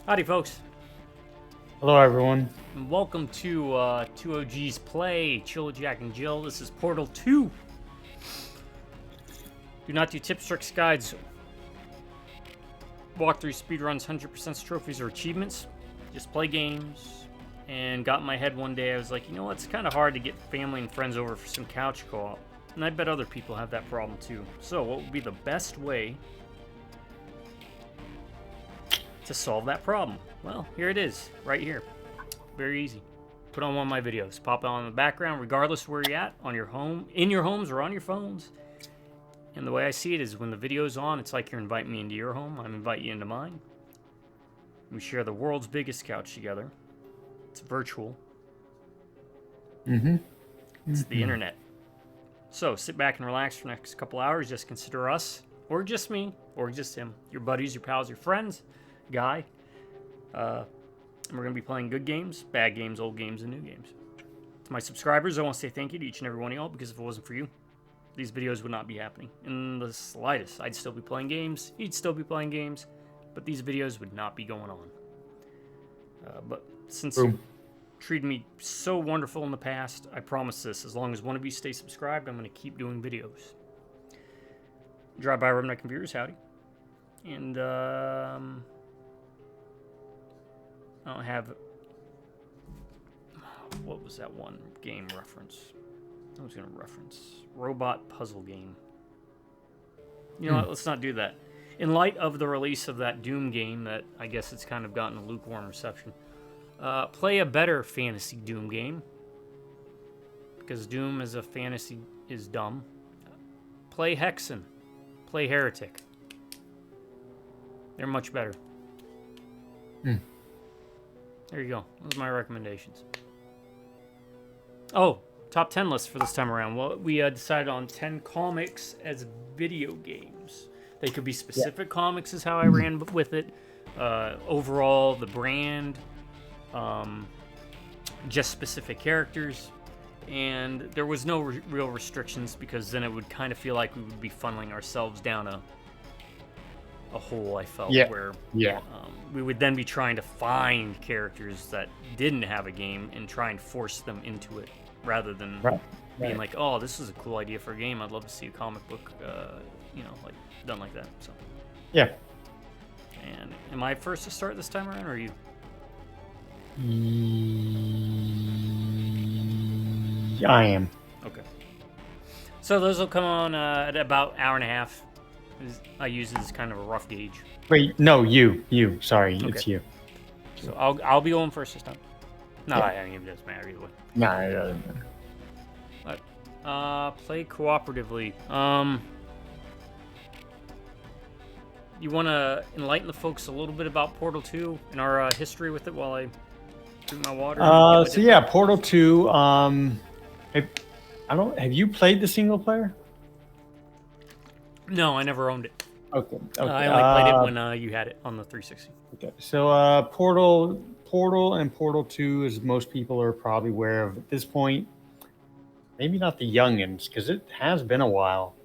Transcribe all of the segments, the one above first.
Howdy, folks, Hello, everyone. and welcome to 2OG's Play, Chill with Jack and Jill. This is Portal 2. Do not do tips, tricks, guides, walkthroughs, speedruns, 100% trophies, or achievements. Just play games. And got in my head one day, I was like, you know what, it's kind of hard to get family and friends over for some couch co-op. And I bet other people have that problem too. So what would be the best way to solve that problem? Well, here it is, right here. Very easy. Put on one of my videos. Pop it on in the background, regardless of where you're at, on your home, in your homes, or on your phones. And the way I see it is when the video's on, it's like you're inviting me into your home. I'm inviting you into mine. We share the world's biggest couch together. It's virtual. It's the internet. So sit back and relax for the next couple hours. Just consider us, or just me, or just him, your buddies, your pals, your friends, guy. And we're going to be playing good games, bad games, old games, and new games. To my subscribers, I want to say thank you to each and every one of y'all, because if it wasn't for you, these videos would not be happening in the slightest. I'd still be playing games, you'd still be playing games, but these videos would not be going on. But since you treated me so wonderful in the past, I promise this, as long as one of you stay subscribed, I'm going to keep doing videos. Drive by Rub My Computers, howdy. And, I don't have... What was that one game reference? I was going to reference. Robot puzzle game. You know what? Let's not do that. In light of the release of that Doom game that I guess it's kind of gotten a lukewarm reception, play a better fantasy Doom game. Because Doom as a fantasy is dumb. Play Hexen. Play Heretic. They're much better. There you go. Those are my recommendations. Oh, top 10 list for this time around. Well, we decided on 10 comics as video games. They could be specific comics is how I ran with it. Overall, the brand. Just specific characters. And there was no real restrictions, because then it would kind of feel like we would be funneling ourselves down a hole, I felt, where we would then be trying to find characters that didn't have a game and try and force them into it, rather than being like, oh, this is a cool idea for a game, I'd love to see a comic book, like done like that. So Yeah. And am I first to start this time around, or are you? I am. Okay. So those will come on at about an hour and a half. I use it as kind of a rough gauge. Wait, no, you. Sorry, Okay. it's you. So I'll be going first this time. No, I mean, it doesn't matter either way. No, it doesn't matter. But, play cooperatively. You want to enlighten the folks a little bit about Portal 2 and our history with it while I drink my water? So yeah, Portal 2. Have you played the single player? No, I never owned it. Okay. I only played it when you had it on the 360. Okay. So Portal and Portal 2, as most people are probably aware of at this point. Maybe not the youngins, because it has been a while.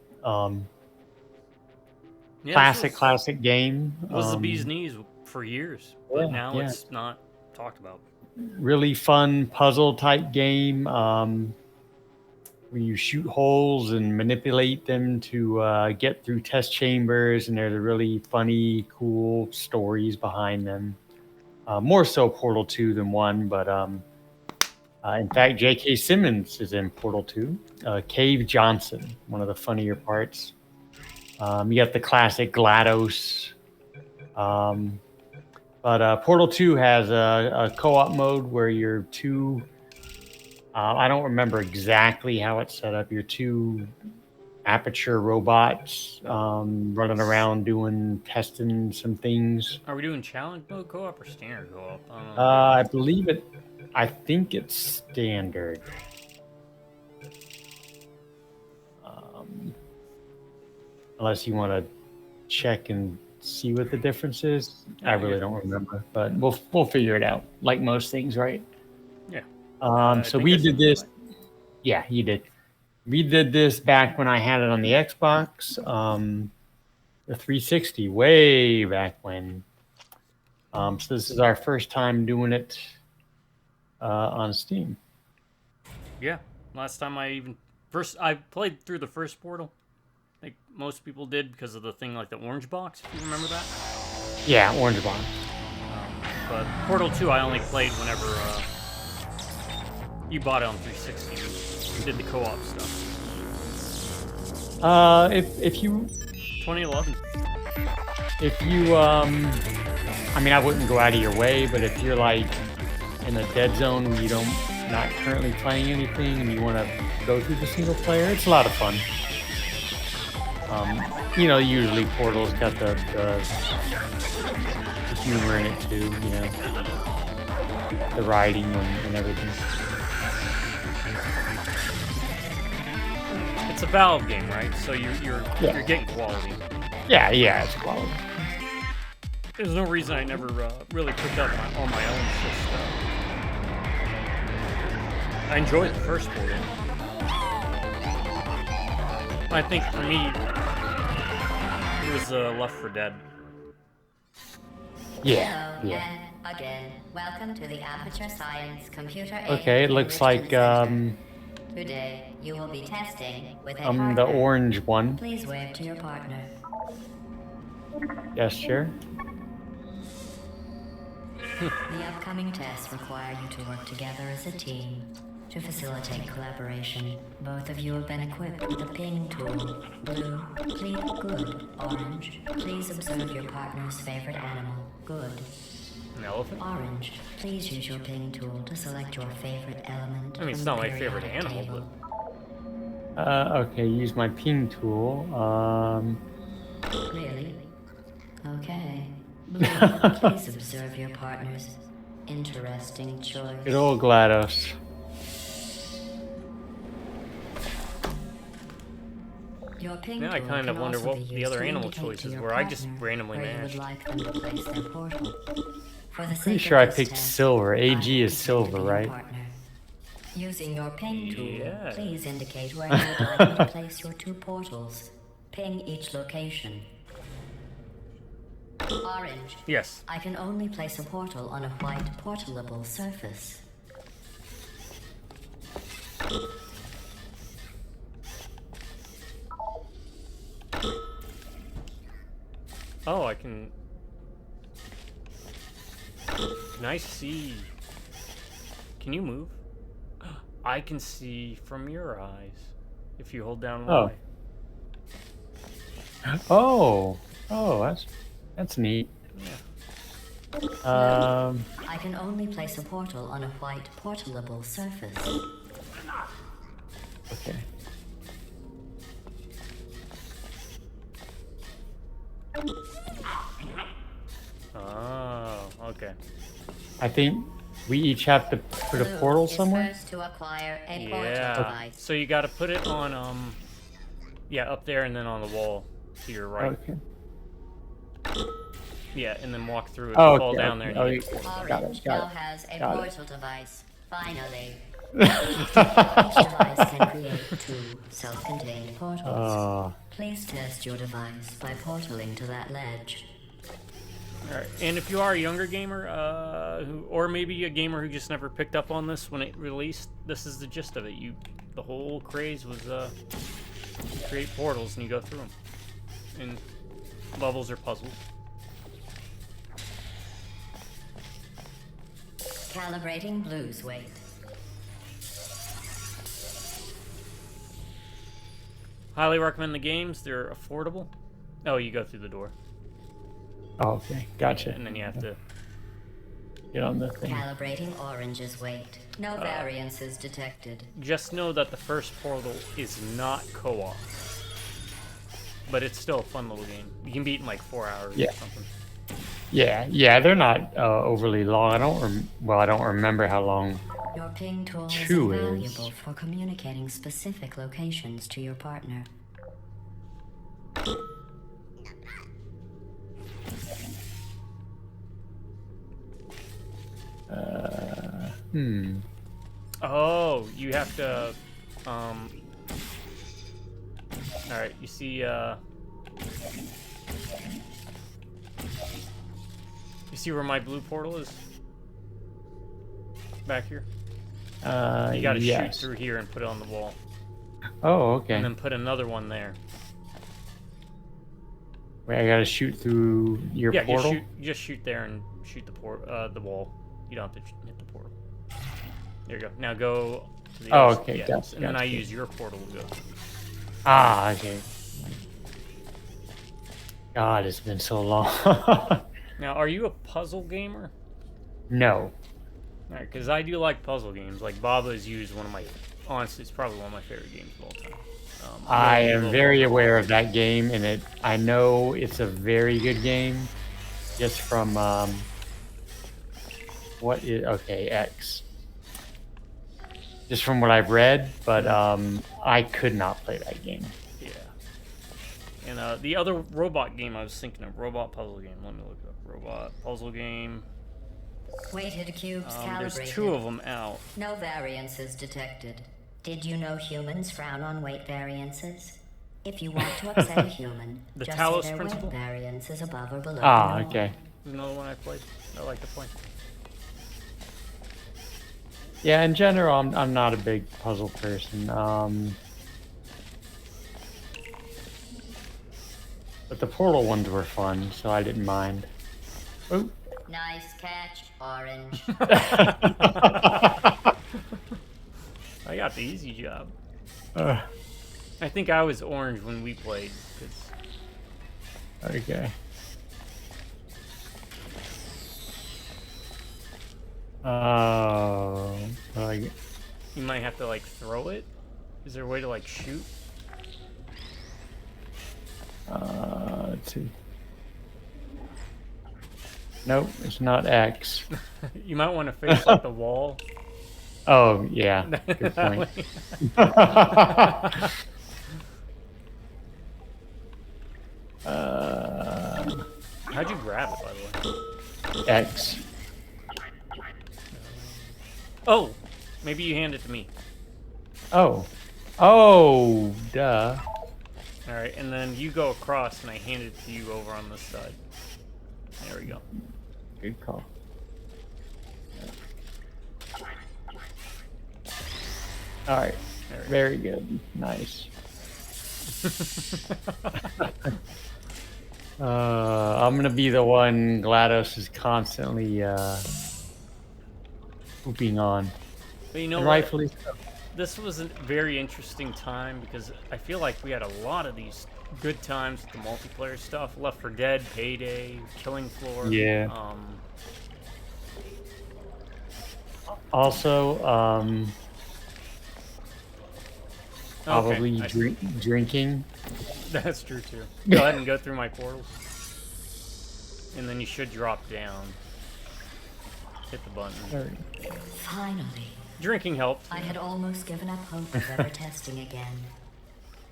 Classic game. It was the bee's knees for years, but now it's not talked about. Really fun puzzle type game. Where you shoot holes and manipulate them to get through test chambers, and there's really funny, cool stories behind them. More so Portal 2 than 1, but in fact, J.K. Simmons is in Portal 2. Cave Johnson, one of the funnier parts. You got the classic GLaDOS. But Portal 2 has a co-op mode where you're two... I don't remember exactly how it's set up. You're two aperture robots running around testing some things. Are we doing challenge mode co-op or standard co-op? I believe it. I think it's standard. Unless you want to check and see what the difference is. I really don't remember, but we'll figure it out. Like most things, right? Yeah. So we did this. Yeah, you did. We did this back when I had it on the Xbox, the 360, way back when. So this is our first time doing it on Steam. Yeah. Last time I played through the first Portal, like most people did, because of the thing like the orange box. If you remember that. Yeah, Orange Box. But Portal 2, I only played whenever you bought it on 360 and did the co-op stuff. If you 2011. I mean, I wouldn't go out of your way, but if you're like in a dead zone where you don't not currently playing anything and you want to go through the single player, it's a lot of fun. Usually Portal's got the humor in it too, the writing and everything. It's a Valve game, right? So you're getting quality. Yeah, it's quality. There's no reason I never really picked up on my own. Just I enjoyed the first Portal. I think for me, it was Left 4 Dead. Yeah. And again, welcome to the Aperture Science Computer Aided Okay, it looks like Center. Today, you will be testing with a partner. the orange one. Please wave to your partner. Yes, sure. The upcoming tests require you to work together as a team. To facilitate collaboration, both of you have been equipped with a ping tool. Blue, please good. Orange, please observe your partner's favorite animal. Good. An elephant? Orange, please use your ping tool to select your favorite element. I mean, it's from not the my favorite periodic animal, table. Okay, use my ping tool. Really? Okay. Blue, please observe your partner's interesting choice. Good old GLaDOS. Your ping Now I tool kind of can wonder also what be the used other to animal indicate to choices your were. I just partner randomly where you would mashed. like them to place their portal. For the Pretty sake sure of I this picked test, silver. I AG will is pretend to silver, be your right? partner. Using your ping tool, Yeah. please indicate where you would like me to place your two portals. Ping each location. Orange. Yes. I can only place a portal on a white portalable surface. Oh, I can. Can I see? Can you move? I can see from your eyes if you hold down Oh. Y. Oh, that's neat. I can only place a portal on a white portalable surface. Okay. Oh, okay. I think we each have to put a Blue portal is somewhere. first to acquire a portal Yeah. device. So you got to put it on yeah, up there and then on the wall to your right. Okay. Yeah, and then walk through it. Oh, Fall okay, down there. okay. And Oh, you get the portal. Got Orange it, got now it, has a got it. portal device. Finally. Each device can create two self-contained portals. Please test your device by portaling to that ledge. All right. And if you are a younger gamer, or maybe a gamer who just never picked up on this when it released, this is the gist of it. The whole craze was create portals and you go through them, and levels are puzzles. Calibrating blue's weight. Highly recommend the games. They're affordable. Oh, you go through the door, Oh, okay, gotcha. and then you have to. Get on the thing. Calibrating orange's weight. No variances detected. Just know that the first portal is not co-op, but it's still a fun little game. You can beat in like 4 hours Yeah. or something. Yeah, they're not overly long. I don't remember how long. Your ping tool is Two is- invaluable for communicating specific locations to your partner. Oh, you have to. All right, you see. You see where my blue portal is? Back here? You gotta shoot through here and put it on the wall. Oh, okay. And then put another one there. Wait, I gotta shoot through your portal? Yeah, just shoot there and shoot the wall. You don't have to hit the portal. There you go. Now go to the other okay, yeah, gotcha, and then I gotcha. use your portal to go. Ah, okay. God, it's been so long. Now, are you a puzzle gamer? No. Alright, because I do like puzzle games. Like, Baba is used one of my... Honestly, it's probably one of my favorite games of all time. I am very aware of that game, and I know it's a very good game. Just from, X. Just from what I've read, but I could not play that game. Yeah. And the other robot game I was thinking of, robot puzzle game. Let me look it up. Robot puzzle game. Weighted cubes calibrated. There's 2 of them out. No variances detected. Did you know humans frown on weight variances? If you want to upset a human, The just Talos say their principle? weight variance is above or below. Ah, the norm. okay. There's another one I played. I like to play. Yeah, in general, I'm not a big puzzle person. But the Portal ones were fun, so I didn't mind. Oh. Nice catch, Orange. I got the easy job. Uh, I think I was orange when we played. okay. Oh. You might have to, like, throw it. Is there a way to, like, shoot? Let's see. Nope, it's not X. You might want to face, like, the wall. Oh, yeah. Good point. How'd you grab it, by the way? X. Oh! Maybe you hand it to me. Oh. Oh, duh. Alright, and then you go across, and I hand it to you over on this side. There we go. Good call. All right. Very good. Nice. I'm gonna be the one GLaDOS is constantly pooping on. But you know And what? rightfully so. This was a very interesting time because I feel like we had a lot of these good times with the multiplayer stuff. Left 4 Dead, Payday, Killing Floor. Yeah. Also, probably okay, drinking. That's true too. Go ahead and go through my portals. And then you should drop down. Hit the button. Finally. Drinking helped. I had almost given up hope of ever testing again.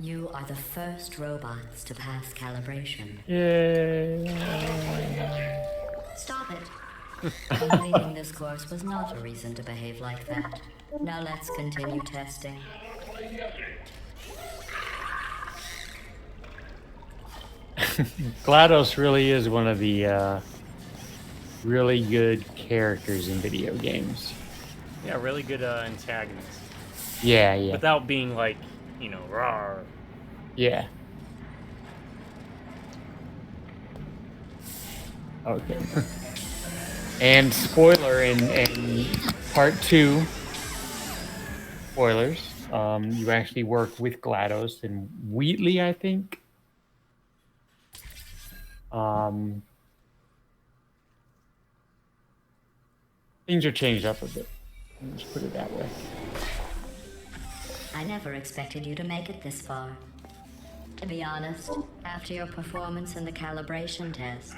You are the first robots to pass calibration. Yay. Stop it. Completing this course was not a reason to behave like that. Now let's continue testing. GLaDOS really is one of the really good characters in video games. Yeah, really good antagonist. Yeah, yeah. Without being like, you know, rawr. Yeah. Okay. And spoiler in part 2, spoilers, you actually work with GLaDOS and Wheatley, I think. Things are changed up a bit. Let's put it that way. I never expected you to make it this far. To be honest, after your performance in the calibration test,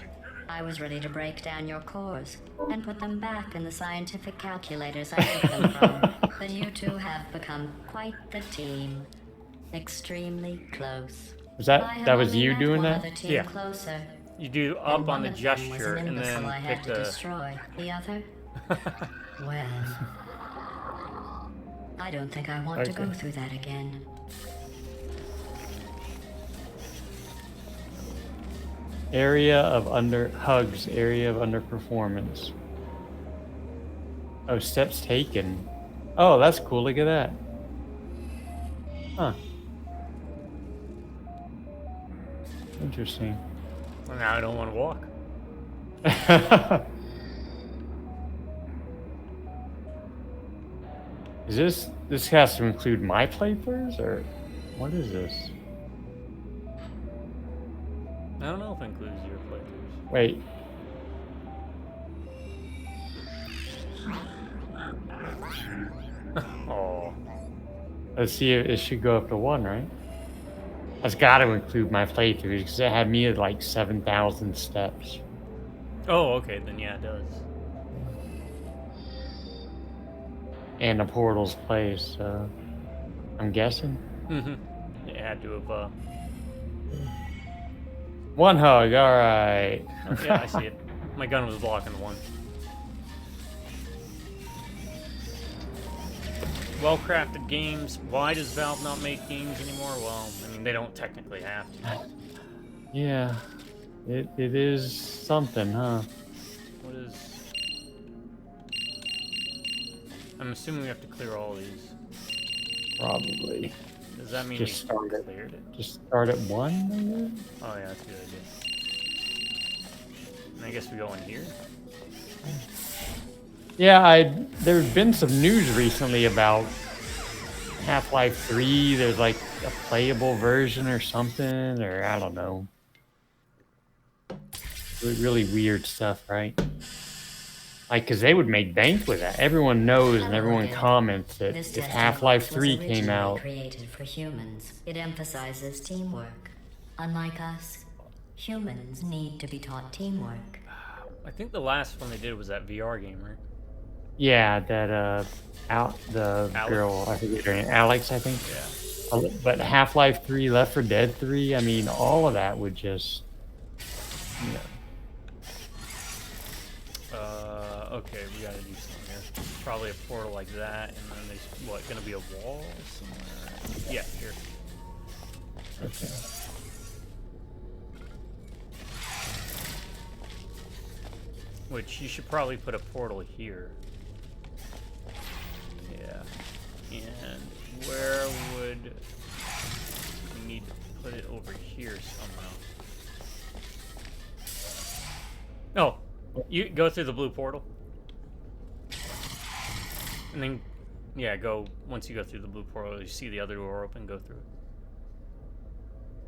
I was ready to break down your cores and put them back in the scientific calculators I took them from. But you two have become quite the team. Extremely close. Was that was you doing that? Yeah. Closer, You do up and on one the of them was gesture an and imbecile then I had hit to the. destroy. The other? Well, I don't think I want to go through that again. Area of underperformance. Oh, steps taken. Oh, that's cool. Look at that. Huh. Interesting. Well, now I don't want to walk. Is this has to include my playthroughs or what is this? I don't know if it includes your playthroughs. Wait. Oh. Let's see if it should go up to 1, right? That's got to include my playthroughs because it had me at like 7,000 steps. Oh, okay, then yeah, it does. And the portal's place, so I'm guessing. Mm-hmm. It had to have, One hug, alright. Oh, yeah, I see it. My gun was blocking one. Well-crafted games. Why does Valve not make games anymore? Well, I mean, they don't technically have to. Yeah. It is something, huh? What is... I'm assuming we have to clear all these. Probably. Does that mean Just we start it. cleared it? Just start at 1, maybe? Oh, yeah, that's a good idea. And I guess we go in here? Yeah, there's been some news recently about Half-Life 3. There's like a playable version or something, or I don't know. Really weird stuff, right? Like, because they would make bank with that. Everyone knows and everyone comments that if Half-Life 3 came out... Created for humans. It emphasizes teamwork. Unlike us, humans need to be taught teamwork. I think the last one they did was that VR game, right? Yeah, that, the Alex? girl, I forget her name, Alex, I think? Yeah. But Half-Life 3, Left 4 Dead 3, I mean, all of that would just... You know. Okay, we gotta do something here. Probably a portal like that, and then there's, what, gonna be a wall somewhere? Yeah, here. Okay. Which, you should probably put a portal here. Yeah. And where would... we need to put it over here somehow. Oh! You go through the blue portal. And then, yeah, go, once you go through the blue portal, you see the other door open, go through it.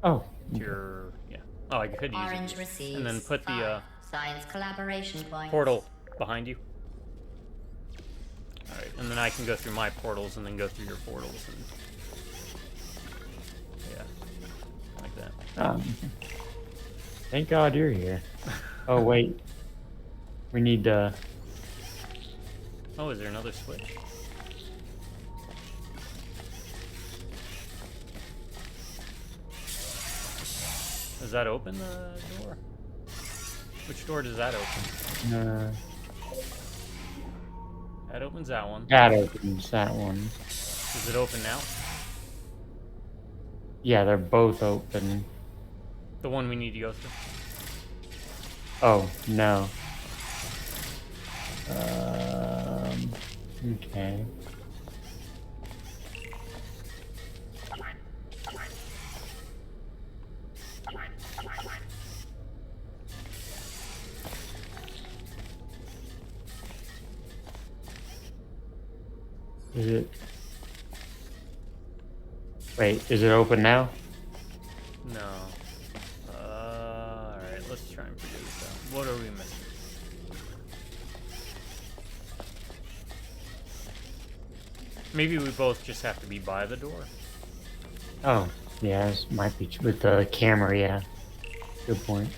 Oh. To your, yeah. Oh, I could use Orange it. receives And then put the science collaboration points. portal behind you. Alright, and then I can go through my portals and then go through your portals. And yeah, like that. Thank God you're here. Oh, wait. We need to... Oh, is there another switch? Does that open the door? Which door does that open? That opens that one. That opens that one. Is it open now? Yeah, they're both open. The one we need to go through? Oh, no. Okay. Is it... Wait, is it open now? No. Alright, let's try and figure this out. What are we missing? Maybe we both just have to be by the door. Oh, yeah, this might be with the camera, yeah. Good point.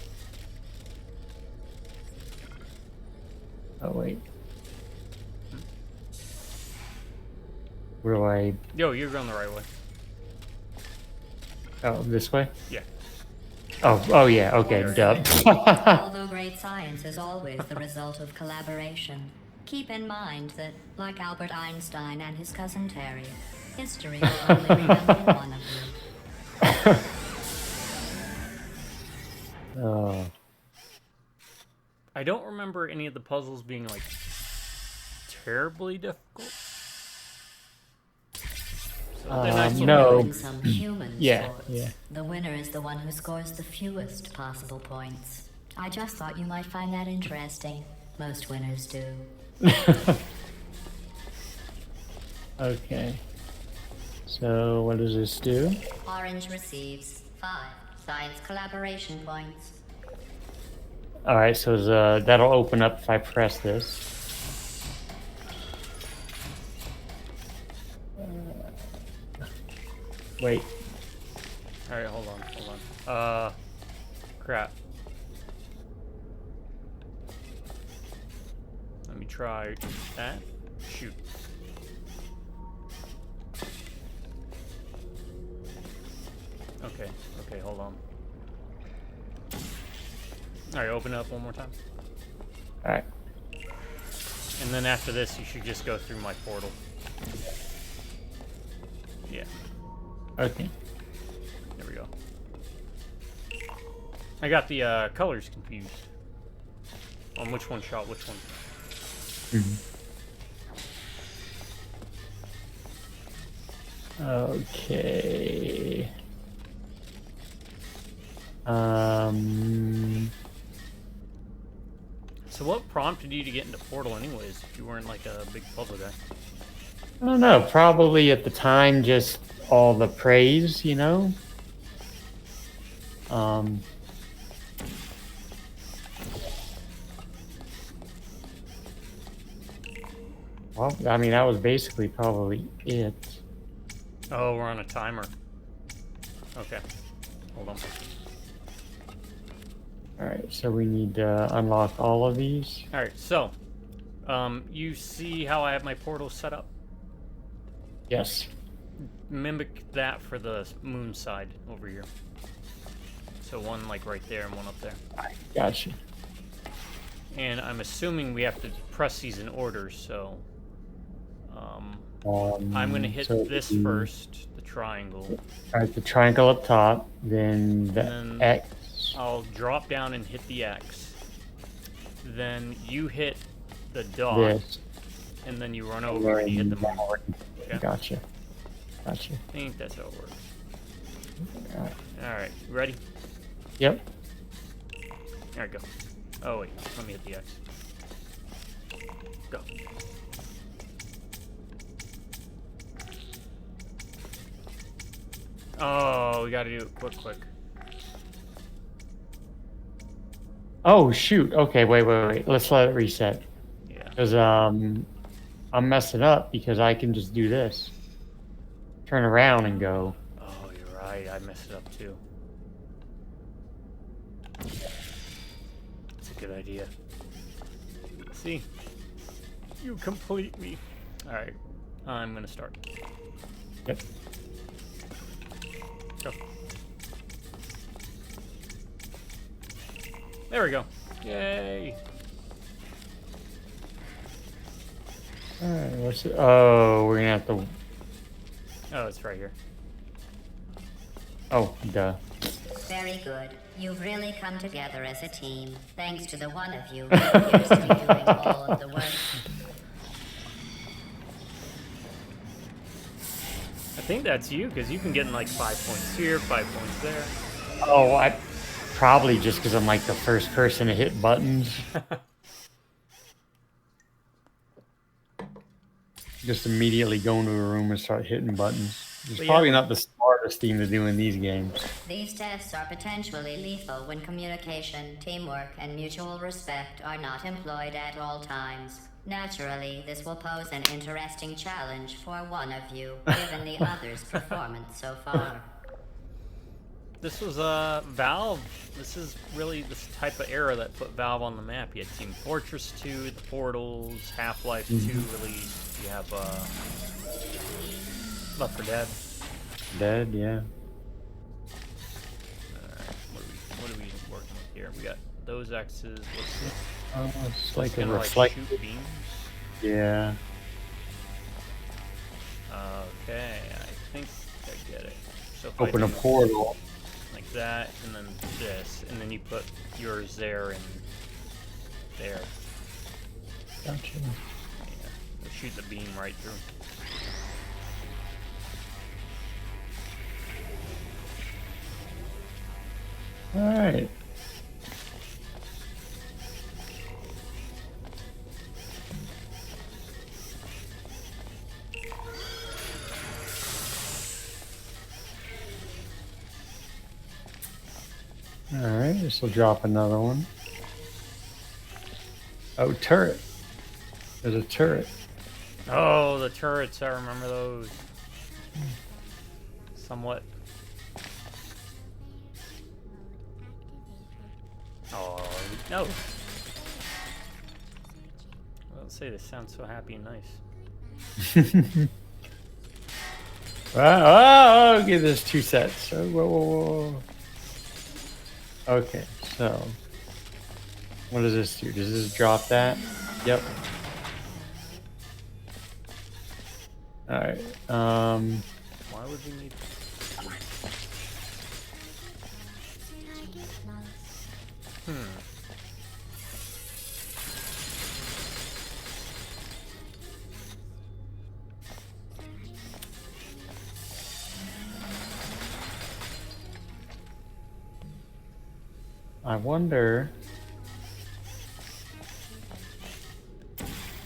Oh, wait. Where do I... Yo, you're going the right way. Oh, this way? Yeah. Oh yeah, okay, duh. Although great science is always the result of collaboration, keep in mind that, like Albert Einstein and his cousin Terry, history will only remember one of you. Oh. I don't remember any of the puzzles being like terribly difficult. So they're nice little no. In some human Yeah, sports, yeah. the winner is the one who scores the fewest possible points. I just thought you might find that interesting. Most winners do. Okay. So what does this do? Orange receives 5 science collaboration points. All right, so that'll open up if I press this. Wait. All right, hold on. Crap. Let me try that. Shoot. Okay, hold on. All right, open it up one more time. All right. And then after this, you should just go through my portal. Yeah, Okay. there we go. I got the colors confused. On which one shot which one. Okay. So what prompted you to get into Portal anyways, if you weren't like a big puzzle guy? I don't know. Probably at the time, just all the praise, you know. Well, I mean, that was basically probably it. Oh, we're on a timer. Okay, hold on. All right, so we need to unlock all of these. All right, so you see how I have my portal set up? Yes. Mimic that for the moon side over here. So one like right there and one up there. Gotcha. And I'm assuming we have to press these in order, so I'm gonna hit so this the- first, the triangle. All right, the triangle up top, then the And then X. I'll drop down and hit the X. Then you hit the dot, This. and then you run over and you hit the moon. Okay? Gotcha. Gotcha. I think that's how it works. All right. Alright, ready? Yep. There we go. Oh wait, let me hit the X. Go. Oh, we gotta do it quick. Oh shoot. Okay. Wait. Let's let it reset. Yeah. Because I'm messing up because I can just do this. Turn around and go. Oh, you're right. I messed it up too. That's a good idea. See? You complete me. Alright. I'm gonna start. Yep. Go. There we go. Yay! All right. What's it? Oh, we're gonna have to. Oh, it's right here. Oh, duh. Very good. You've really come together as a team, thanks to the one of you who appears to be doing all of the work. I think that's you, because you've been getting like 5 points here, 5 points there. Oh, I probably just because I'm like the first person to hit buttons. Just immediately go into a room and start hitting buttons. It's But probably yeah. not the smartest thing to do in these games. These tests are potentially lethal when communication, teamwork, and mutual respect are not employed at all times. Naturally, this will pose an interesting challenge for one of you, given the other's performance so far. This was Valve. This is really this type of era that put Valve on the map. You had Team Fortress 2, the Portals, Half-Life 2 released. You have Left 4 Dead. Dead, yeah. Alright, what are we working with here? We got those X's. What's this? It's like a Gonna reflect. shoot beams. Yeah. Okay, I think I get it. So if I Open a do portal. like that, and then this, and then you put yours there, and there. Gotcha. Yeah, we'll shoot the beam right through. All right. All right, this will drop another one. Oh, turret. There's a turret. Oh, the turrets, I remember those. Somewhat. Oh, no. Well, let's say this sounds so happy and nice. Oh, okay, there's 2 sets. Oh, whoa, whoa, whoa. Okay, so what does this do? Does this drop that? Yep. All right. Why would we need... I wonder.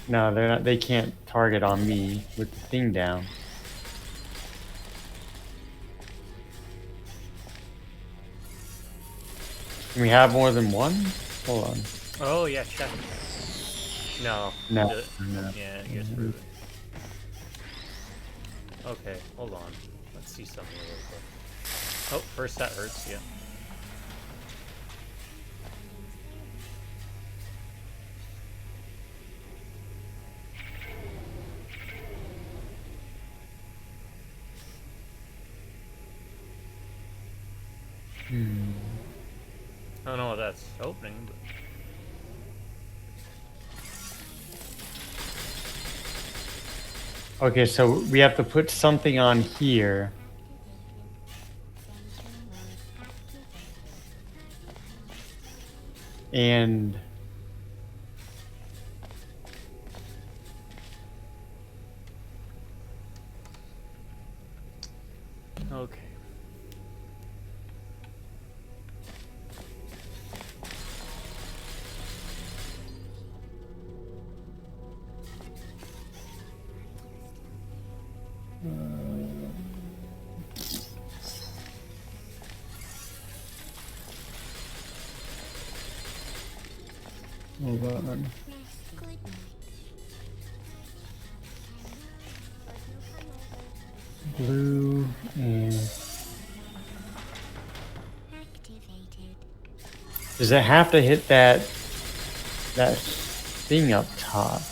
No, they're not. They can't target on me with the thing down. Can we have more than one? Hold on. Oh, yeah, check. No. No. No. Yeah, I guess really. Okay, hold on. Let's see something real quick. Oh, first that hurts, yeah. I don't know what that's opening, but... Okay, so we have to put something on here. And Okay. hold on. Blue and does it have to hit that thing up top?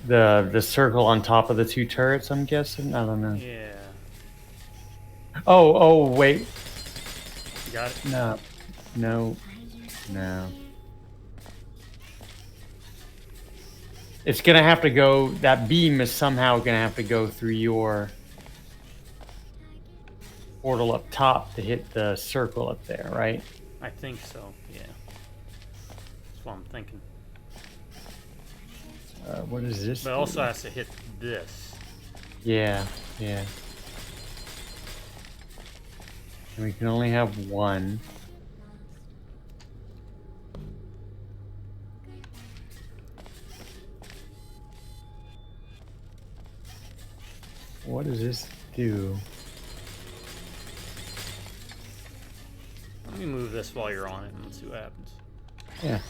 The circle on top of the 2 turrets, I'm guessing? I don't know. Yeah. Oh, wait. You got it? No. It's gonna have to go, that beam is somehow gonna have to go through your portal up top to hit the circle up there, right? I think so, yeah. That's what I'm thinking. What is this? But it also has to hit this. Yeah. And we can only have one. What does this do? Let me move this while you're on it and see what happens. Yeah.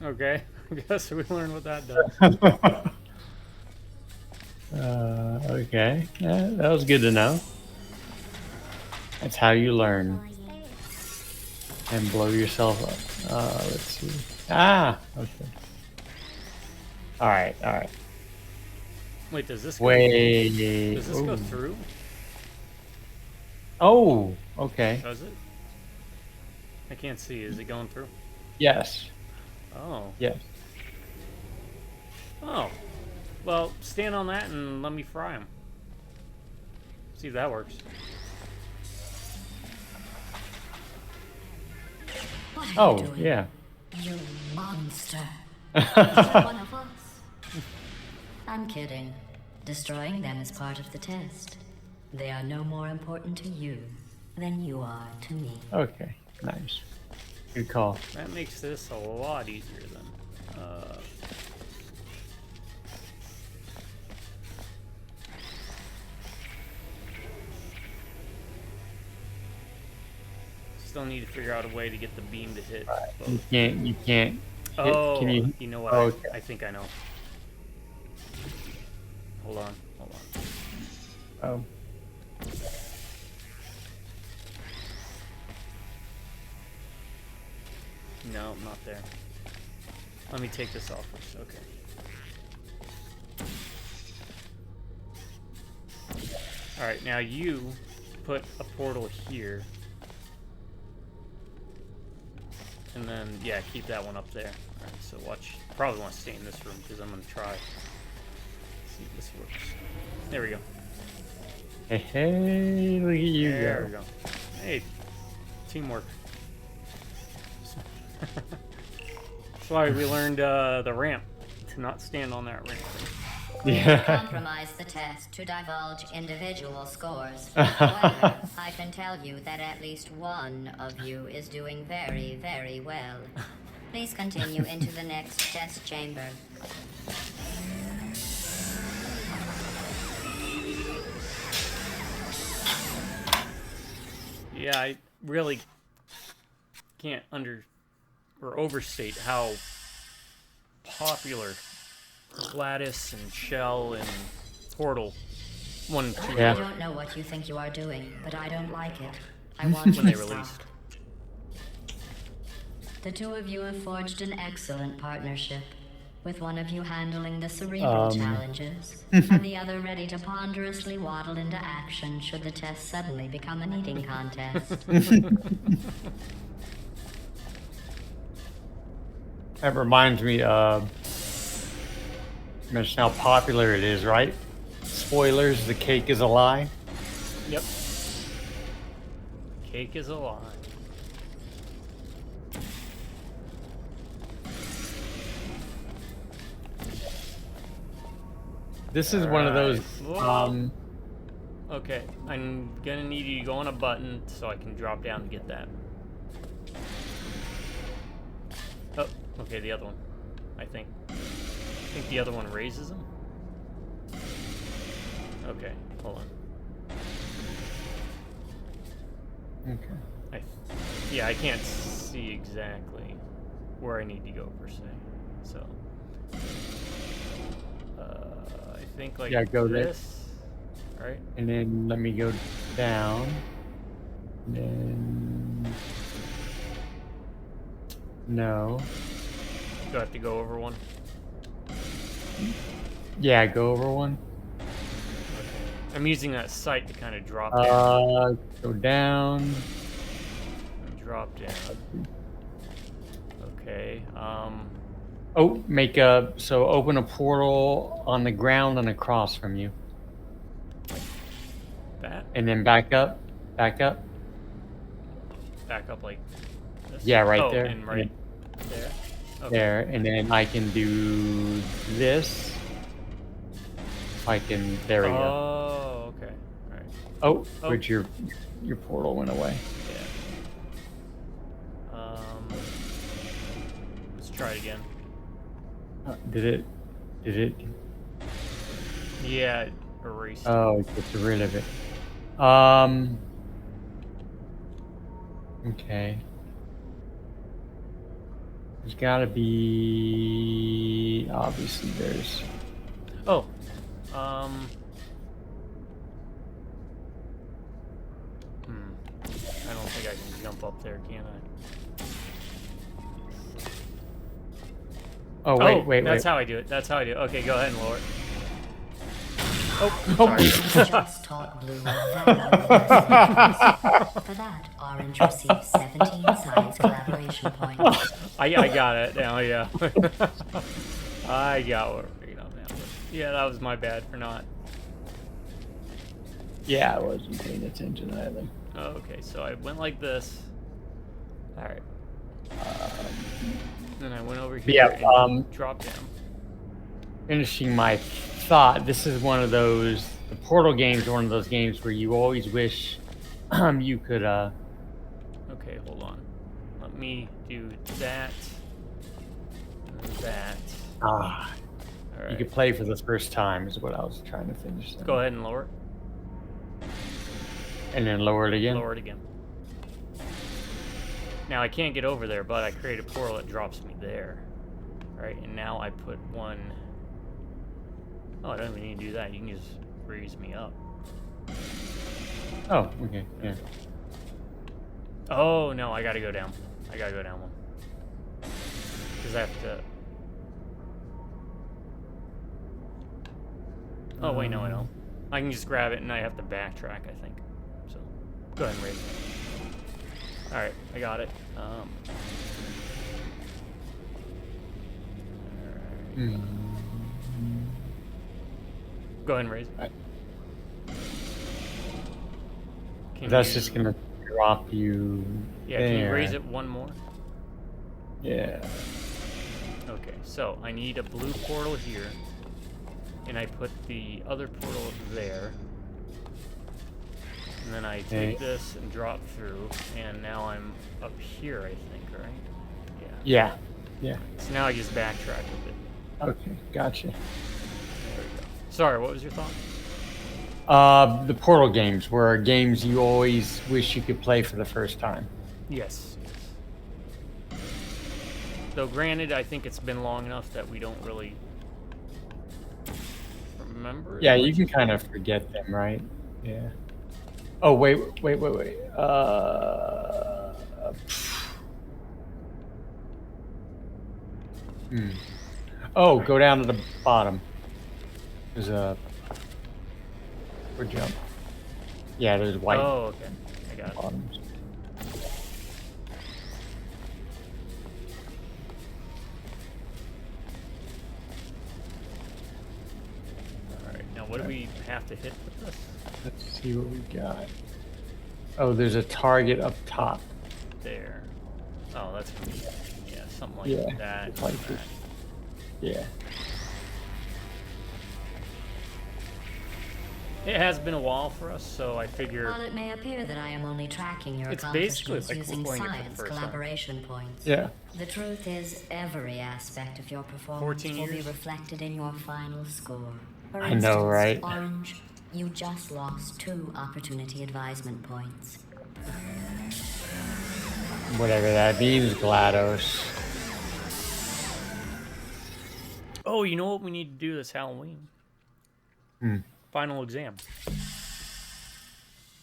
Okay, I guess we learned what that does. Okay. Yeah, that was good to know. That's how you learn. And blow yourself up. Let's see. Okay. All right. Wait, does this go, Wait. does this go through? Oh, okay. Does it? I can't see. Is it going through? Yes. Oh. Yes. Oh. Well, stand on that and let me fry them. See if that works. Oh, doing? yeah. You monster. You're one of us. I'm kidding. Destroying them is part of the test. They are no more important to you than you are to me. Okay, nice. Good call. That makes this a lot easier then. Still need to figure out a way to get the beam to hit both. You can't. Oh, Can you know what? Oh, okay. I think I know. Hold on. Oh. No, not there. Let me take this off first. Okay. Alright, now you put a portal here. And then, yeah, keep that one up there. Alright, so watch. Probably want to stay in this room because I'm going to try. See if this works. There we go. Hey, look at you There go. we go. Hey, teamwork. That's why we learned the ramp, to not stand on that ramp. Yeah. Compromise the test to divulge individual scores. However, I can tell you that at least one of you is doing very, very well. Please continue into the next test chamber. Yeah, I really can't overstate how popular Gladys and Shell and Portal 1 and 2 Yeah. I were don't know what you think you are doing, but I don't like it. I want when you they to stop. released. The two of you have forged an excellent partnership, with one of you handling the cerebral challenges, and the other ready to ponderously waddle into action should the test suddenly become an eating contest. That reminds me of. Mention how popular it is, right? Spoilers: the cake is a lie. Yep. Cake is a lie. This is one of those. Alright. Okay, I'm gonna need you to go on a button so I can drop down to get that. Oh, okay, the other one. I think the other one raises them. Okay, hold on. Okay. Yeah, I can't see exactly where I need to go per se. So, I think like Yeah, go there. this, right? And then let me go down. And then. No. Do I have to go over one? Yeah, go over one. I'm using that sight to kind of drop down. Go down. And drop down. Okay. Oh, open a portal on the ground and across from you. That. And then back up. Back up like this. Yeah, right Oh, there. and right there. Okay. There, and then I can do this. I can. There we go. Oh, okay. All right. Oh, Oh. but your portal went away. Yeah. Let's try it again. Did it? Yeah, erase. Oh, it gets rid of it. Okay. There's gotta be. Obviously, there's. Oh. I don't think I can jump up there, can I? Oh, wait. That's how I do it. Okay, go ahead and lower it. Oh, sorry. Just taught Blue a valuable lesson. For that, Orange received 17 science collaboration points. I got it now, yeah. I got what we're reading on that one. Yeah, that was my bad for not. Yeah, I wasn't paying attention either. Okay, so I went like this. Alright. Then I went over Yeah, here and dropped down. finishing my thought, this is one of those, the Portal games are one of those games where you always wish you could, Okay, hold on. Let me do that. And that. All you right. could play for the first time is what I was trying to finish. Go ahead and lower it. And then lower it again. Lower it again. Now I can't get over there, but I create a portal that drops me there. Alright, and now I put one... Oh, I don't even need to do that. You can just raise me up. Oh, okay, yeah. Oh, no, I gotta go down. I gotta go down one. Because I have to... Oh, wait, no, I don't. I can just grab it and I have to backtrack, I think. So, go ahead and raise it. Alright, I got it. Go ahead and raise it. That's just gonna drop you. Yeah, there. can you raise it one more? Yeah. Okay, so I need a blue portal here. And I put the other portal there. And then I take this and drop through. And now I'm up here, I think, right? Yeah. Yeah. So now I just backtrack a bit. Okay, gotcha. There we go. Sorry, what was your thought? The Portal games were games you always wish you could play for the first time. Yes. Though granted, I think it's been long enough that we don't really remember. Yeah, you can kind of forget them, right? Yeah. Oh, wait. Oh, go down to the bottom. There's a... Or jump. Yeah, there's white. Oh, okay. I got it. Bottoms. Alright, now what do we have to hit with this? Let's see what we got. Oh, there's a target up top. There. Oh, that's gonna be, yeah, something like that. Like that. Yeah. It has been a while for us, so I figure While it may appear that I am only tracking your it's basically accomplishments like using we're playing it for the science first time. collaboration points, Yeah. the truth is every aspect of your performance 14 will be years? reflected in your final score. For I know, right? Orange, you just lost 2 opportunity advisement points. Whatever that means, GLaDOS. Oh, you know what we need to do this Halloween? Final exam.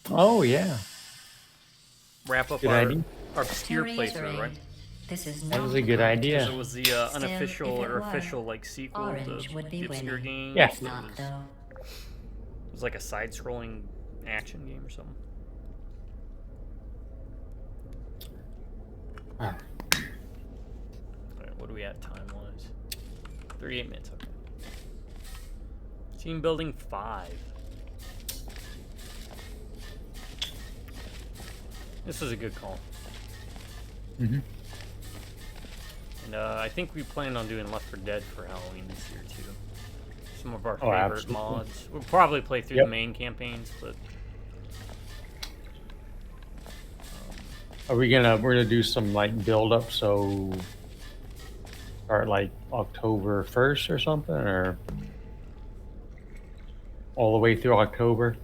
Oh, yeah. Wrap up Good our idea. obscure To playthrough, reiterate, right? this is That not was a good a idea. It was the unofficial if it or were, official like sequel Orange to would be the obscure winning. game. Yeah. It's not, though. It was like a side-scrolling action game or something. Alright, what do we at time-wise? 38 minutes, okay. Team building 5. This is a good call. Mm-hmm. And I think we plan on doing Left 4 Dead for Halloween this year too. Some of our Oh, favorite absolutely. mods. We'll probably play through the main campaigns, but We're gonna do some like build up, so start like October 1st or something, or all the way through October.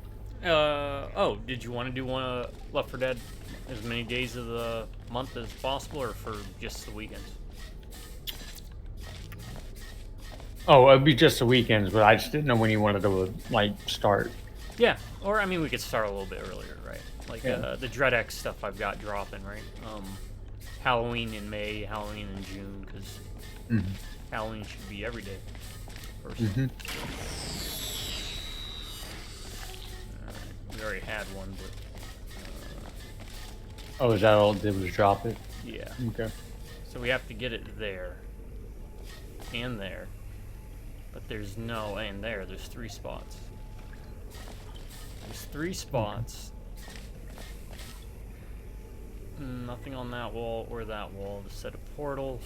oh, did you want to do one Left 4 Dead as many days of the month as possible, or for just the weekends? Oh, it'd be just the weekends, but I just didn't know when you wanted to like start. Yeah, or I mean, we could start a little bit earlier, right? Like Yeah. the DreadX stuff I've got dropping, right? Halloween in May, Halloween in June, because Halloween should be every day. Personally. We already had one, but Oh, is that all it did was drop it? yeah. Okay. So we have to get it there and there, but there's no and there. There's 3 spots. There's 3 spots. Nothing on that wall or that wall to set a portal.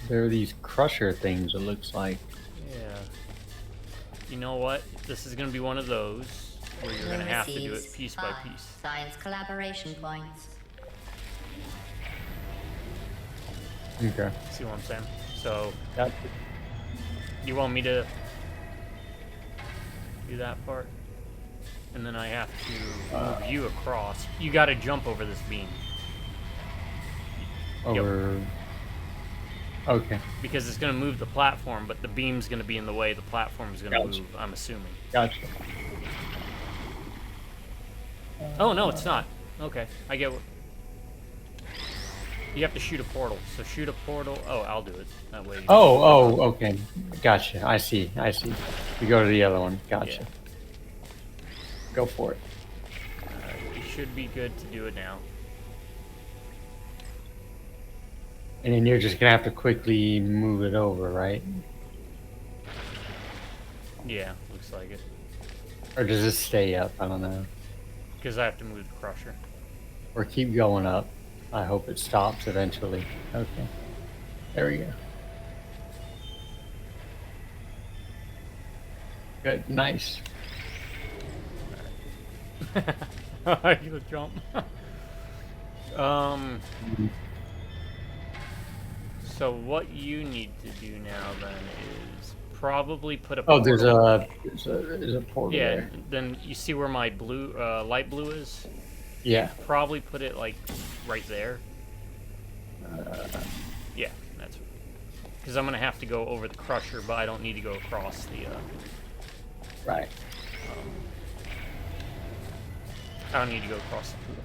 There are these crusher things, it looks like. Yeah. You know what? This is going to be one of those where you're going to have to do it piece by piece. Science collaboration points. Okay. See what I'm saying? So, That's you want me to do that part? And then I have to move you across. You got to jump over this beam. over. Okay. Because it's going to move the platform, but the beam's going to be in the way. The platform's going to Gotcha. move, I'm assuming. Gotcha. Oh, no, it's not. Okay, I get what... You have to shoot a portal. So shoot a portal. Oh, I'll do it. That way. Oh, okay. Gotcha. I see. You go to the other one. Gotcha. Yeah. Go for it. You should be good to do it now. And then you're just gonna have to quickly move it over, right? Yeah, looks like it. Or does it stay up? I don't know. Because I have to move the crusher. Or keep going up. I hope it stops eventually. Okay. There we go. Good. Nice. You jump. So what you need to do now then is probably put a Oh, there's portal- a portal yeah, there. then you see where my blue light blue is? Yeah. Probably put it like right there. Yeah, that's because I'm gonna have to go over the crusher, but I don't need to go across the Right. I don't need to go across the pool.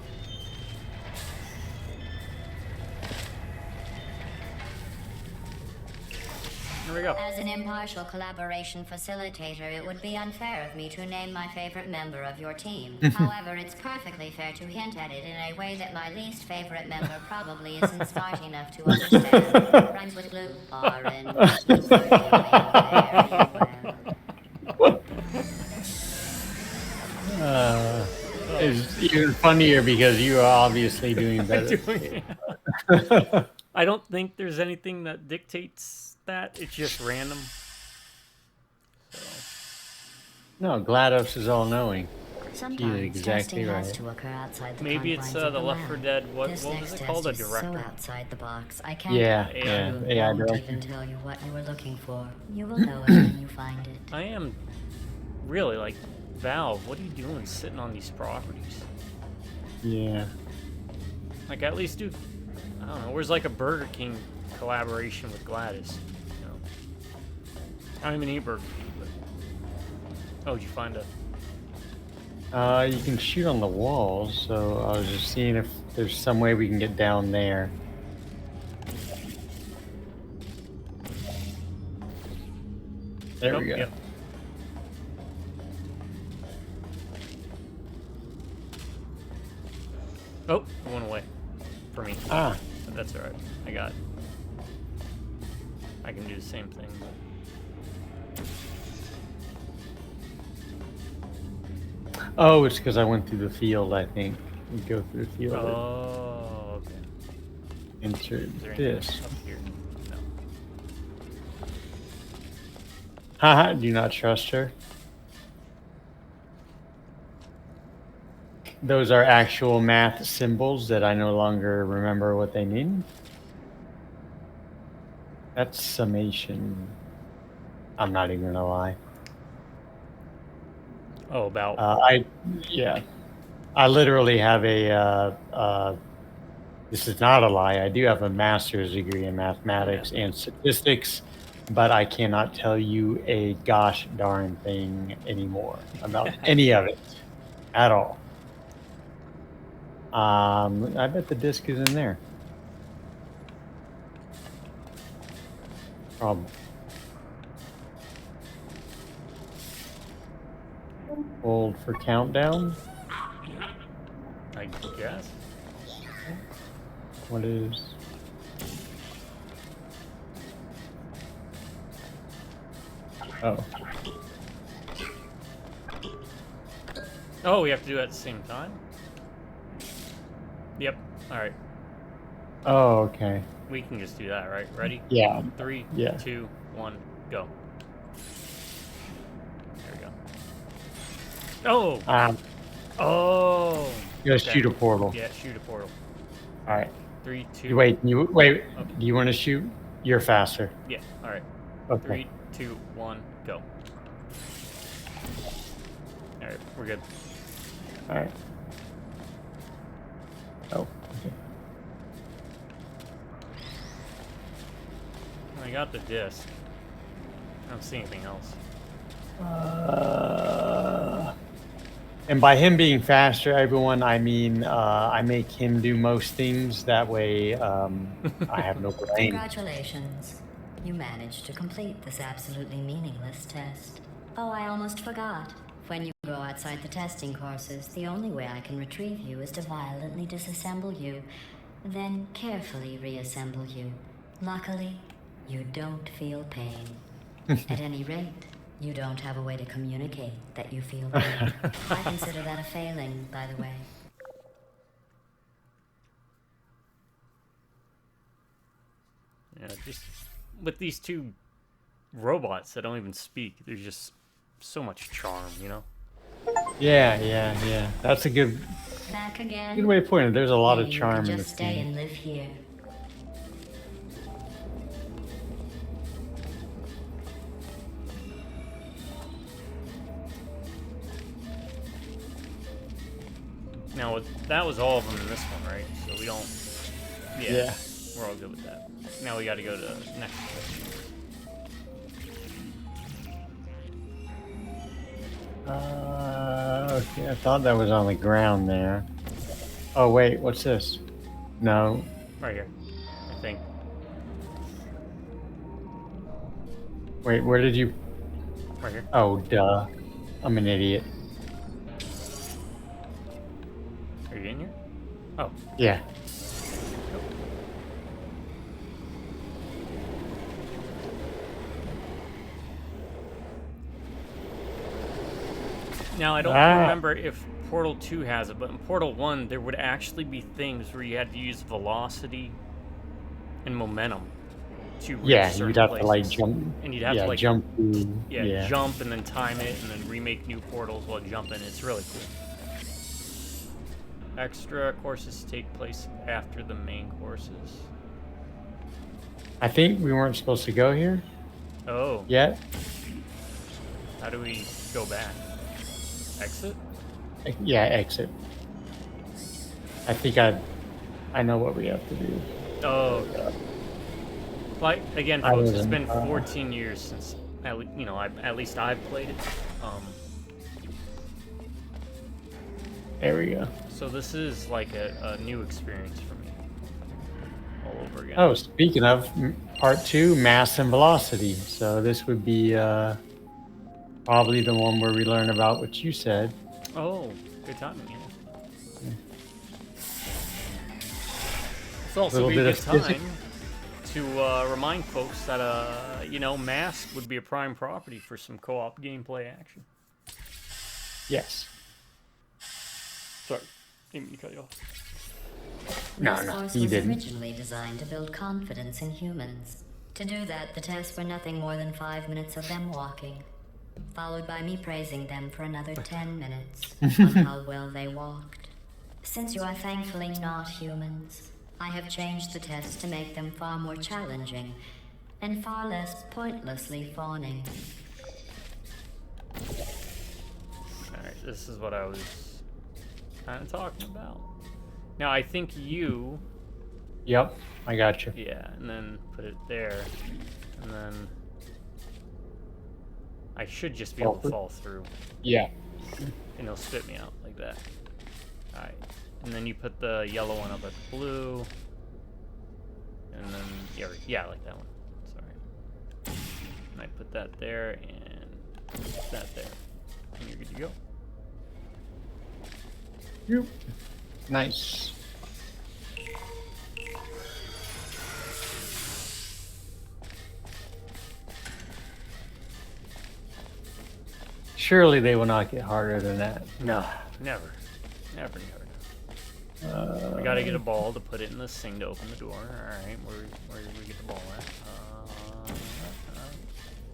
Here we go. As an impartial collaboration facilitator, it would be unfair of me to name my favorite member of your team. However, it's perfectly fair to hint at it in a way that my least favorite member probably isn't smart enough to understand. Rhymes with blue, orange, very well. It's even funnier because you are obviously doing better. I don't think there's anything that dictates that. It's just random. No, GLaDOS is all knowing. Sometimes exactly testing has right. to occur outside the Maybe it's confines of the Left lab. 4 Dead. What This was next it called? A test is director. so outside the box. I can't. Yeah, AI. yeah, I AI won't director. even tell you what you were looking for. You will know it when you find it. I am really like Valve. What are you doing sitting on these properties? Yeah. Like at least do. I don't know. Where's like a Burger King collaboration with Gladys? You know. I don't even eat Burger King. But... Oh, did you find a? You can shoot on the walls, so I was just seeing if there's some way we can get down there. There we go. Yep. Oh, it went away for me. Ah, But that's alright. I got it. I can do the same thing. oh, it's because I went through the field, I think. We go through the field. Oh, okay. Enter Is there anything this. up here? No. Haha, do you not trust her? Those are actual math symbols that I no longer remember what they mean. That's summation. I'm not even gonna lie. Oh, about. I literally have this is not a lie. I do have a master's degree in mathematics and statistics, but I cannot tell you a gosh darn thing anymore about any of it at all. I bet the disc is in there. Hold for countdown. I guess. What is? Oh. Oh, we have to do it at the same time? Yep. Alright. Oh, okay. We can just do that, right? Ready? Yeah. 3, Yeah. 2, 1, go. There we go. Oh! Oh! Just shoot a portal. Yeah, shoot a portal. All right. 3, 2. You wait. You wait. Okay. Do you want to shoot? You're faster. Yeah. All right. Okay. 3, 2, 1, go. All right, we're good. All right. Oh. Okay. I got the disc. I don't see anything else. And by him being faster, everyone, I mean I make him do most things. That way, I have no brain. Congratulations. You managed to complete this absolutely meaningless test. Oh, I almost forgot. When you go outside the testing courses, the only way I can retrieve you is to violently disassemble you, then carefully reassemble you. Luckily, you don't feel pain. At any rate, you don't have a way to communicate that you feel pain. I consider that a failing, by the way. Yeah, just with these two robots that don't even speak, there's just so much charm, you know? Yeah. That's a good Back again? way to put it. There's a lot of Maybe charm you in could this just stay game. and live here. Now, that was all of them in this one, right? So we don't... Yeah. We're all good with that. Now we gotta go to the next question. Okay, I thought that was on the ground there. Oh wait, what's this? No. Right here, I think. Wait, where did you? Right here. Oh, duh. I'm an idiot. Are you in here? Oh. Yeah. Now, I don't remember if Portal 2 has it, but in Portal 1, there would actually be things where you had to use velocity and momentum to reach certain you'd have places. to like jump. And you'd have to like jump through. jump and then time it and then remake new portals while jumping. It's really cool. Extra courses take place after the main courses. I think we weren't supposed to go here Oh. yet. How do we go back? Exit? Yeah, exit. I think I know what we have to do. Oh, okay. But again, I folks, it's wasn't, been 14 years since at least I've played it. There we go. So this is like a new experience for me, all over again. Oh, speaking of part 2, mass and velocity. So this would be probably the one where we learn about what you said. Oh, good timing. Yeah. It's also be a good time to remind folks that Mask would be a prime property for some co-op gameplay action. Yes. Sorry, didn't mean to cut you off. No, This course you was didn't. originally designed to build confidence in humans. To do that, the tests were nothing more than 5 minutes of them walking, followed by me praising them for another 10 minutes on how well they walked. Since you are thankfully not humans, I have changed the tests to make them far more challenging and far less pointlessly fawning. Alright, this is what I was kind of talking about. Now, I think you... Yep, I got you. Yeah, and then put it there, and then... I should just be able to fall through. Yeah. And it'll spit me out like that. Alright. And then you put the yellow one up at the blue. And then, yeah, like that one. Sorry. And I put that there, and that there. And you're good to go. Yep. Nice. Surely they will not get harder than that. No, never. Never, never. We gotta get a ball to put it in this thing to open the door. Alright, where did we get the ball at?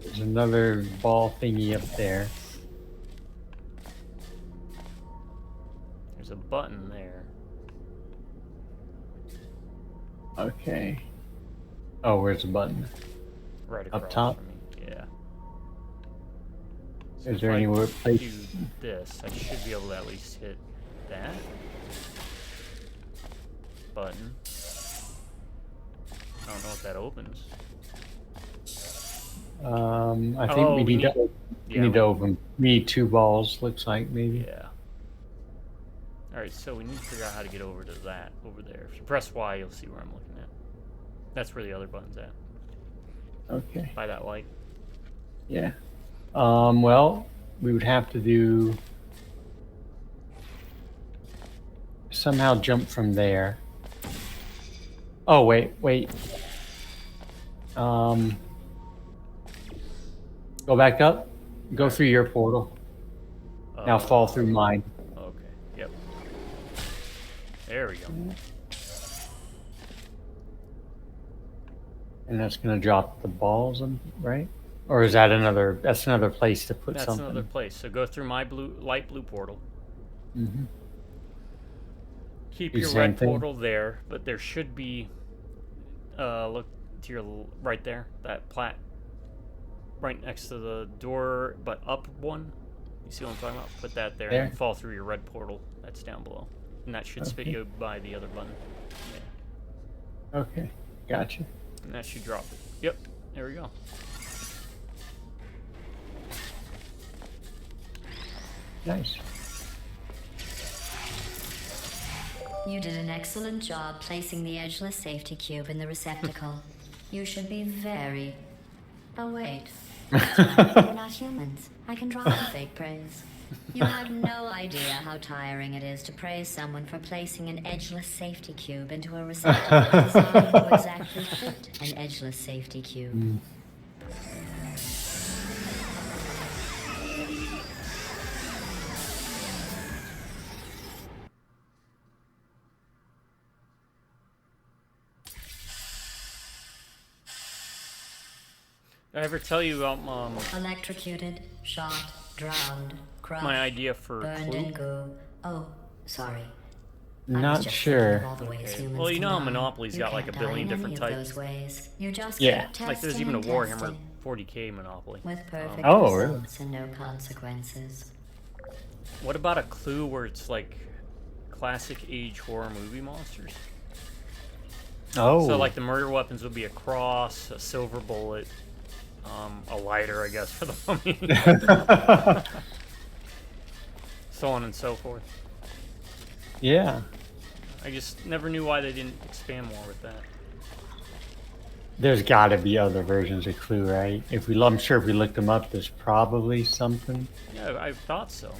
There's another ball thingy up there. There's a button there. Okay. Oh, where's the button? Right Up across top? from me. Yeah. So Is if there I anywhere do place? this, I should be able to at least hit that button. I don't know if that opens. I think Oh, we need to. yeah, We need to open. We need 2 balls. Looks like maybe. Yeah. Alright, so we need to figure out how to get over to that over there. If you press Y, you'll see where I'm looking at. That's where the other button's at. Okay. By that light. Yeah. Well, we would have to do somehow jump from there. Oh wait. Go back up. Go through your portal. Now fall through mine. Okay. Yep. There we go. And that's gonna drop the balls, right? Or is that another? That's another place to put That's something. another place. So go through my light blue portal. Mm-hmm. Keep Do your same red thing? portal there, but there should be. Look to your right there. That plat. Right next to the door, but up one. You see what I'm talking about? Put that there, There? and fall through your red portal. That's down below, and that should spit Okay. you by the other button. Yeah. Okay, gotcha. And that should drop it. Yep. There we go. Nice. You did an excellent job placing the edgeless safety cube in the receptacle. You should be very... Oh, wait. We're not humans. I can drop the fake praise. You have no idea how tiring it is to praise someone for placing an edgeless safety cube into a receptacle designed to exactly fit an edgeless safety cube. Did I ever tell you about Electrocuted, shot, drowned, crushed, my idea for burned Clue? and goo. Oh, sorry. I was Not just sure. thinking of all the ways Okay. humans Well, you can know how die. Monopoly's You got like can't a die billion in any different of types. those ways. You just Yeah. keep Like there's testing even a and Warhammer testing 40k Monopoly. with perfect Oh, really? results and no consequences. What about a Clue where it's like classic age horror movie monsters? Oh. So like the murder weapons would be a cross, a silver bullet, a lighter, I guess, for the mummy. So on and so forth. Yeah. I just never knew why they didn't expand more with that. There's got to be other versions of Clue, right? I'm sure if we looked them up, there's probably something. Yeah, I thought so.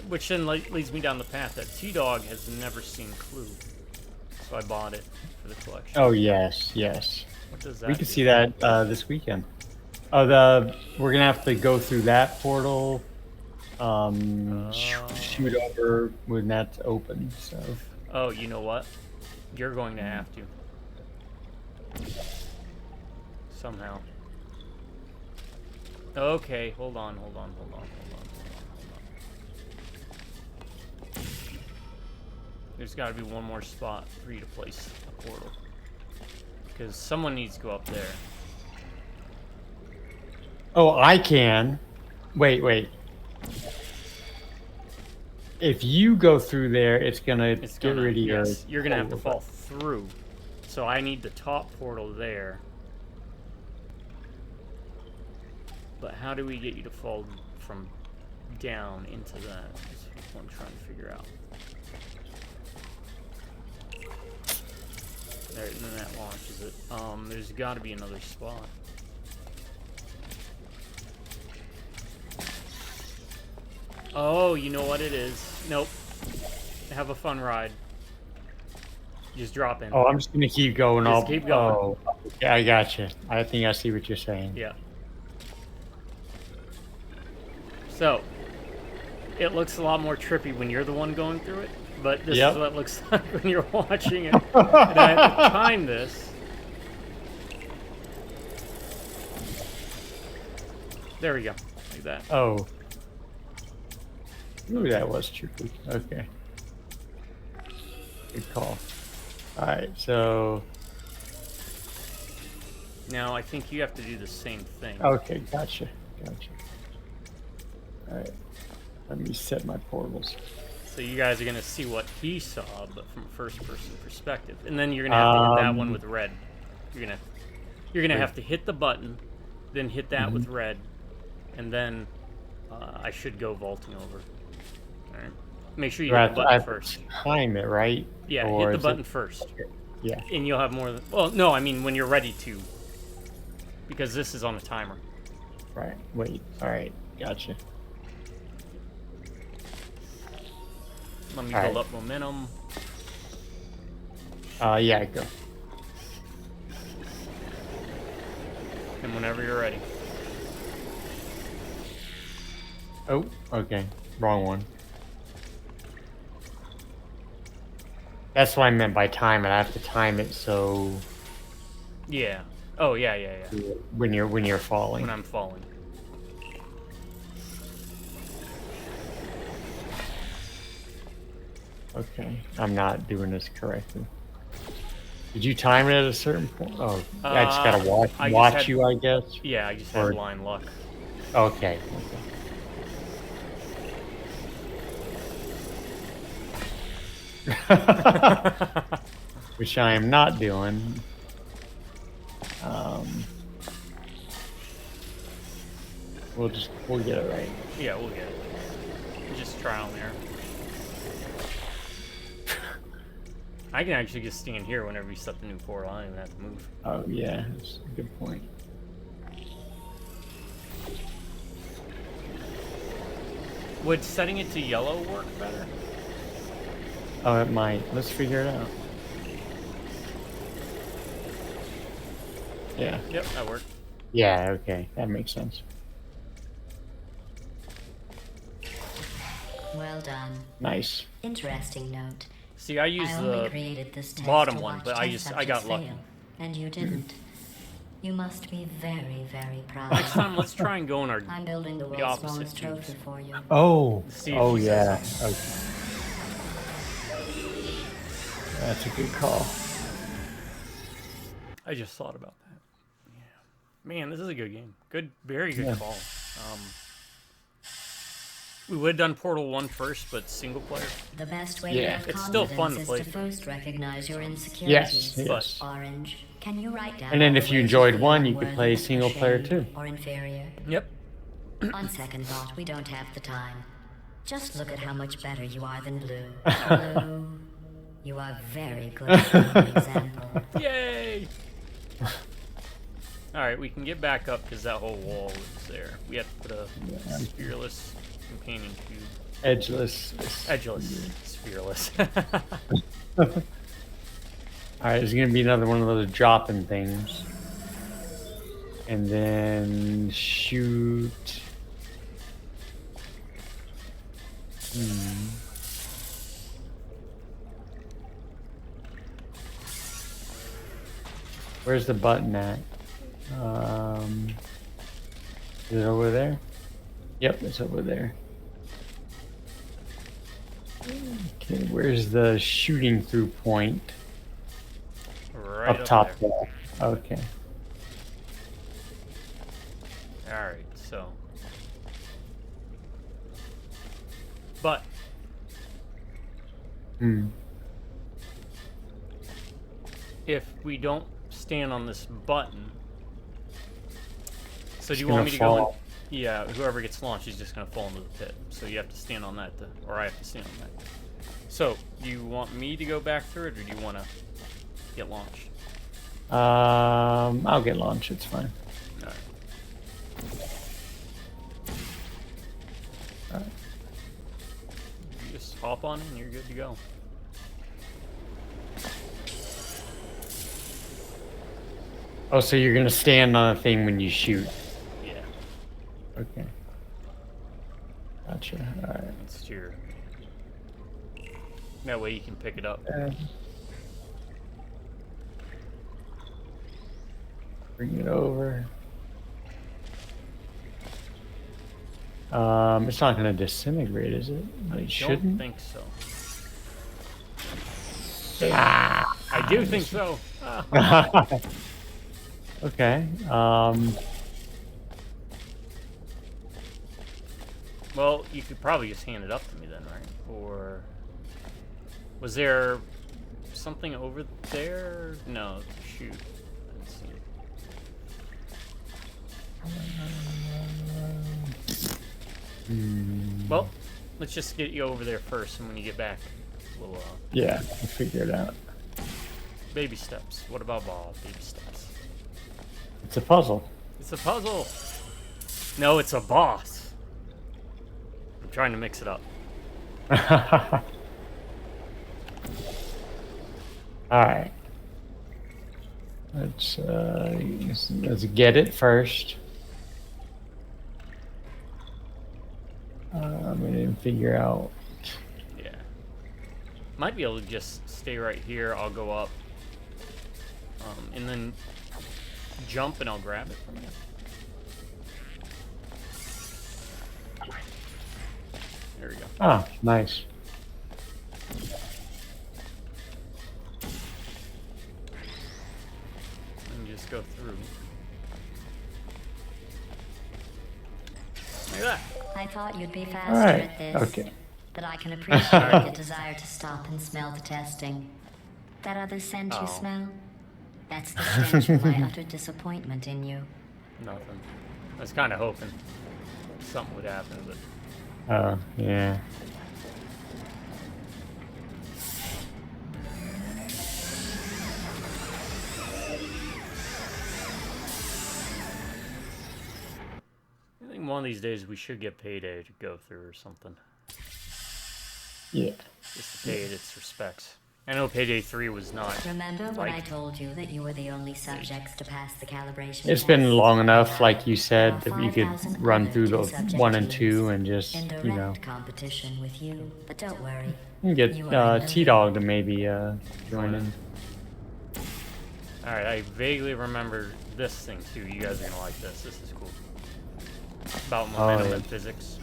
Which then leads me down the path that T-Dog has never seen Clue. So I bought it for the collection. Oh yes. What does that We could do? see that this weekend. Oh, we're gonna have to go through that portal. Shoot over when that's open. So. Oh, you know what? You're going to have to. Somehow. Okay, hold on. There's got to be one more spot for you to place a portal. Because someone needs to go up there. Oh, I can. Wait. If you go through there, it's gonna get rid of your. Yes, you're gonna have to fall through. So I need the top portal there. But how do we get you to fall from down into that? That's what I'm trying to figure out. There, and then that launches it. There's got to be another spot. Oh, you know what it is. Nope. Have a fun ride. Just drop in. Oh, I'm just gonna keep going. Just keep going. Oh, yeah, I got you. I think I see what you're saying. Yeah. So, It looks a lot more trippy when you're the one going through it, but this Yep. is what it looks like when you're watching it. And I have to time this. There we go, like that. Oh. Ooh, that was tricky. Okay. Good call. Alright, so... Now I think you have to do the same thing. Okay, gotcha. Alright. Let me set my portals. So you guys are gonna see what he saw, but from first-person perspective, and then you're gonna have to hit that one with red. You're gonna have to hit the button, then hit that with red, and then I should go vaulting over. All right. Make sure you hit the button first. Time it, right? Yeah, or hit the button first. Yeah. And you'll have more than... Well, no, I mean when you're ready to. Because this is on a timer. Right. Wait. Alright. Gotcha. Let me build up momentum. Yeah, go. And whenever you're ready. Oh, okay. Wrong one. That's what I meant by time it. I have to time it so... Yeah. Oh, yeah. When you're falling. When I'm falling. Okay. I'm not doing this correctly. Did you time it at a certain point? Oh, I just gotta watch you, I guess? Yeah, I just had blind luck. Okay. Which I am not doing. We'll get it right. Yeah, we'll get it. Just trial and error. I can actually just stand here whenever you set the new portal. I don't even have to move. Oh yeah, that's a good point. Would setting it to yellow work better? Oh, it might. Let's figure it out. Yeah. Yep, that worked. Yeah, okay. That makes sense. Well done. Nice. Interesting note. See, I used only the created this test bottom to one, watch but test I got subjects lucky. fail, and you didn't. You must be very, very proud. Next time, let's try and go in our... I'm building the world's opposite smallest tubes. trophy for you. Oh. See if Oh he yeah. says Okay. That's a good call. I just thought about that. Yeah. Man, this is a good game. Good, very good call. We would have done Portal 1 first, but single player. The best way Yeah. to have It's still fun to confidence play is to through. first recognize your insecurities. Yes. Yes. Orange, can you write down? And then all if the you ways enjoyed feel one, you could unworthy, play single player ashamed, too. Or inferior. Yep. On second thought, we don't have the time. Just look at how much better you are than Blue. Blue, you are very good at being an example. Yay! Alright, we can get back up because that whole wall is there. We have to put a sphereless companion cube. Edgeless. Edgeless. Sphereless. Alright, there's gonna be another one of those dropping things. And then shoot. Where's the button at? Is it over there? Yep, it's over there. Okay, where's the shooting through point? Right Up top there. there. Okay. Alright, so. But if we don't stand on this button, so do you want me to go in? Yeah, whoever gets launched is just gonna fall into the pit. So you have to stand on that, or I have to stand on that. So, do you want me to go back through it, or do you want to get launched? I'll get launched. It's fine. Alright. Alright. You just hop on and you're good to go. Oh, so you're gonna stand on a thing when you shoot? Yeah. Okay. Gotcha. All right. It's your. That way you can pick it up. Bring it over. It's not going to disintegrate, is it? It shouldn't. Don't think so. Ah, I do think so. Ah. Okay. Well, you could probably just hand it up to me then, right? Or was there something over there? No, shoot. Let's see. Well, let's just get you over there first, and when you get back, we'll Yeah, we'll figure it out. baby steps. What about ball? Baby steps. It's a puzzle. It's a puzzle. No, it's a boss. I'm trying to mix it up. All right. Let's get it first. I'm gonna figure out. Yeah. Might be able to just stay right here. I'll go up. And then jump and I'll grab it from you. There we go. Ah, nice. And just go through. Look at that. I thought you'd be All faster right. at this. Okay. But I can appreciate the desire to stop and smell the testing. That other scent Oh. you smell? That's the stench of my utter disappointment in you. Nothing. I was kind of hoping something would happen, but Oh, yeah. I think one of these days we should get Payday to go through or something. Yeah. Just to pay it its respects. I know Payday 3 was not. Remember when Like- I told you that you were the only subjects to pass the calibration It's been test? long enough, like you said, There are that you could 5,000 run other through the two-subject 1 and teams 2 and just, in direct you know, competition with you. But don't worry. you can get You are in the T-Dog to maybe join in. Alright, I vaguely remember this thing too. You guys are gonna like this. This is cool. About momentum yeah. and physics.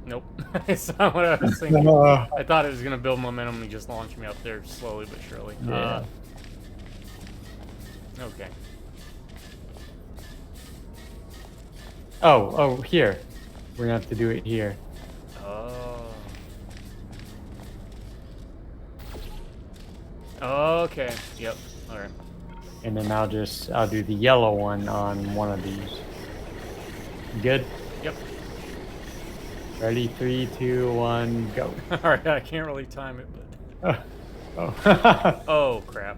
Nope. It's not what I was thinking. I thought it was gonna build momentum and just launch me up there slowly but surely. Yeah. Okay. Oh, here. We're gonna have to do it here. Oh. Okay. Yep. Alright. And then I'll do the yellow one on one of these. Good? Yep. Ready? 3, 2, 1, go. Alright, I can't really time it, but. Oh. Oh, crap.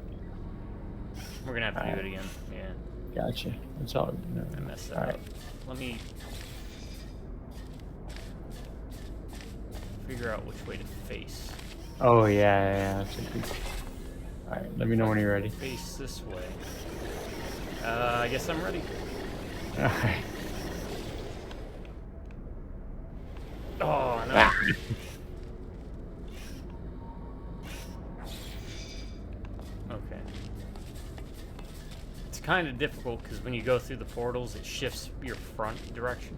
We're gonna have to do it again. Yeah. Gotcha. That's all. No. I messed that All up. right. Let me figure out which way to face. Oh, yeah. That's a good. All right. Let me know when you're ready. Face this way. I guess I'm ready. All right. Oh, no. Okay. It's kind of difficult because when you go through the portals, it shifts your front direction.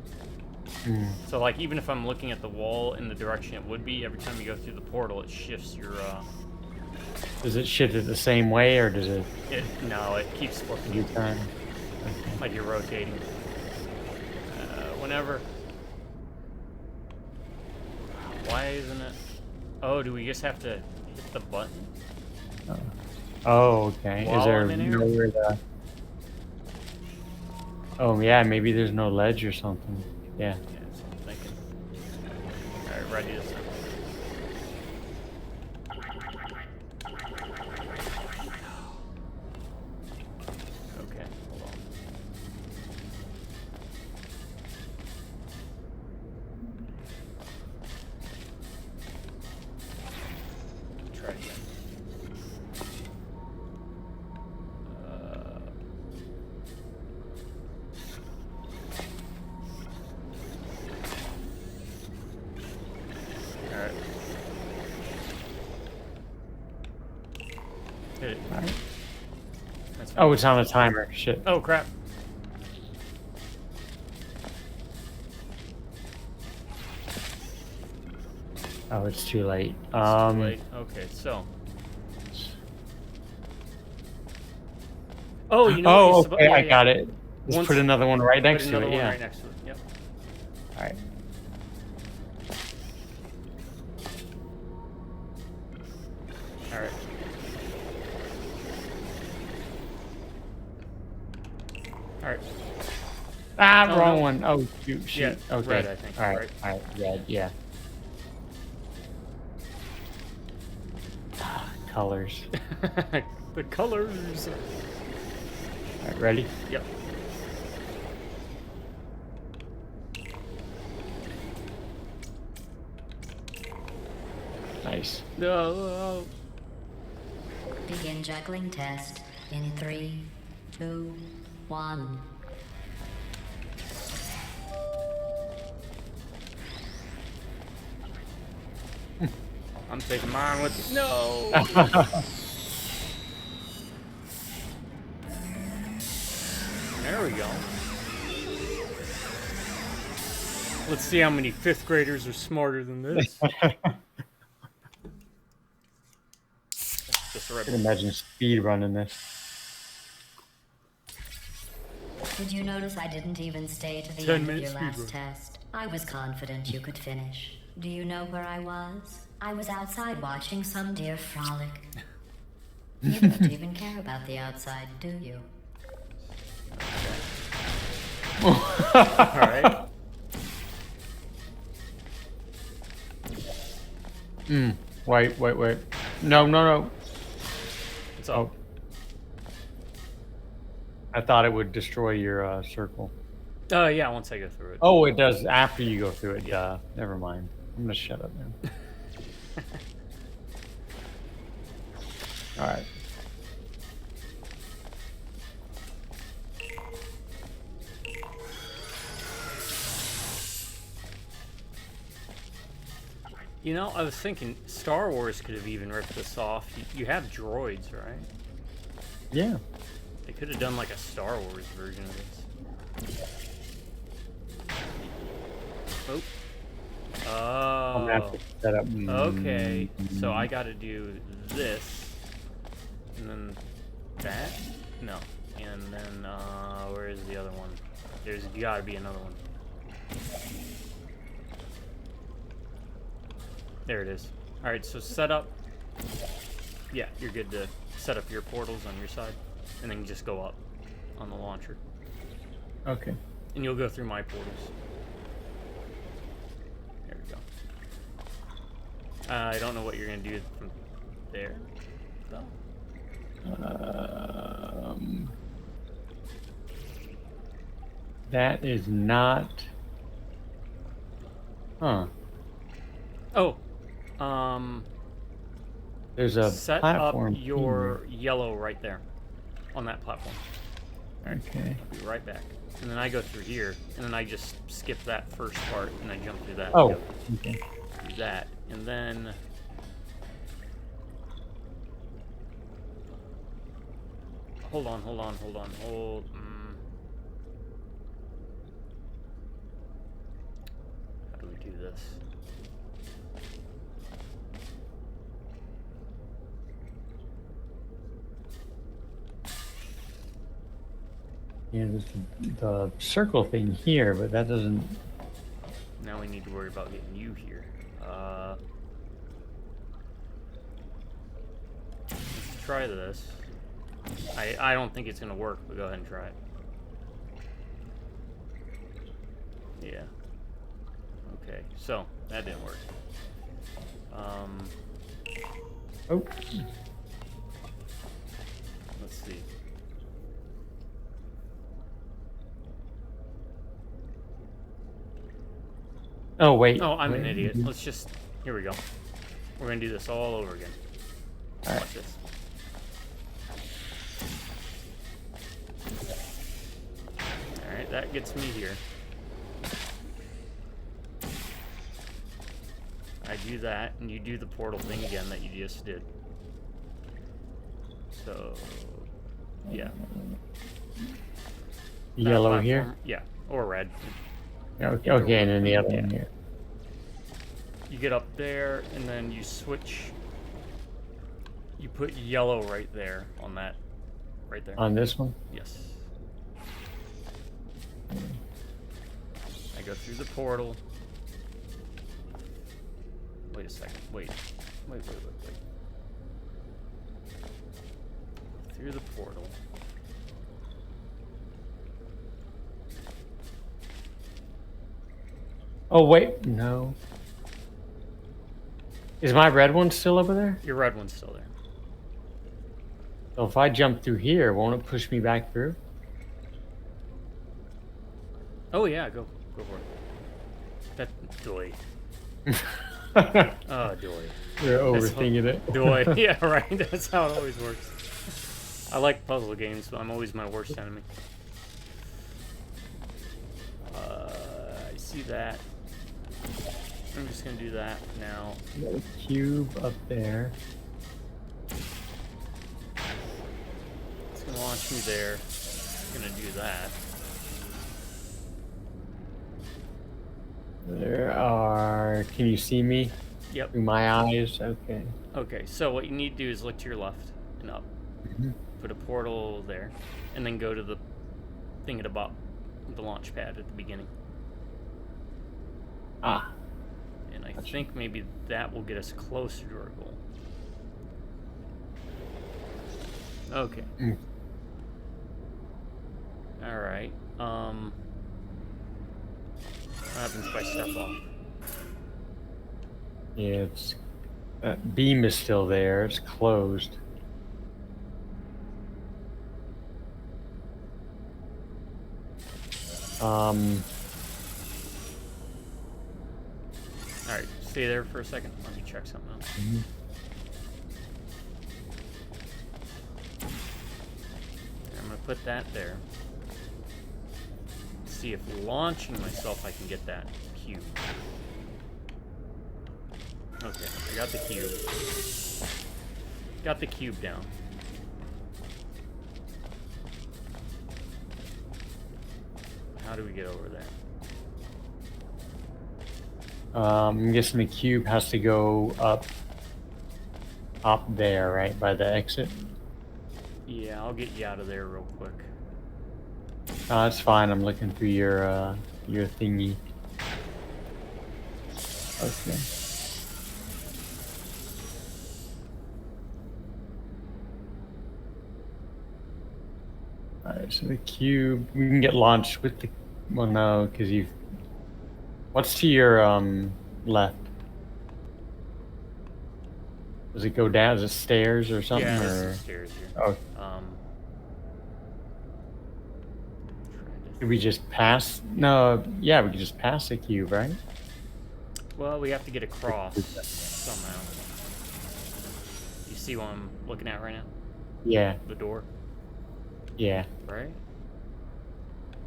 So, like, even if I'm looking at the wall in the direction it would be, every time you go through the portal, it shifts your, Does it shift it the same way, or does it no, it keeps flipping every you, time? like you're rotating. Whenever. Why isn't it? Oh, do we just have to hit the button? Oh, okay. While Is there I'm in here? nowhere to... Oh, yeah, maybe there's no ledge or something. Yeah. Yeah, that's what I'm thinking. Alright, ready this time. Okay, hold on. Try again. Alright. Hit it. All right. That's Oh, it's on a timer. Shit. Oh, crap. Oh, it's too late. It's too late. Okay, so. Oh, okay, I got it. Just put another one right next to it. Yeah. Right next to it. Yep. All right. All right. All right. Ah, Oh, wrong no. one. Oh, shoot. Yeah, Okay. red, I think. All right. Right. All right. Red. Yeah. Colors. The colors. All right, ready? Yep. Nice. No. Begin juggling test in 3, 2, 1. I'm taking mine with me. No. There we go. Let's see how many 5th graders are smarter than this. Just I can imagine speed running this. Did you notice I didn't even stay to the 10 end of minutes your last speedrun. test? I was confident you could finish. Do you know where I was? I was outside watching some deer frolic. You don't even care about the outside, do you? Alright. Wait. No. It's up. I thought it would destroy your circle. Yeah, once I go through it. Oh, it does after you go through it. Yeah. Never mind. I'm gonna shut up now. All right. You know, I was thinking Star Wars could have even ripped this off. You have droids, right? Yeah. They could have done like a Star Wars version of this. Oh. I'm gonna have to set up. Okay. So I got to do this, and then that. No, and then where is the other one? There's got to be another one. There it is. All right. So set up. Yeah, you're good to set up your portals on your side, and then just go up on the launcher, Okay. and you'll go through my portals. There we go. I don't know what you're gonna do from there, though. That is not. Huh. Oh, There's a set platform. up your yellow right there on that platform. Okay. I'll be right back. And then I go through here, and then I just skip that first part, and I jump through that. Oh. Okay. Do that, and then. Hold on. How do we do this? Yeah, there's the circle thing here, but that doesn't. Now we need to worry about getting you here. Let's try this. I don't think it's gonna work, but go ahead and try it. Yeah. Okay, so that didn't work. Oh. Let's see. Oh wait. Oh, I'm an Wait. idiot. Let's just. Here we go. We're gonna do this all over again. All right. Watch this. Alright, that gets me here. I do that, and you do the portal thing again that you just did. So, yeah. Yellow platform, here? Yeah, or red. Okay, okay, and then the other Yeah. one here. You get up there, and then you switch. You put yellow right there on that. Right there. On this one? Yes. I go through the portal. Wait a second. Wait. Through the portal. Oh, wait. No. Is my red one still over there? Your red one's still there. So if I jump through here, won't it push me back through? Oh yeah, go for it. That doy. Oh doy. You're overthinking it. Doy. Yeah, right. That's how it always works. I like puzzle games, but I'm always my worst enemy. I see that. I'm just gonna do that now. Got a cube up there. It's gonna launch me there. I'm gonna do that. There are... Can you see me? Yep. Through my eyes? Okay. Okay, so what you need to do is look to your left and up. Put a portal there, and then go to the thing at the bottom, the launch pad at the beginning. Ah. And I think maybe that will get us closer to our goal. Okay. Alright. What happens if I step off? Yeah, it's... That beam is still there. It's closed. Alright, stay there for a second. Let me check something else. I'm gonna put that there. See if launching myself I can get that cube. Okay, I got the cube. Got the cube down. How do we get over there? I'm guessing the cube has to go up there, right, by the exit. Yeah, I'll get you out of there real quick. That's fine. I'm looking through your thingy. Okay. All right. So the cube, we can get launched with the. Well, no, because you. What's to your left? Does it go down? Is it stairs or something? Yeah, or? there's some stairs here. Oh. Did we just pass? No, yeah, we could just pass the cube, right? Well, we have to get across somehow. You see what I'm looking at right now? Yeah, The door, yeah. right?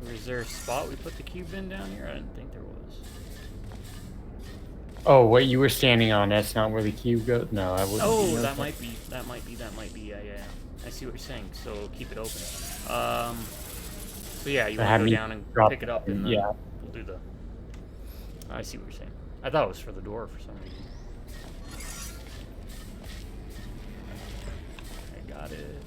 Or is there a spot we put the cube in down here? I didn't think there was. Oh, what you were standing on, that's not where the cube goes? No, I wouldn't. Oh, be that okay. might be. Yeah. I see what you're saying. So keep it open. So yeah, you So want have to go me down and drop pick it up, it, and then yeah. we'll do the. I see what you're saying. I thought it was for the door for some reason. I got it.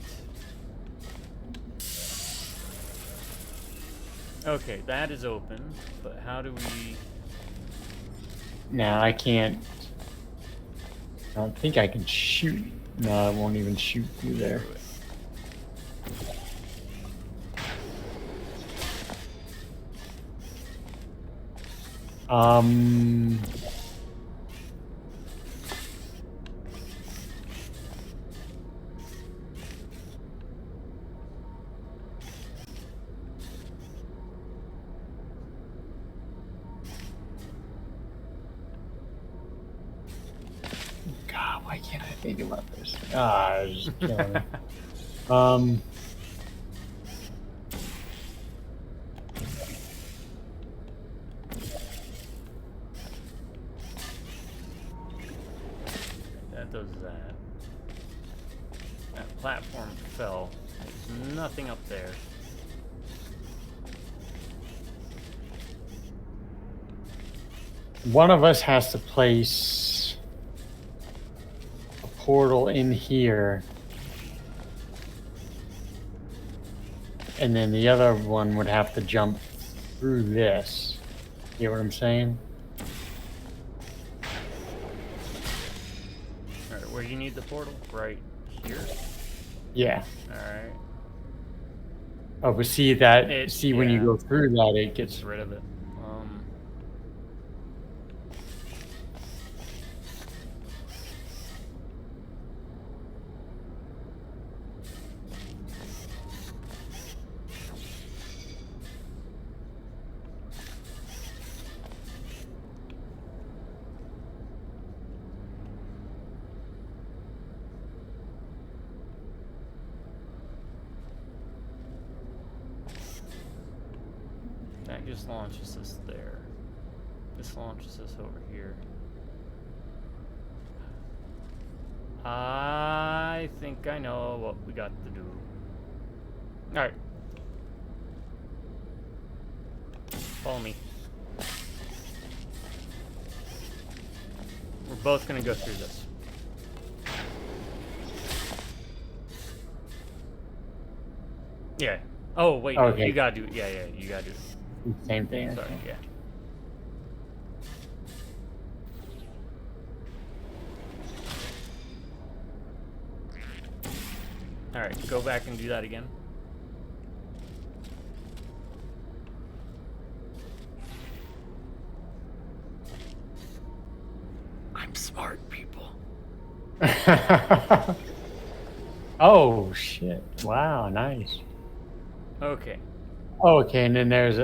Okay, that is open, but how do we... No, I can't. I don't think I can shoot. No, I won't even shoot through there. God, why can't I think about this? Ah, it's just killing me. that does that. That platform fell. There's nothing up there. One of us has to place a portal in here. And then the other one would have to jump through this. You know what I'm saying? Alright, where you need the portal? Right here. Yeah. Alright. Oh, but see that? When you yeah. go through that, it gets Get rid of it. That just launches us there. This launches us over here. I think I know what we got to do. Alright. Follow me. We're both gonna go through this. Yeah. Oh, wait. Okay. No, you gotta do it. Yeah, you gotta do it. same thing. Sorry, okay. yeah. Alright, go back and do that again. I'm smart, people. Oh shit! Wow, nice. Okay. Oh, okay, and then there's a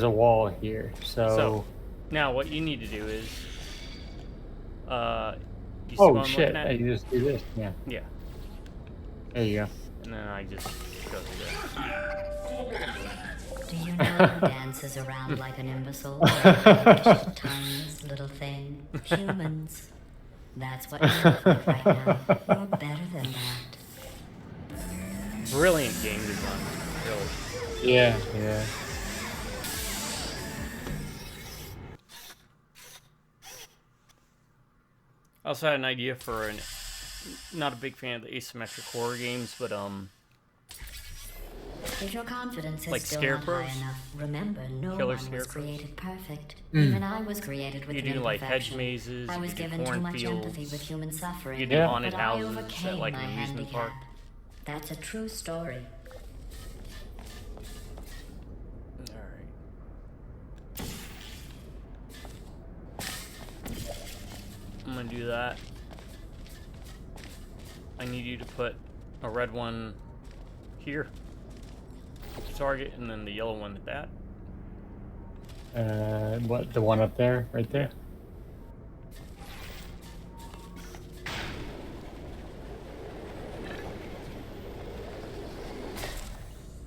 wall here. So now what you need to do is you see oh what I'm shit! looking at? I just do this. Yeah. Yeah. There you go. And then I just go through there. Do you know who dances around like an imbecile? The tiniest little thing. Humans. That's what you look like right now. You're better than that. Brilliant game design. Really. Yeah. Yeah. I also had an idea for an. Not a big fan of the asymmetric horror games, but If your confidence is like still scarecrows? not high enough, remember no Killer one was scarecrows? created perfect. Even I was created with you an do like hedge imperfection. mazes. I you was could do given too much empathy with cornfields. human suffering. You do Yeah. haunted but I houses overcame at like my an amusement handicap. park. That's a true story. Alright. I'm gonna do that. I need you to put a red one here. Target, and then the yellow one at that. What, the one up there, right there?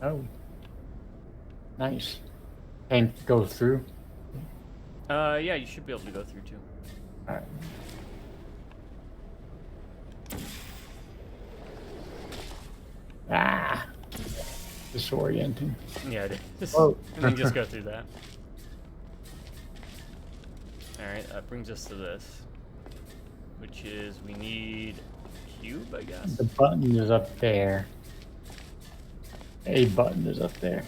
Oh, nice. And go through. Yeah, you should be able to go through too. All right. Ah, disorienting. Yeah, it is. Oh. And then just go through that. Alright, that brings us to this. Which is, we need a cube, I guess? The button is up there. A button is up there.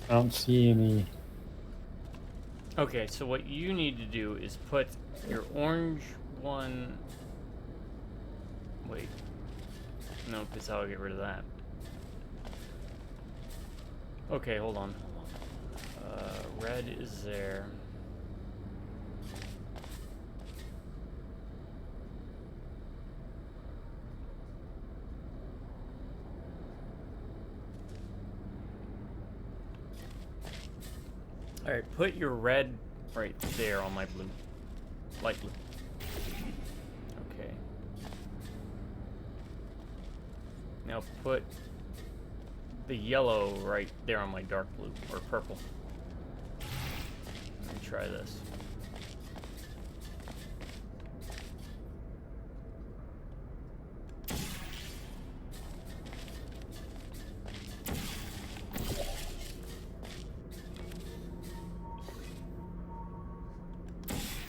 I don't see any. Okay, so what you need to do is put your orange one... Wait. No, because I'll get rid of that. Okay, hold on. Red is there. Alright, put your red right there on my blue. Light blue. Okay. Now put the yellow right there on my dark blue, or purple. Let me try this.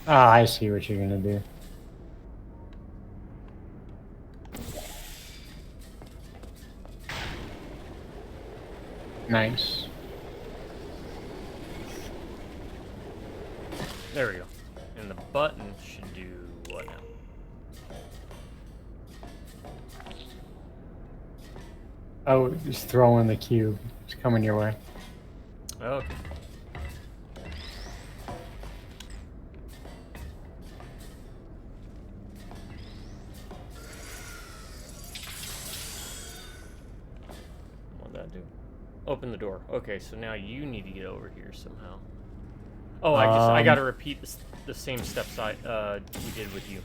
Ah, I see what you're gonna do. Nice. There we go. And the button should do what now? Oh, just throw in the cube. It's coming your way. Okay. What'd that do? Open the door. Okay, so now you need to get over here somehow. Oh, I got to repeat the same steps we did with you.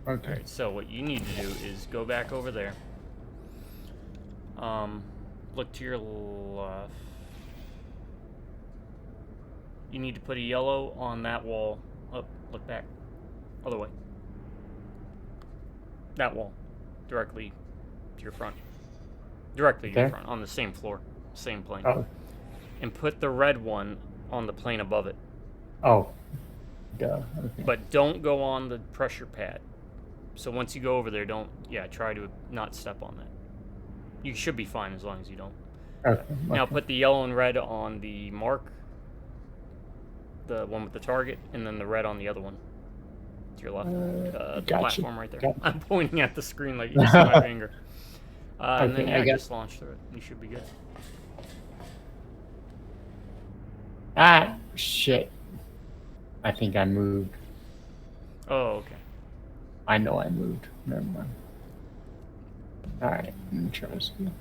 Okay. Alright, so what you need to do is go back over there. Look to your left. You need to put a yellow on that wall. Oh, look back. Other way. That wall. Directly to your front. Directly to your front, on the same floor. Same plane. Oh. And put the red one on the plane above it. Oh. Duh. Okay. But don't go on the pressure pad. So once you go over there, try to not step on that. You should be fine as long as you don't. Okay. Now put the yellow and red on the mark, the one with the target, and then the red on the other one. To your left. The platform right there. Gotcha. I'm pointing at the screen like you can see my finger. And then I got just launch through it. You should be good. Ah, shit. I think I moved. Oh, okay. I know I moved. Never mind. Alright, let me try this again.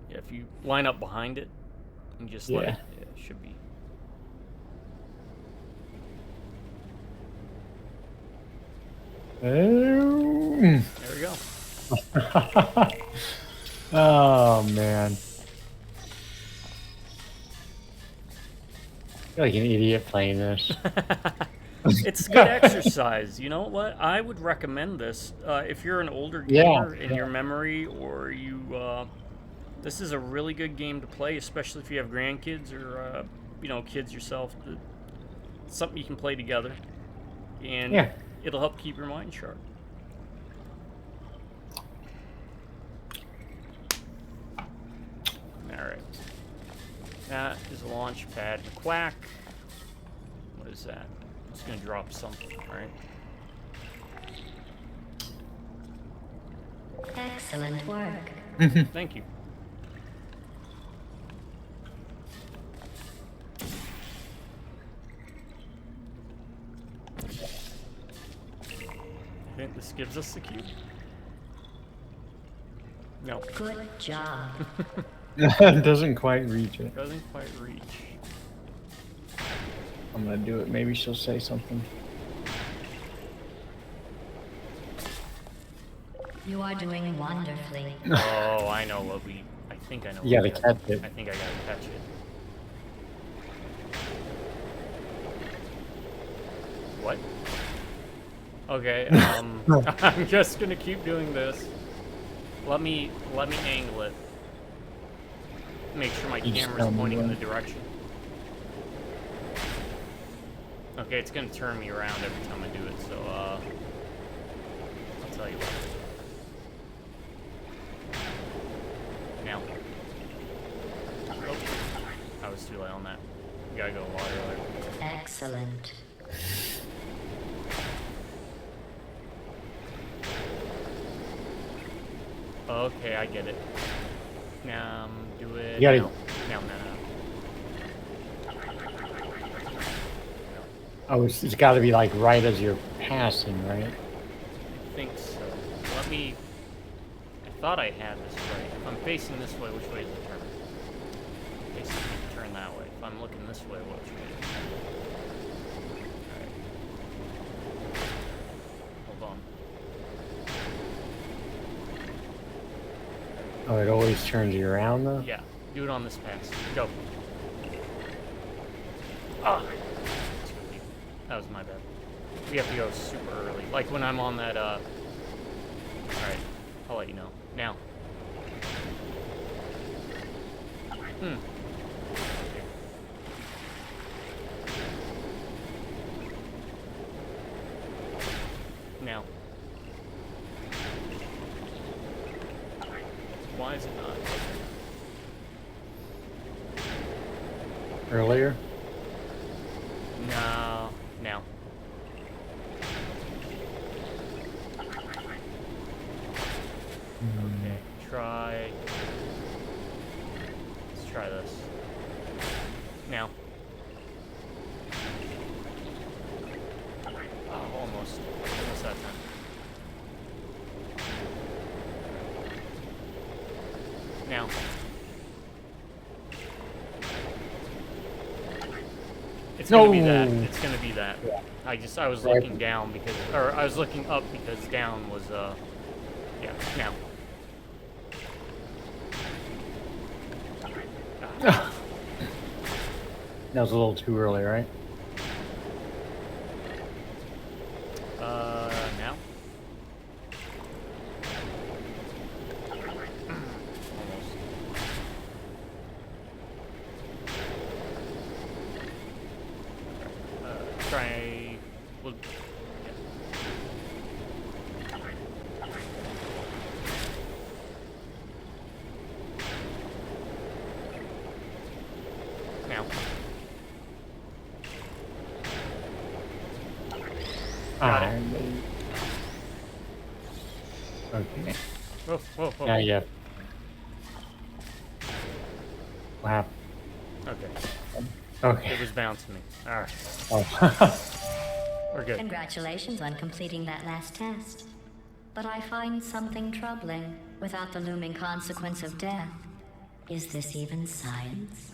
Yeah, if you line up behind it and just let it, it should be. Oh. There we go. Oh, man. I feel like an idiot playing this. It's good exercise. You know what? I would recommend this if you're an older gamer in your memory, or you. This is a really good game to play, especially if you have grandkids or kids yourself. It's something you can play together, and it'll help keep your mind sharp. All right. That is a launch pad. The quack. What is that? It's gonna drop something, right? Excellent work. Thank you. I think this gives us the cube. No. Good job. It doesn't quite reach it. Doesn't quite reach. I'm gonna do it. Maybe she'll say something. You are doing wonderfully. Oh, I know what we. I think I know. You what gotta catch it. I think I gotta catch it. What? Okay. I'm just gonna keep doing this. Let me angle it. Make sure my camera's pointing in the direction. Okay, it's gonna turn me around every time I do it, so I'll tell you what. Now. Oh, I was too late on that. You gotta go a lot earlier. Excellent. Okay, I get it. Now, do it. You gotta... No. Oh, it's got to be like right as you're passing, right? I think so. Let me. I thought I had this right. If I'm facing this way, which way is the turn? Facing turn that way. If I'm looking this way, which way is it? Alright. Hold Oh, it always turns you around though? Yeah, do it on this pass. Go. Oh, that was my bad. We have to go super early. Like when I'm on that, Alright, I'll let you know. Now. Okay. Now. Why is it not? Earlier? No. Now. Okay, try. Let's try this. Now. Oh, almost. Almost that time. Now. It's gonna be that. It's gonna be that. Yeah. I was looking down because, or I was looking up because down was, yeah, now. That was a little too early, right? Now. Almost. Try. Well, yeah. Now. Got it. Okay. Whoa, whoa, whoa. Yeah, yeah. What happened? Okay. Okay. It was bouncing me. Alright. Oh. We're good. Congratulations on completing that last test. But I find something troubling without the looming consequence of death. Is this even science?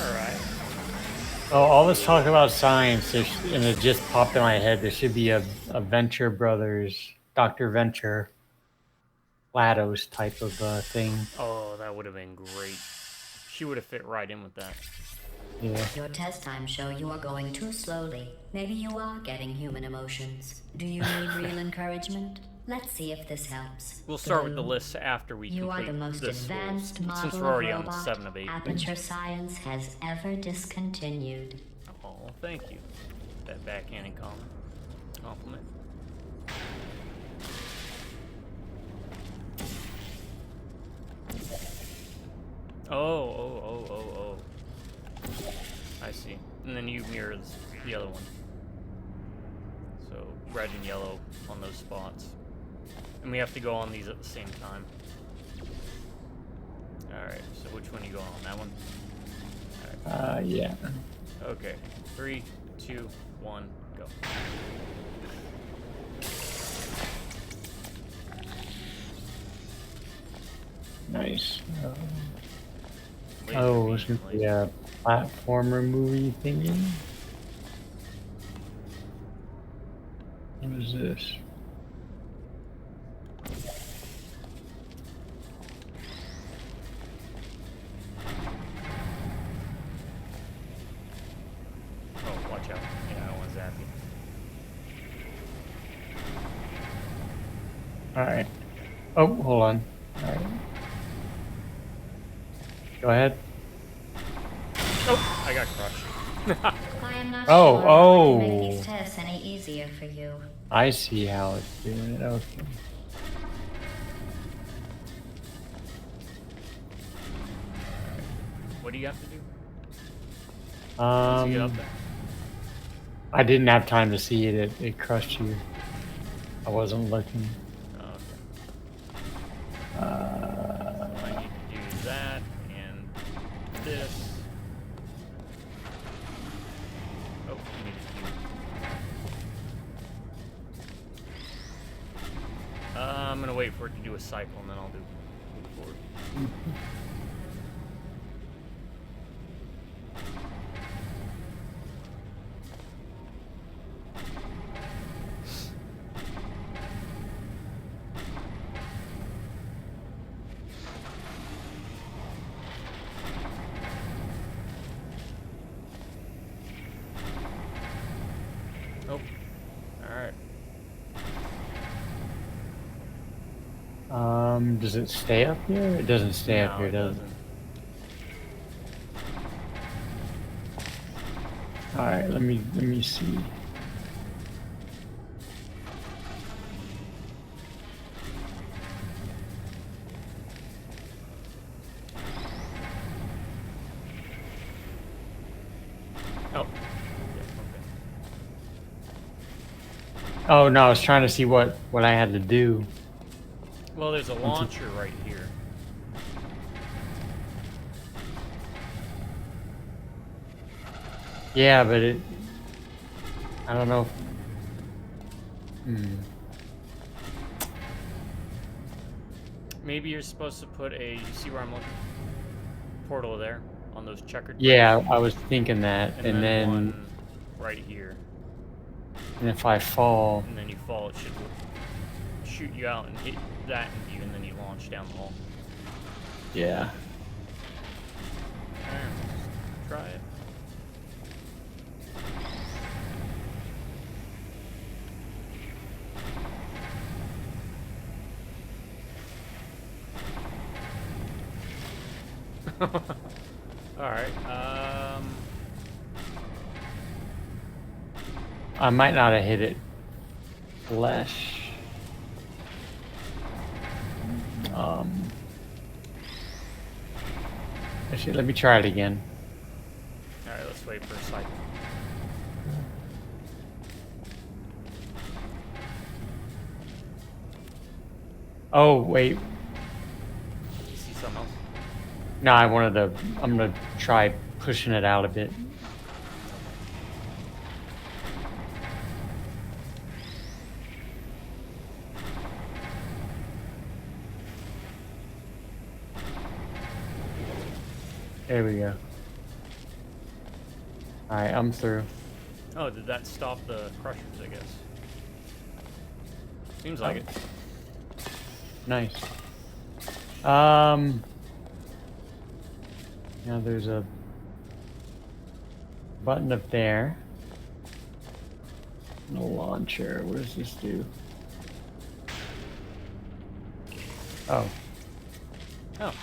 Alright. Oh, all this talk about science, and it just popped in my head. There should be a Venture Brothers, Dr. Venture, Lados type of thing. Oh, that would have been great. She would have fit right in with that. Yeah. Your test times show you are going too slowly. Maybe you are getting human emotions. Do you need real encouragement? Let's see if this helps. We'll start with the Blue, list after we you are complete the most this advanced since model we're already of on robot 7 of 8. Aperture Science has ever discontinued. Oh, thank you. That backhanded compliment. Oh. I see. And then you mirror the other one. So red and yellow on those spots. And we have to go on these at the same time. Alright, so which one you go on? That one? Alright. Yeah. Okay. 3, 2, 1, go. Nice. Laser Oh, beam, it's gonna be laser. a platformer movie thingy. What is this? Oh, watch out. Yeah, I don't want to zap you. Alright. Oh, hold on. Alright. Go ahead. Oh, I got crushed. I am not Oh, sure how I can make oh. these tests any easier for you. I see how it's doing it. Okay. What do you have to do? Once you get up there. I didn't have time to see it. It crushed you. I wasn't looking. Oh, okay. I need to do that and this. Oh, I need to do. I'm gonna wait for it to do a cycle and then I'll move forward. Does it stay up here? It doesn't stay up No, here, it does it? doesn't. All right, let me see. Oh. Yeah, okay. Oh no, I was trying to see what I had to do. Well, there's a launcher right here. Yeah, but it. I don't know. Hmm. Maybe you're supposed to put a. You see where I'm looking? Portal there on those checkered. Yeah, bricks. I was thinking that, And then one right here. and if I fall, And then you fall, it should shoot you out and hit that in you, and then you launch down the hole. yeah. Try it. Alright, I might not have hit it flesh. Actually, let me try it again. alright, let's wait for a cycle. Oh wait, You see something else? no, I'm gonna try pushing it out a bit. There we go. Alright, I'm through. Oh, did that stop the crushers, I guess? Seems like it. Nice. Now there's a button up there. And a launcher. What does this do? Oh. Oh.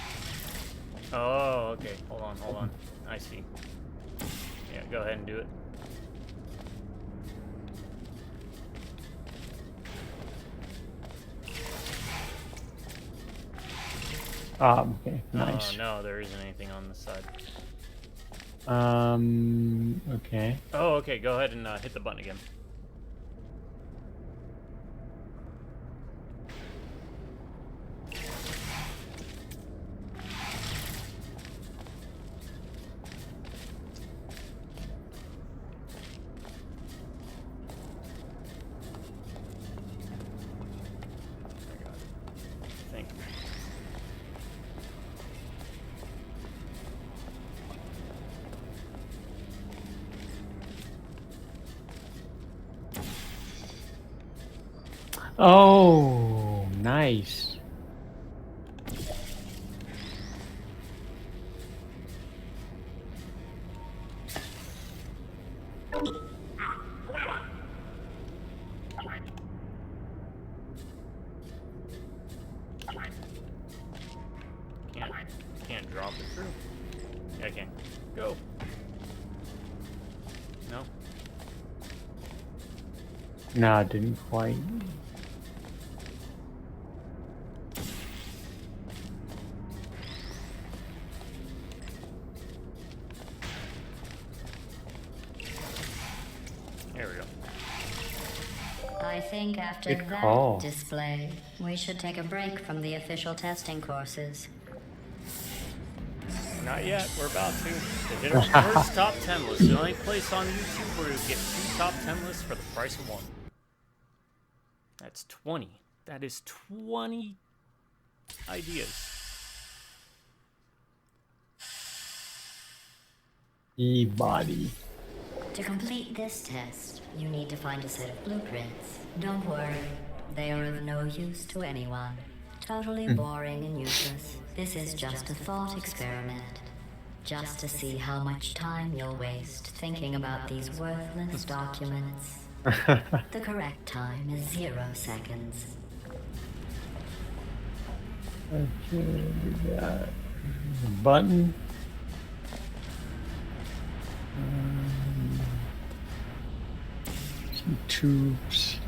Oh, okay. Hold on. I see. Yeah, go ahead and do it. Okay, nice. Oh, no, there isn't anything on this side. Okay. Oh, okay, go ahead and hit the button again. I think. Oh, nice. Can't drop it through. Yeah, I can. Go. No. No, I didn't quite. There we go. I think after Good that call. display, we should take a break from the official testing courses. Not yet. We're about to. To hit our first top 10 list. The only place on YouTube where you get 2 top 10 lists for the price of 1. That's 20. That is 20 ideas. E-body. To complete this test, you need to find a set of blueprints. Don't worry, they are of no use to anyone. Totally boring and useless. This is just a thought experiment. Just to see how much time you'll waste thinking about these worthless documents. The correct time is 0 seconds. Okay, we got a button. Some tubes.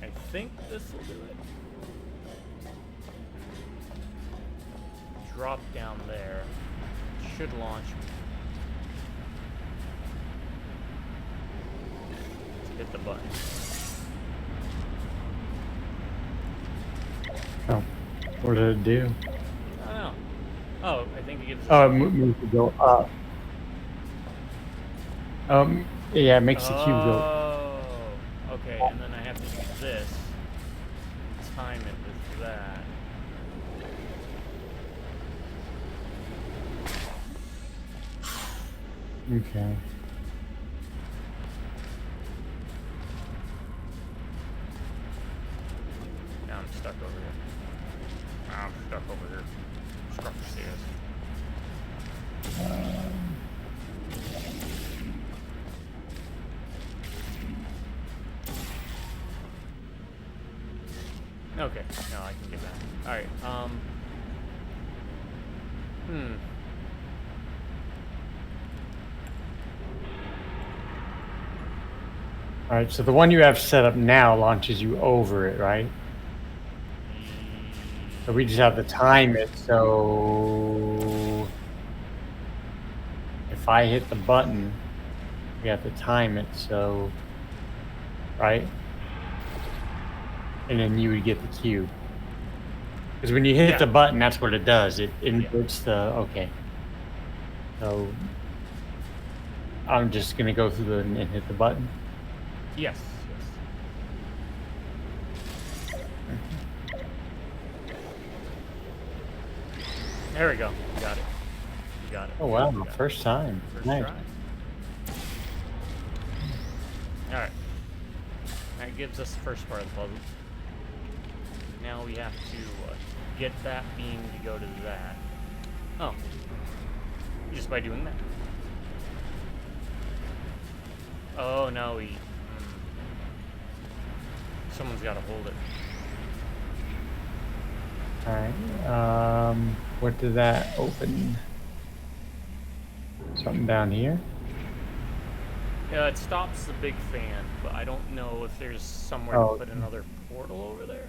I think this will do it. Drop down there. Should launch me. Let's hit the button. Oh, what did it do? I don't know. Oh, I think it gives us... Oh, it moves to go up. Yeah, it makes the cube go. Oh, okay, and then I have to use this. Time it with that. Okay. Now I'm stuck over here. Now I'm stuck over here. Stuck upstairs. Okay, now I can get back. Alright, All right, so the one you have set up now launches you over it, right? So we just have to time it, so if I hit the button, we have to time it, so, right? And then you would get the cube. Because when you hit the button, that's what it does. It inputs the, okay. So I'm just gonna go through and hit the button. yes. There we go. You got it. You got it. Oh wow, You got first time. it. First Nice. try. Alright. That gives us the first part of the puzzle. Now we have to get that beam to go to that. Oh. Just by doing that. Oh no, we... Someone's got to hold it. Alright, what did that open? Something down here? Yeah, it stops the big fan, but I don't know if there's somewhere to put another portal over there.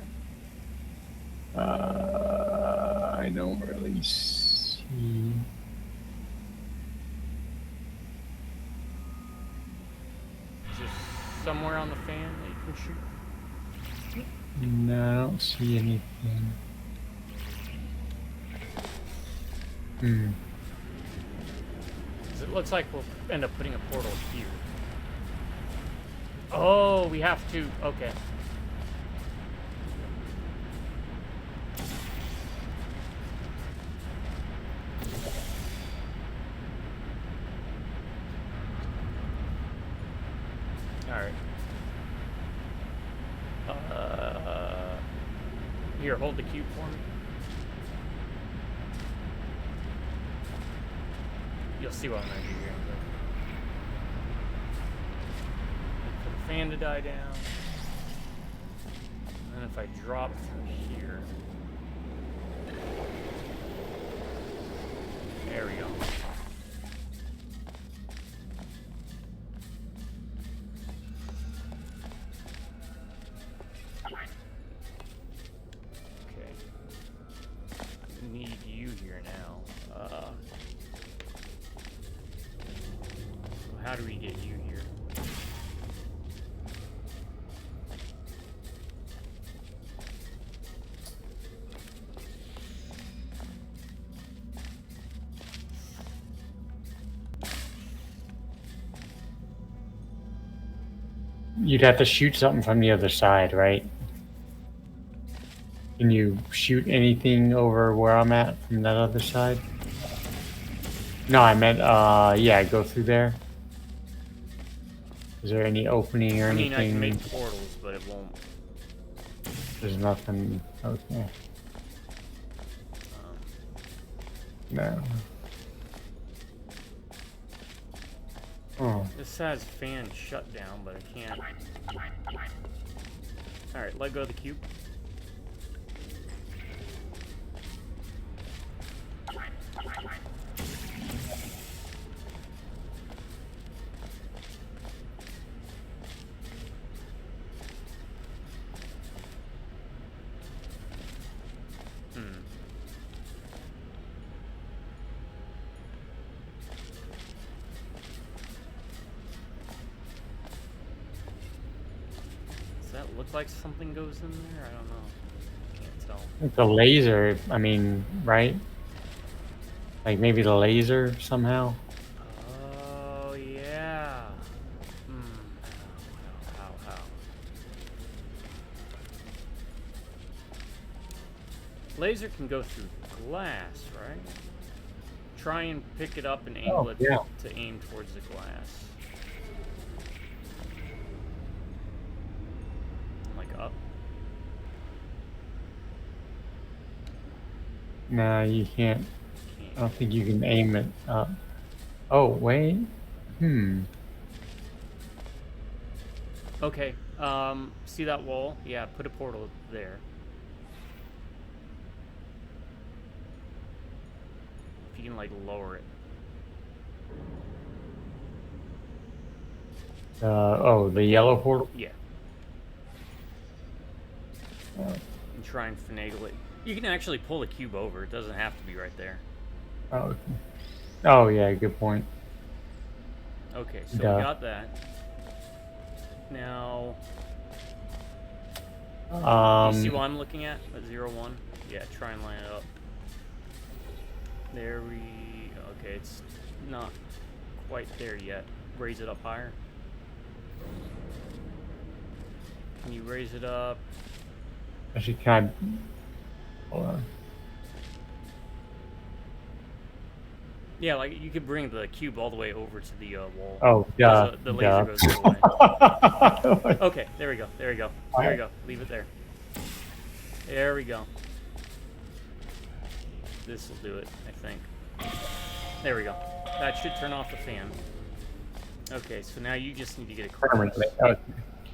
I don't really see. Is there somewhere on the fan that you can shoot? No, I don't see anything. It looks like we'll end up putting a portal here. Oh, we have to. Okay. Alright. Here, hold the cube for me. You'll see what I'm gonna do here. Put the fan to die down. And then if I drop from here. There we go. Okay. Need you here now. How do we get you here? You'd have to shoot something from the other side, right? Can you shoot anything over where I'm at from that other side? No, I meant, yeah, go through there. Is there any opening or I mean, I anything? can make portals, but it won't. There's nothing. Okay. No. Oh. This has fan shut down, but I can't. Alright, let go of the cube. Does that look like something goes in there? I don't know. Can't tell. The laser, I mean, right? Like maybe the laser somehow? Oh, yeah. How? Laser can go through glass, right? Try and pick it up and angle it to aim towards the glass. Like up? No, you can't. I don't think you can aim it up. Oh, wait. Okay, see that wall? Yeah, put a portal there. If you can, like, lower it. Oh, the yellow portal? Yeah. And try and finagle it. You can actually pull the cube over. It doesn't have to be right there. Oh, oh yeah, good point. Okay, so we got that. Now, you see what I'm looking at? A 0, 1? Yeah, try and line it up. There we... Okay, it's not quite there yet. Raise it up higher. Can you raise it up? Actually, can I... Hold on. Yeah, like, you could bring the cube all the way over to the wall. Oh, yeah. The laser goes the other way. Okay, there we go. There we go. There we go. Leave it there. There we go. This will do it, I think. There we go. That should turn off the fan. Okay, so now you just need to get it close.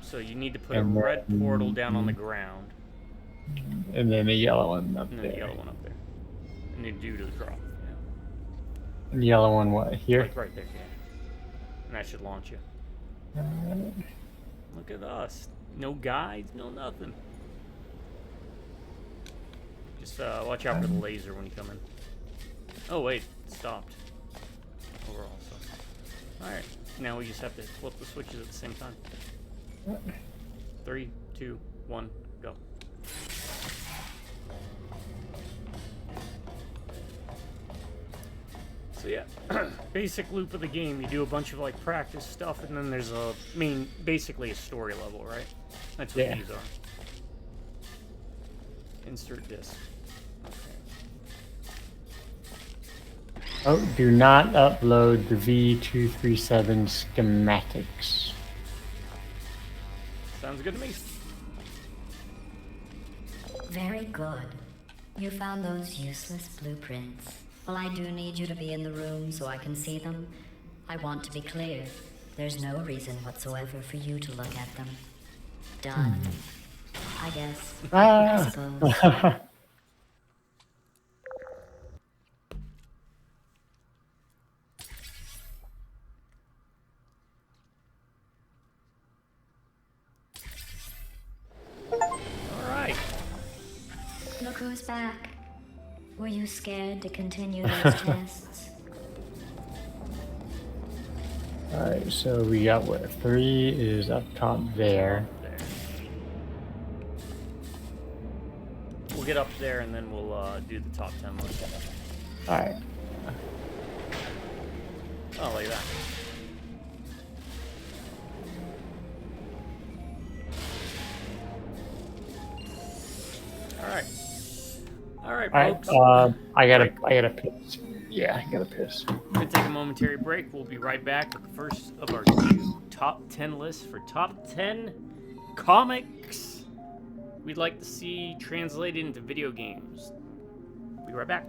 So you need to put a red portal down on the ground. And then a yellow one up there. And then the yellow one up there. And then do to the drop. Yeah. And the yellow one what? Here? Like right there, yeah. And that should launch you. Look at us. No guides, no nothing. Just watch out for the laser when you come in. Oh wait, it stopped. Overall, so. Alright, now we just have to flip the switches at the same time. 3, 2, 1, go. So yeah, basic loop of the game. You do a bunch of like practice stuff, and then there's a basically a story level, right? That's what these are. Insert disc. Okay. Oh, do not upload the V237 schematics. Sounds good to me. Very good. You found those useless blueprints. Well, I do need you to be in the room so I can see them. I want to be clear. There's no reason whatsoever for you to look at them. Done. I guess. I suppose. Alright. Look who's back. Were you scared to continue those tests? Alright, so we got what? 3 is up top there. We'll get up there and then we'll do the top 10 list. Alright. Oh, look at that. All right, All folks. right. I gotta piss. Yeah, I gotta piss. We're going to take a momentary break. We'll be right back with the first of our 2 top 10 lists for top 10 comics we'd like to see translated into video games. Be right back.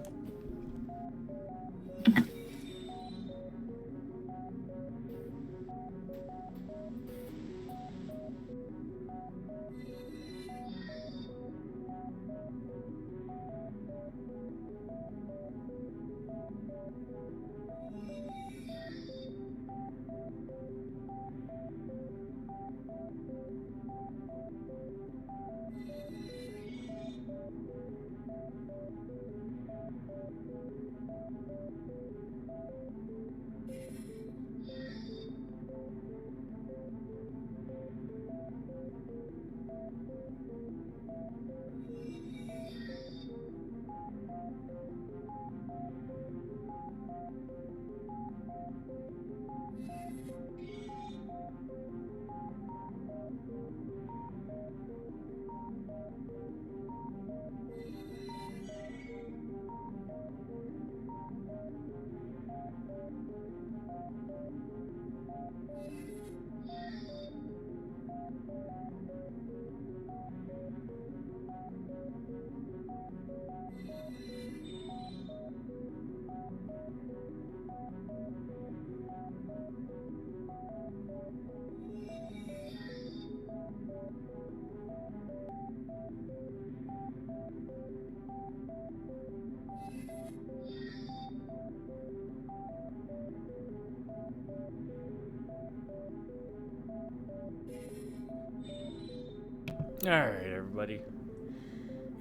All right, everybody.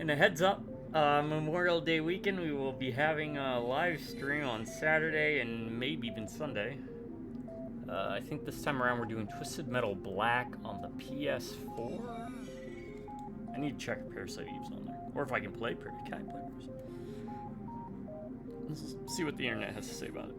And a heads up, Memorial Day weekend, we will be having a live stream on Saturday and maybe even Sunday. I think this time around we're doing Twisted Metal Black on the PS4. I need to check if Parasite Eve's on there. Or if I can play Parasite. Can I play Parasite? Let's see what the internet has to say about it.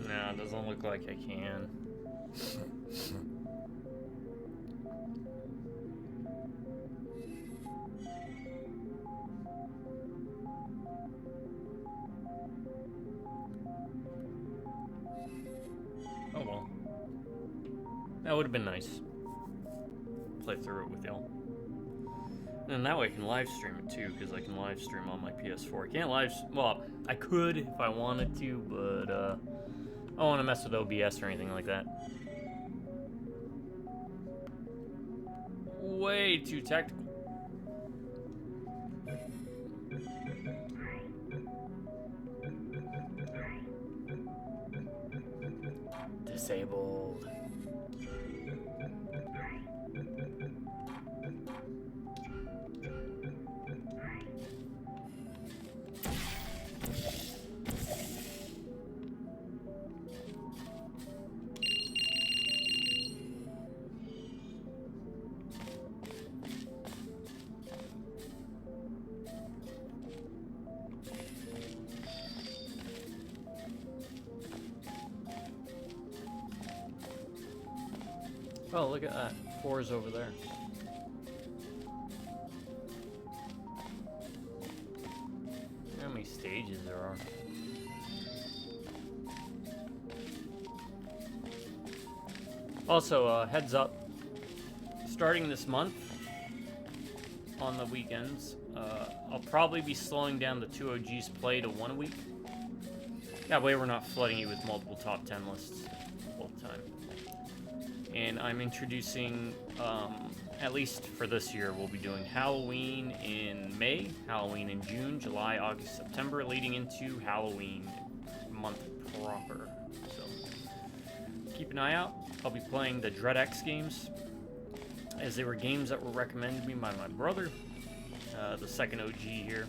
No, it doesn't look like I can. Oh well. That would have been nice. Play through it with y'all. And that way I can live stream it too, because I can live stream on my PS4. I can't well, I could if I wanted to, but I don't want to mess with OBS or anything like that. Way too technical. Disabled. Oh, look at that. 4 is over there. How many stages there are. Also, heads up. Starting this month, on the weekends, I'll probably be slowing down the 2 OGs play to 1 a week. That way we're not flooding you with multiple top 10 lists all the time. And I'm introducing, at least for this year, we'll be doing Halloween in May, Halloween in June, July, August, September, leading into Halloween month proper. So keep an eye out. I'll be playing the Dread X games, as they were games that were recommended to me by my brother, the second OG here,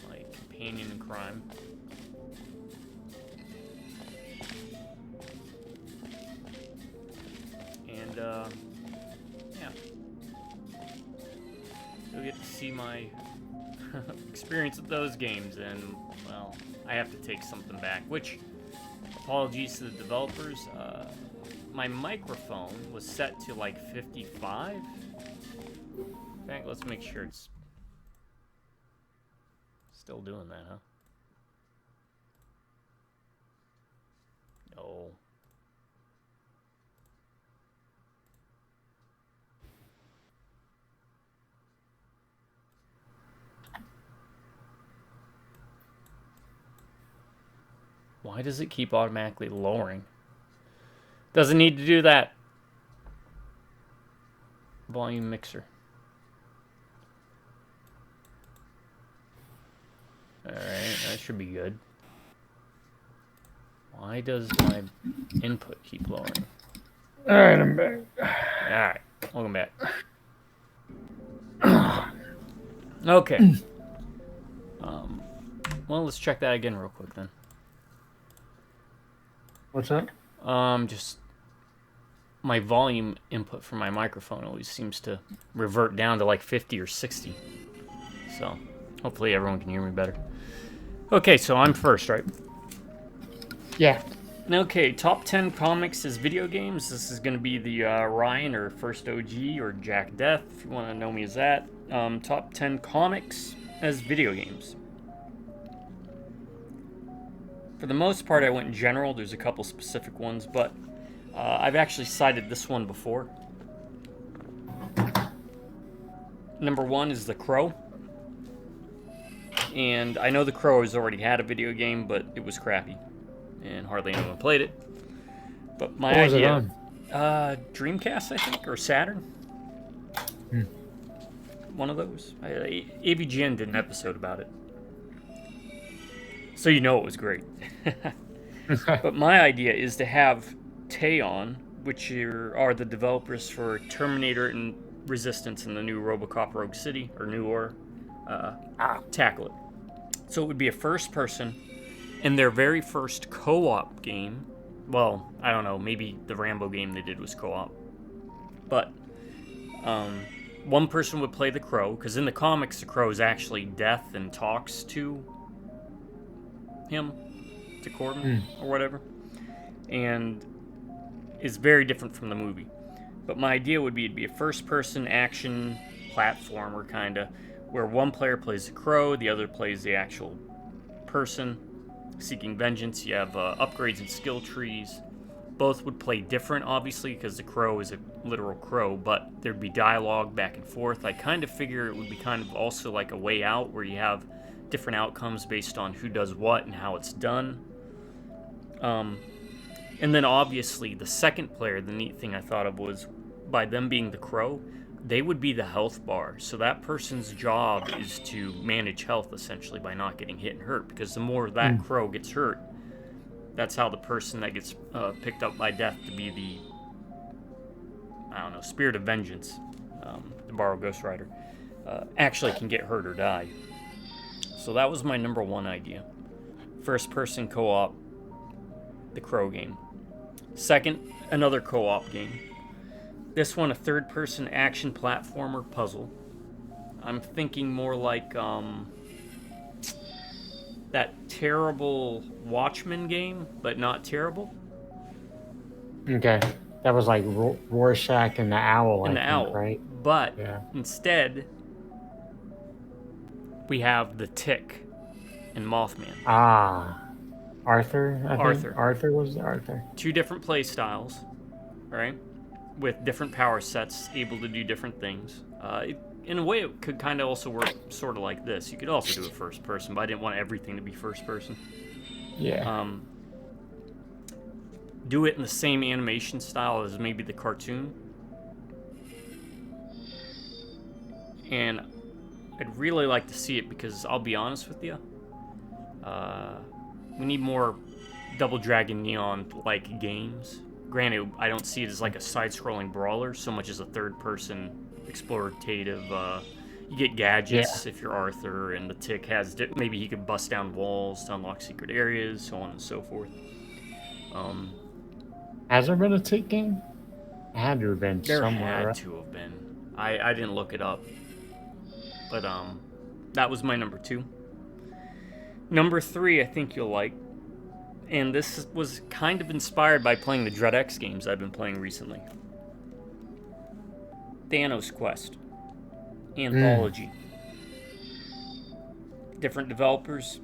my companion in crime. And yeah, you'll get to see my experience with those games, and well, I have to take something back, which, apologies to the developers, my microphone was set to like 55. In fact, let's make sure it's still doing that, huh? No. Why does it keep automatically lowering? Doesn't need to do that. Volume mixer. Alright, that should be good. Why does my input keep lowering? Alright, I'm back. Alright, welcome back. Okay. Well, let's check that again real quick then. What's that? Just my volume input from my microphone always seems to revert down to like 50 or 60. So, hopefully everyone can hear me better. Okay, so I'm first, right? Yeah. Okay, top 10 comics as video games. This is going to be the Ryan, or First OG, or Jack Death, if you want to know me as that. Top 10 comics as video games. For the most part, I went in general. There's a couple specific ones, but I've actually cited this one before. Number 1 is The Crow. And I know The Crow has already had a video game, but it was crappy. And hardly anyone played it. But my What was idea... it on? Dreamcast, I think, or Saturn. One of those. AVGN did an episode about it. So you know it was great. But my idea is to have Teon, which are the developers for Terminator and Resistance and the new RoboCop Rogue City, or newer, tackle it. So it would be a first person, and their very first co-op game, well, I don't know, maybe the Rambo game they did was co-op. But one person would play the Crow, because in the comics the Crow is actually Death and talks to him, to Corbin, or whatever, and is very different from the movie. But my idea would be it'd be a first-person action platformer, kind of, where one player plays the Crow, the other plays the actual person seeking vengeance. You have upgrades and skill trees. Both would play different, obviously, because the Crow is a literal crow, but there'd be dialogue back and forth. I kind of figure it would be kind of also like a Way Out, where you have different outcomes based on who does what and how it's done. And then obviously the second player, the neat thing I thought of was, by them being the Crow, they would be the health bar. So that person's job is to manage health, essentially, by not getting hit and hurt, because the more that Crow gets hurt, that's how the person that gets picked up by Death to be the, I don't know, spirit of vengeance, to borrow Ghost Rider, actually can get hurt or die. So that was my number 1 idea. First person co-op, the Crow game. Second, another co-op game. This one, a third person action platformer puzzle. I'm thinking more like that terrible Watchmen game, but not terrible. Okay. That was like Rorschach and the Owl, And the Owl, right? But yeah. Instead, we have the Tick and Mothman. Arthur, I think. Arthur. Arthur was Arthur. 2 different play styles, right? With different power sets, able to do different things. in a way, it could kind of also work sort of like this. You could also do it first person, but I didn't want everything to be first person. Yeah. Do it in the same animation style as maybe the cartoon. And I'd really like to see it because I'll be honest with you, we need more Double Dragon Neon-like games. Granted, I don't see it as like a side-scrolling brawler so much as a third-person explorative. You get gadgets if you're Arthur, and the Tick has maybe he could bust down walls to unlock secret areas, so on and so forth. Has there been a Tick game? It had to have been There somewhere. had Right? to have been. I didn't look it up, but that was my number 2. Number 3, I think you'll like, and this was kind of inspired by playing the Dread X games I've been playing recently. Thanos Quest. Anthology. Different developers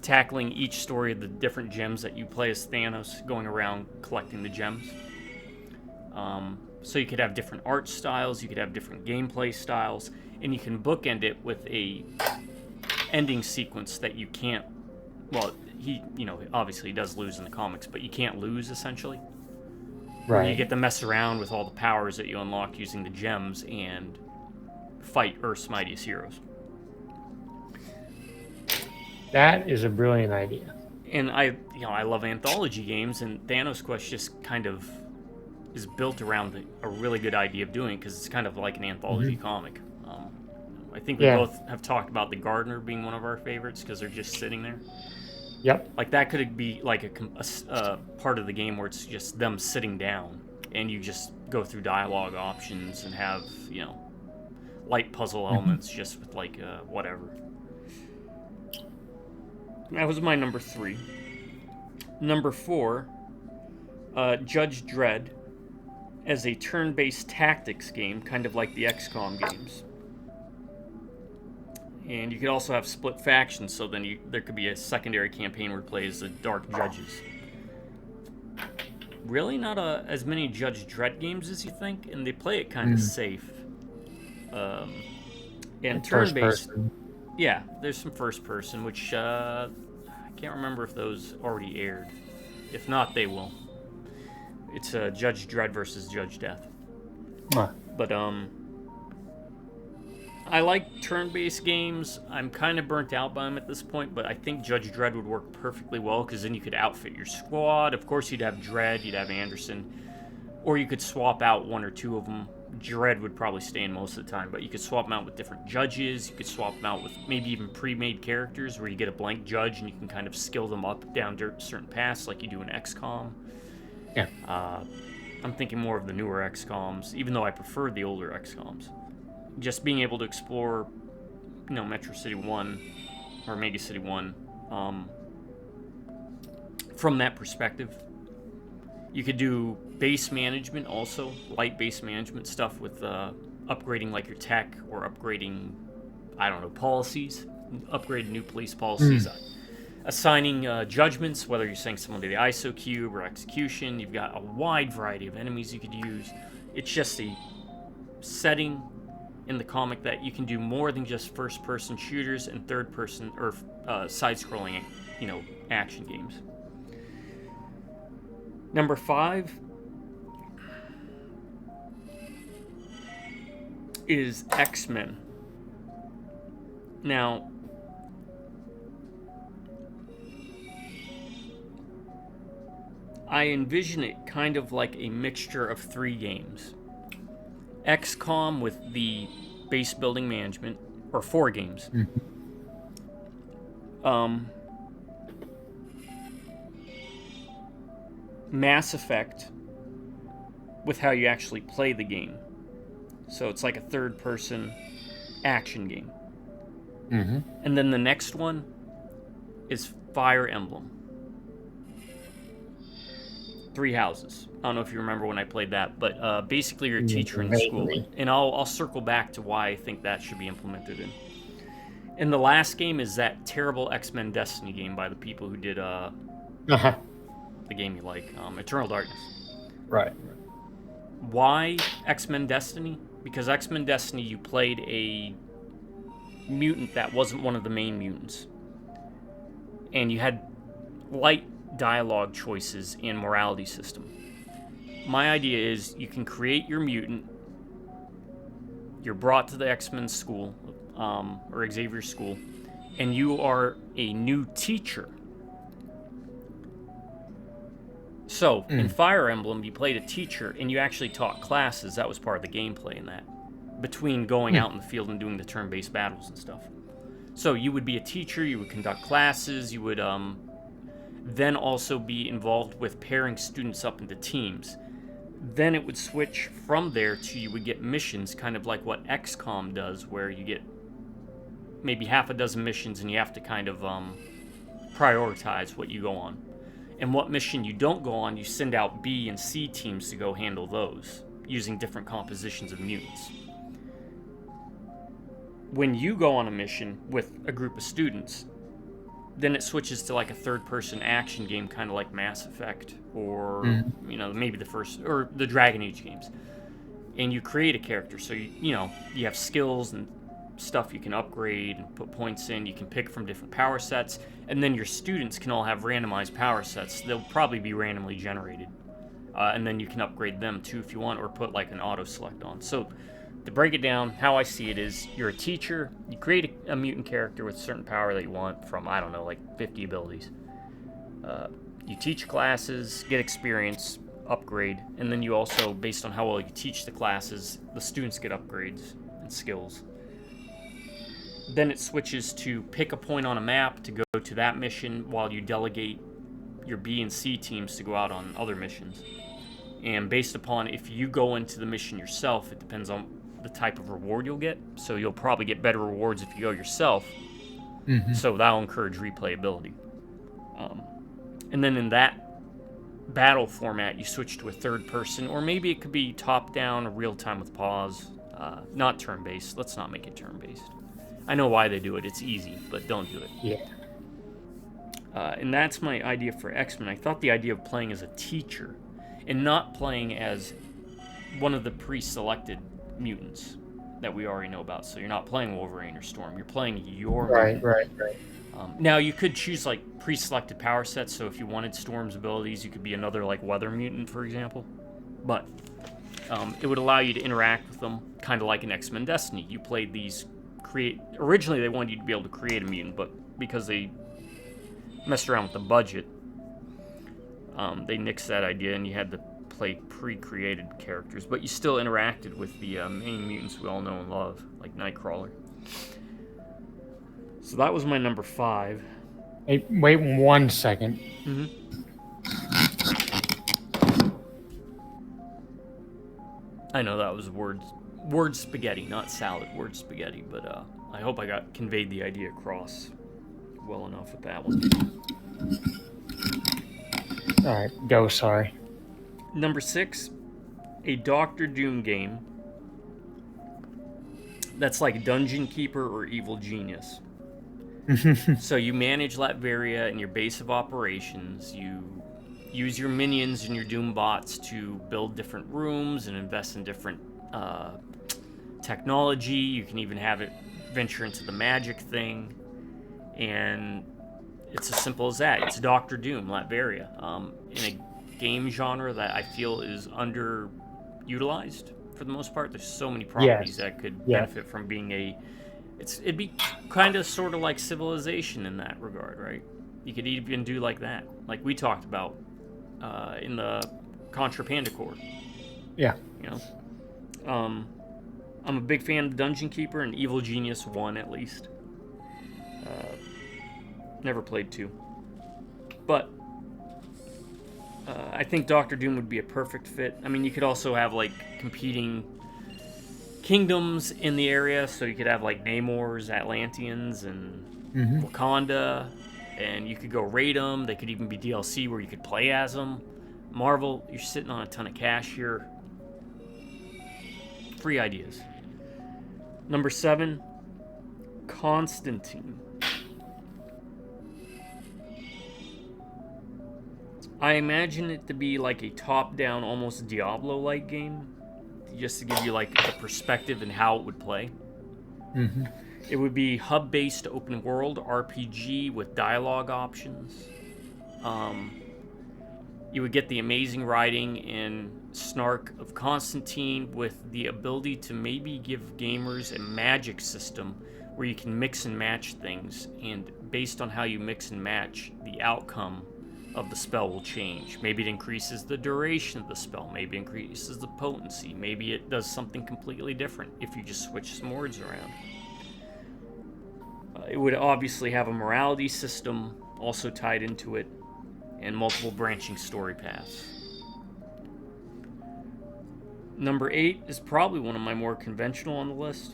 tackling each story of the different gems that you play as Thanos, going around collecting the gems. So you could have different art styles, you could have different gameplay styles, and you can bookend it with a ending sequence that you can't. Well, he obviously he does lose in the comics, but you can't lose essentially. Where you get to mess around with all the powers that you unlock using the gems and fight Earth's mightiest heroes. That is a brilliant idea. And I love anthology games, and Thanos Quest just kind of is built around a really good idea of doing it because it's kind of like an anthology comic. I think we both have talked about the Gardener being one of our favorites because they're just sitting there. Yep. Like that could be like a part of the game where it's just them sitting down and you just go through dialogue options and have light puzzle elements just with like whatever. That was my number 3. Number 4, Judge Dredd as a turn-based tactics game, kind of like the XCOM games. And you could also have split factions, so then there could be a secondary campaign where you play as the Dark Judges. Really not as many Judge Dredd games as you think, and they play it kind of safe. And turn-based... Yeah, there's some first person, which I can't remember if those already aired. If not, they will. It's Judge Dredd versus Judge Death. But I like turn-based games. I'm kind of burnt out by them at this point, but I think Judge Dredd would work perfectly well because then you could outfit your squad. Of course, you'd have Dredd, you'd have Anderson, or you could swap out one or two of them. Dredd would probably stay in most of the time, but you could swap them out with different judges. You could swap them out with maybe even pre-made characters where you get a blank judge and you can kind of skill them up down certain paths like you do in XCOM. Yeah. I'm thinking more of the newer XCOMs, even though I prefer the older XCOMs. Just being able to explore, Metro City 1 or Mega City 1 from that perspective. You could do base management also, light base management stuff with upgrading like your tech or upgrading, policies, upgrade new police policies, assigning judgments, whether you're sending someone to the ISO cube or execution. You've got a wide variety of enemies you could use. It's just a setting in the comic that you can do more than just first-person shooters and third-person or side-scrolling, action games. Number 5 is X-Men. Now, I envision it kind of like a mixture of 3 games. XCOM with the base building management, or 4 games. Mass Effect with how you actually play the game. So it's like a third-person action game. And then the next one is Fire Emblem. 3 Houses. I don't know if you remember when I played that, but basically you're a teacher in school. And I'll circle back to why I think that should be implemented in. And the last game is that terrible X-Men Destiny game by the people who did the game you like, Eternal Darkness. Right. Why X-Men Destiny? because X-Men Destiny, you played a mutant that wasn't one of the main mutants. And you had light dialogue choices and morality system. My idea is you can create your mutant, you're brought to the X-Men school, or Xavier's school, and you are a new teacher. So, in Fire Emblem, you played a teacher, and you actually taught classes. That was part of the gameplay in that. Between going out in the field and doing the turn-based battles and stuff. So, you would be a teacher, you would conduct classes, you would then also be involved with pairing students up into teams. Then it would switch from there to you would get missions, kind of like what XCOM does, where you get maybe half a dozen missions and you have to kind of prioritize what you go on. And what mission you don't go on, you send out B and C teams to go handle those, using different compositions of mutants. When you go on a mission with a group of students, then it switches to like a third-person action game, kind of like Mass Effect, or maybe the first, or the Dragon Age games. And you create a character, so you have skills and stuff you can upgrade and put points in. You can pick from different power sets, and then your students can all have randomized power sets. They'll probably be randomly generated, and then you can upgrade them too if you want, or put like an auto select on. So to break it down, how I see it is you're a teacher, you create a mutant character with a certain power that you want from, I don't know, like 50 abilities. You teach classes, get experience, upgrade, and then you also, based on how well you teach the classes, the students get upgrades and skills. Then it switches to pick a point on a map to go to that mission while you delegate your B and C teams to go out on other missions. And based upon if you go into the mission yourself, it depends on the type of reward you'll get. So you'll probably get better rewards if you go yourself. So that'll encourage replayability. And then in that battle format, you switch to a third person, or maybe it could be top-down, real-time with pause. Not turn-based. Let's not make it turn-based. I know why they do it. It's easy, but don't do it. Yeah. And that's my idea for X-Men. I thought the idea of playing as a teacher and not playing as one of the pre-selected mutants that we already know about. So you're not playing Wolverine or Storm. You're playing your mutant. Right. Now, you could choose, like, pre-selected power sets. So if you wanted Storm's abilities, you could be another, like, weather mutant, for example. But it would allow you to interact with them, kind of like in X-Men Destiny. You played these... Originally, they wanted you to be able to create a mutant, but because they messed around with the budget, they nixed that idea, and you had to play pre-created characters, but you still interacted with the main mutants we all know and love, like Nightcrawler. So that was my number 5. Hey, wait 1 second. I know that was word spaghetti, not salad, word spaghetti, but I hope I conveyed the idea across well enough with that one. Alright, go, sorry. Number 6, a Doctor Doom game that's like Dungeon Keeper or Evil Genius. So you manage Latveria and your base of operations. You use your minions and your Doom bots to build different rooms and invest in different technology. You can even have it venture into the magic thing. And it's as simple as that. It's Doctor Doom, Latveria, in a game genre that I feel is underutilized for the most part. There's so many properties that could benefit from being it'd be kind of sort of like Civilization in that regard, right? You could even do like that, like we talked about in the Contra Panda Corps. Yeah. You know, I'm a big fan of Dungeon Keeper and Evil Genius 1 at least. Never played 2, but I think Doctor Doom would be a perfect fit. I mean, you could also have like competing kingdoms in the area, so you could have like Namor's Atlanteans and Wakanda, and you could go raid them. They could even be DLC where you could play as them. Marvel, you're sitting on a ton of cash here. Free ideas. Number 7, Constantine. I imagine it to be like a top-down, almost Diablo-like game. just to give you like the perspective and how it would play. Mm-hmm. It would be hub-based open world RPG with dialogue options. You would get the amazing writing and snark of Constantine with the ability to maybe give gamers a magic system where you can mix and match things, and based on how you mix and match, the outcome of the spell will change. Maybe it increases the duration of the spell, maybe it increases the potency, maybe it does something completely different if you just switch some words around. It would obviously have a morality system also tied into it, and multiple branching story paths. Number 8 is probably one of my more conventional on the list.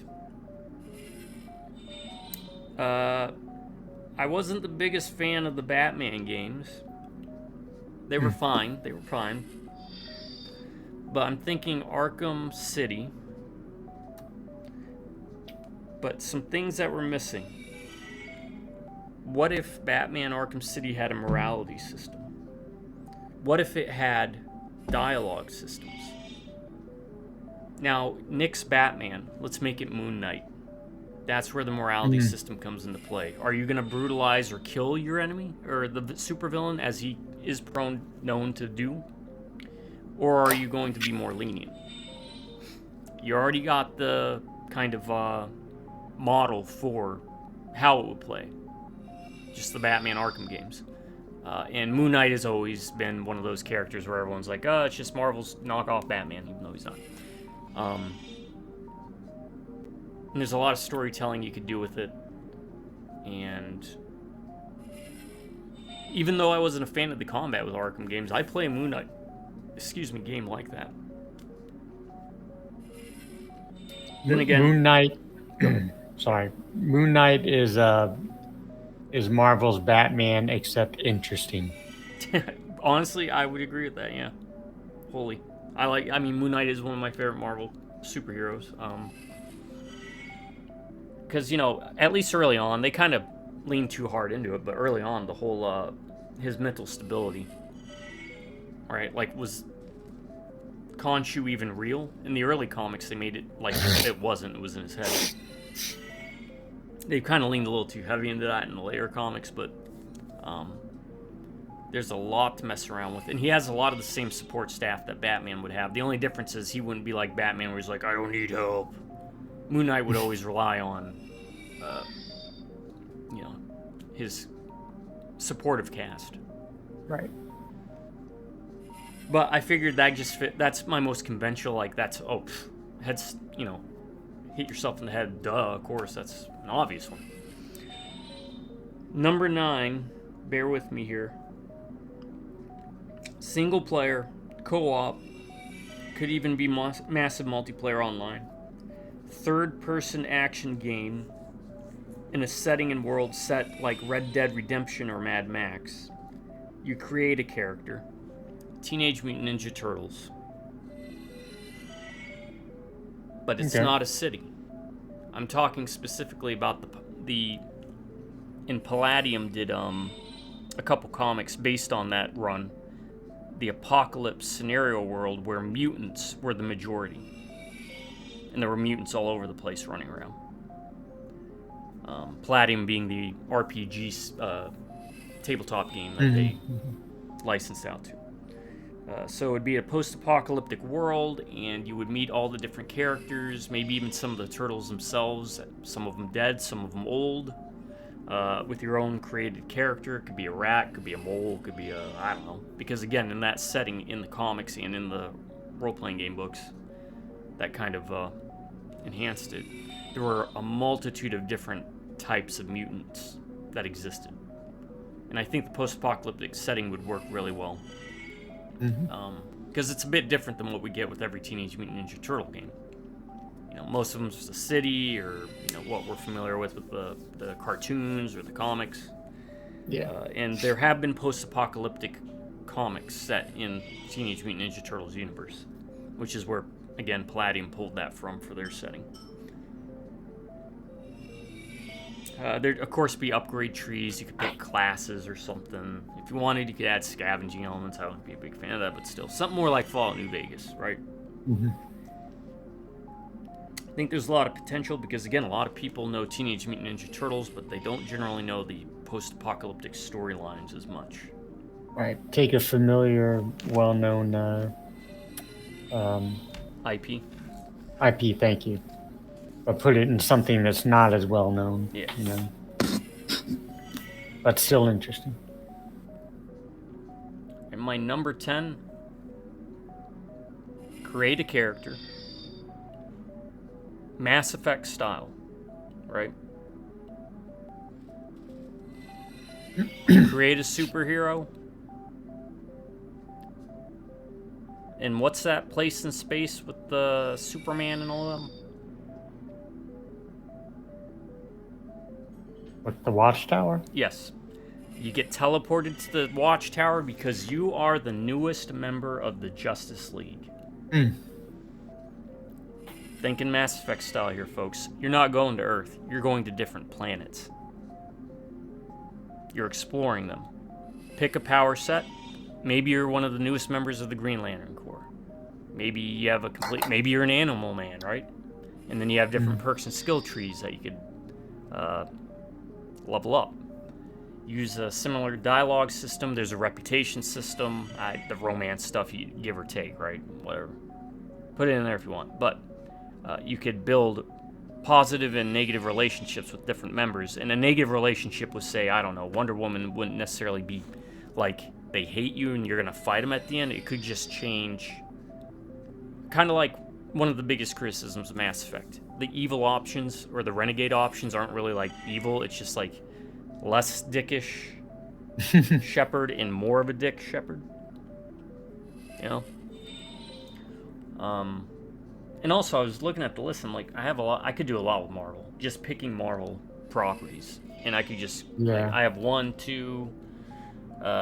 I wasn't the biggest fan of the Batman games. They were fine. But I'm thinking Arkham City. But some things that were missing. What if Batman Arkham City had a morality system? What if it had dialogue systems? Now, Nick's Batman, let's make it Moon Knight. That's where the morality system comes into play. Are you going to brutalize or kill your enemy, or the supervillain, as he is known to do? Or are you going to be more lenient? You already got the kind of model for how it would play. Just the Batman Arkham games. And Moon Knight has always been one of those characters where everyone's like, oh, it's just Marvel's knockoff Batman, even though he's not. And there's a lot of storytelling you could do with it. And even though I wasn't a fan of the combat with Arkham games, I play a Moon Knight, game like that. Then again, Moon Knight. Sorry, Moon Knight is Marvel's Batman, except interesting. Honestly, I would agree with that. Yeah, holy, I mean, Moon Knight is one of my favorite Marvel superheroes. Because, you know, at least early on, they kind of leaned too hard into it, but early on, the whole, his mental stability, right? Like, was Khonshu even real? In the early comics, they made it like it wasn't, it was in his head. They kind of leaned a little too heavy into that in the later comics, but there's a lot to mess around with. And he has a lot of the same support staff that Batman would have. The only difference is he wouldn't be like Batman where he's like, I don't need help. Moon Knight would always rely on, his supportive cast. Right. But I figured that just fit. That's my most conventional, like, that's, heads, hit yourself in the head. Duh, of course, that's an obvious one. Number 9, bear with me here. Single player, co-op, could even be massive multiplayer online. Third-person action game in a setting and world set like Red Dead Redemption or Mad Max. You create a character. Teenage Mutant Ninja Turtles. But it's not a city. I'm talking specifically about the and Palladium did a couple comics based on that run. The apocalypse scenario world where mutants were the majority. And there were mutants all over the place running around. Palladium being the RPG tabletop game that they licensed out to. So it would be a post-apocalyptic world, and you would meet all the different characters, maybe even some of the turtles themselves, some of them dead, some of them old, with your own created character. It could be a rat, could be a mole, could be a, I don't know. Because again, in that setting, in the comics and in the role-playing game books, that kind of enhanced it. There were a multitude of different types of mutants that existed. And I think the post-apocalyptic setting would work really well. Because it's a bit different than what we get with every Teenage Mutant Ninja Turtle game. Most of them's just a city, or what we're familiar with the cartoons or the comics. Yeah. And there have been post-apocalyptic comics set in Teenage Mutant Ninja Turtles universe, which is where, again, Palladium pulled that from for their setting. There'd, of course, be upgrade trees. You could pick classes or something. If you wanted, you could add scavenging elements. I wouldn't be a big fan of that, but still. Something more like Fallout New Vegas, right? I think there's a lot of potential because, again, a lot of people know Teenage Mutant Ninja Turtles, but they don't generally know the post-apocalyptic storylines as much. Right. Take a familiar, well-known IP. IP, thank you. But put it in something that's not as well-known. Yeah. You know. But still interesting. And my number 10, create a character. Mass Effect style, right? Create a superhero. And what's that place in space with the Superman and all of them? With the Watchtower? Yes. You get teleported to the Watchtower because you are the newest member of the Justice League. Thinking Mass Effect style here, folks. You're not going to Earth. You're going to different planets. You're exploring them. Pick a power set. Maybe you're one of the newest members of the Green Lantern Corps. Maybe you have a complete... Maybe you're an Animal Man, right? And then you have different perks and skill trees that you could level up. Use a similar dialogue system. There's a reputation system. The romance stuff, you give or take, right? Whatever. Put it in there if you want. But you could build positive and negative relationships with different members. And a negative relationship would say, I don't know, Wonder Woman wouldn't necessarily be like they hate you and you're going to fight them at the end. It could just change. Kind of like one of the biggest criticisms of Mass Effect. The evil options or the renegade options aren't really like evil. It's just like less dickish Shepard and more of a dick Shepard. You know? And also, I was looking at the list, I'm like, I could do a lot with Marvel. Just picking Marvel properties. And I could just, Yeah. I have 1, 2,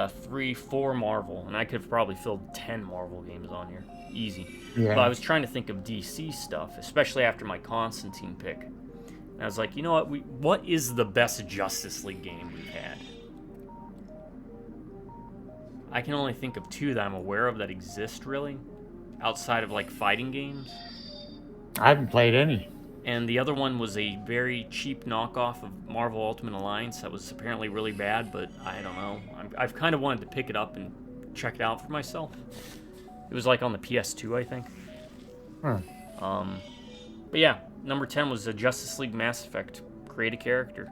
3, 4 Marvel. And I could have probably filled 10 Marvel games on here. Easy. Yeah. But I was trying to think of DC stuff, especially after my Constantine pick. And I was like, you know what? What is the best Justice League game we've had? I can only think of 2 that I'm aware of that exist, really. Outside of, like, fighting games. I haven't played any. And the other one was a very cheap knockoff of Marvel Ultimate Alliance that was apparently really bad, but I don't know. I've kind of wanted to pick it up and check it out for myself. It was like on the PS2, I think. But yeah, number 10 was the Justice League Mass Effect. Create a character.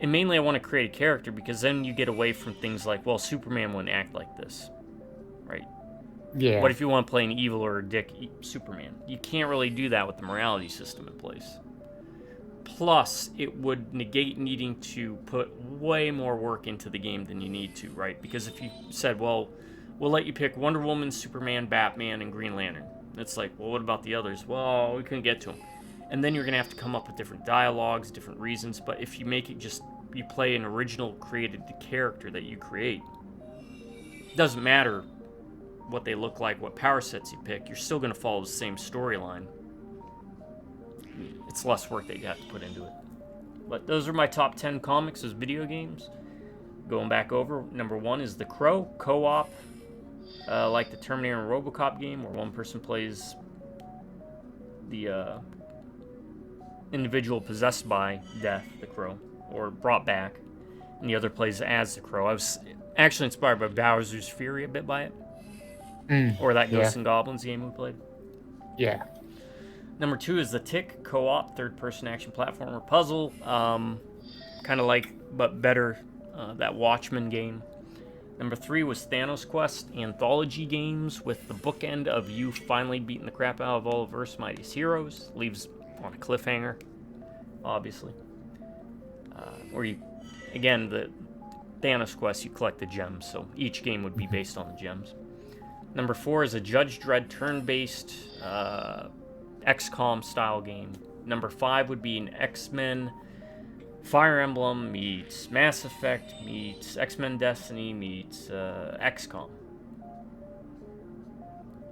And mainly I want to create a character because then you get away from things like, well, Superman wouldn't act like this. Right? Yeah. What if you want to play an evil or a dick Superman? You can't really do that with the morality system in place. Plus, it would negate needing to put way more work into the game than you need to, right? Because if you said, well, we'll let you pick Wonder Woman, Superman, Batman, and Green Lantern. It's like, well, what about the others? Well, we couldn't get to them. And then you're going to have to come up with different dialogues, different reasons. But if you make it just, you play an original created character that you create, it doesn't matter what they look like, what power sets you pick, you're still going to follow the same storyline. It's less work that you have to put into it. But those are my top 10 comics as video games. Going back over, number 1 is The Crow, co-op, like the Terminator and RoboCop game, where one person plays the individual possessed by death, the Crow, or brought back, and the other plays as the Crow. I was actually inspired by Bowser's Fury a bit by it. Or that Ghosts and Goblins game we played. Yeah. Number 2 is The Tick, co-op, third-person action platformer puzzle. Kind of like, but better, that Watchmen game. Number 3 was Thanos Quest, anthology games with the bookend of you finally beating the crap out of all of Earth's mightiest heroes. Leaves on a cliffhanger, obviously. Or you, again, the Thanos Quest, you collect the gems, so each game would be based on the gems. Number 4 is a Judge Dredd turn-based XCOM style game. Number 5 would be an X-Men Fire Emblem meets Mass Effect meets X-Men Destiny meets XCOM.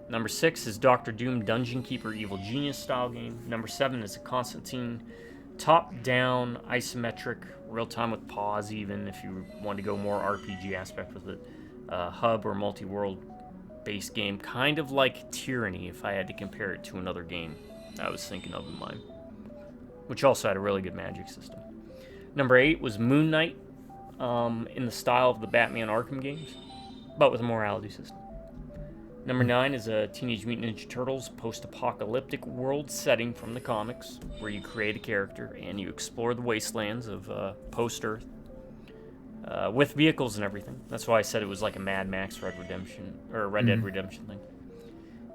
Number 6 is Doctor Doom Dungeon Keeper Evil Genius style game. Number 7 is a Constantine top-down isometric real-time with pause, even if you want to go more RPG aspect with it. Hub or multi-world based game, kind of like Tyranny if I had to compare it to another game. I was thinking of in mine, which also had a really good magic system. Number 8 was Moon Knight, in the style of the Batman Arkham games, but with a morality system. Number 9 is a Teenage Mutant Ninja Turtles post-apocalyptic world setting from the comics, where you create a character and you explore the wastelands of post-Earth with vehicles and everything. That's why I said it was like a Mad Max Red Dead Redemption thing.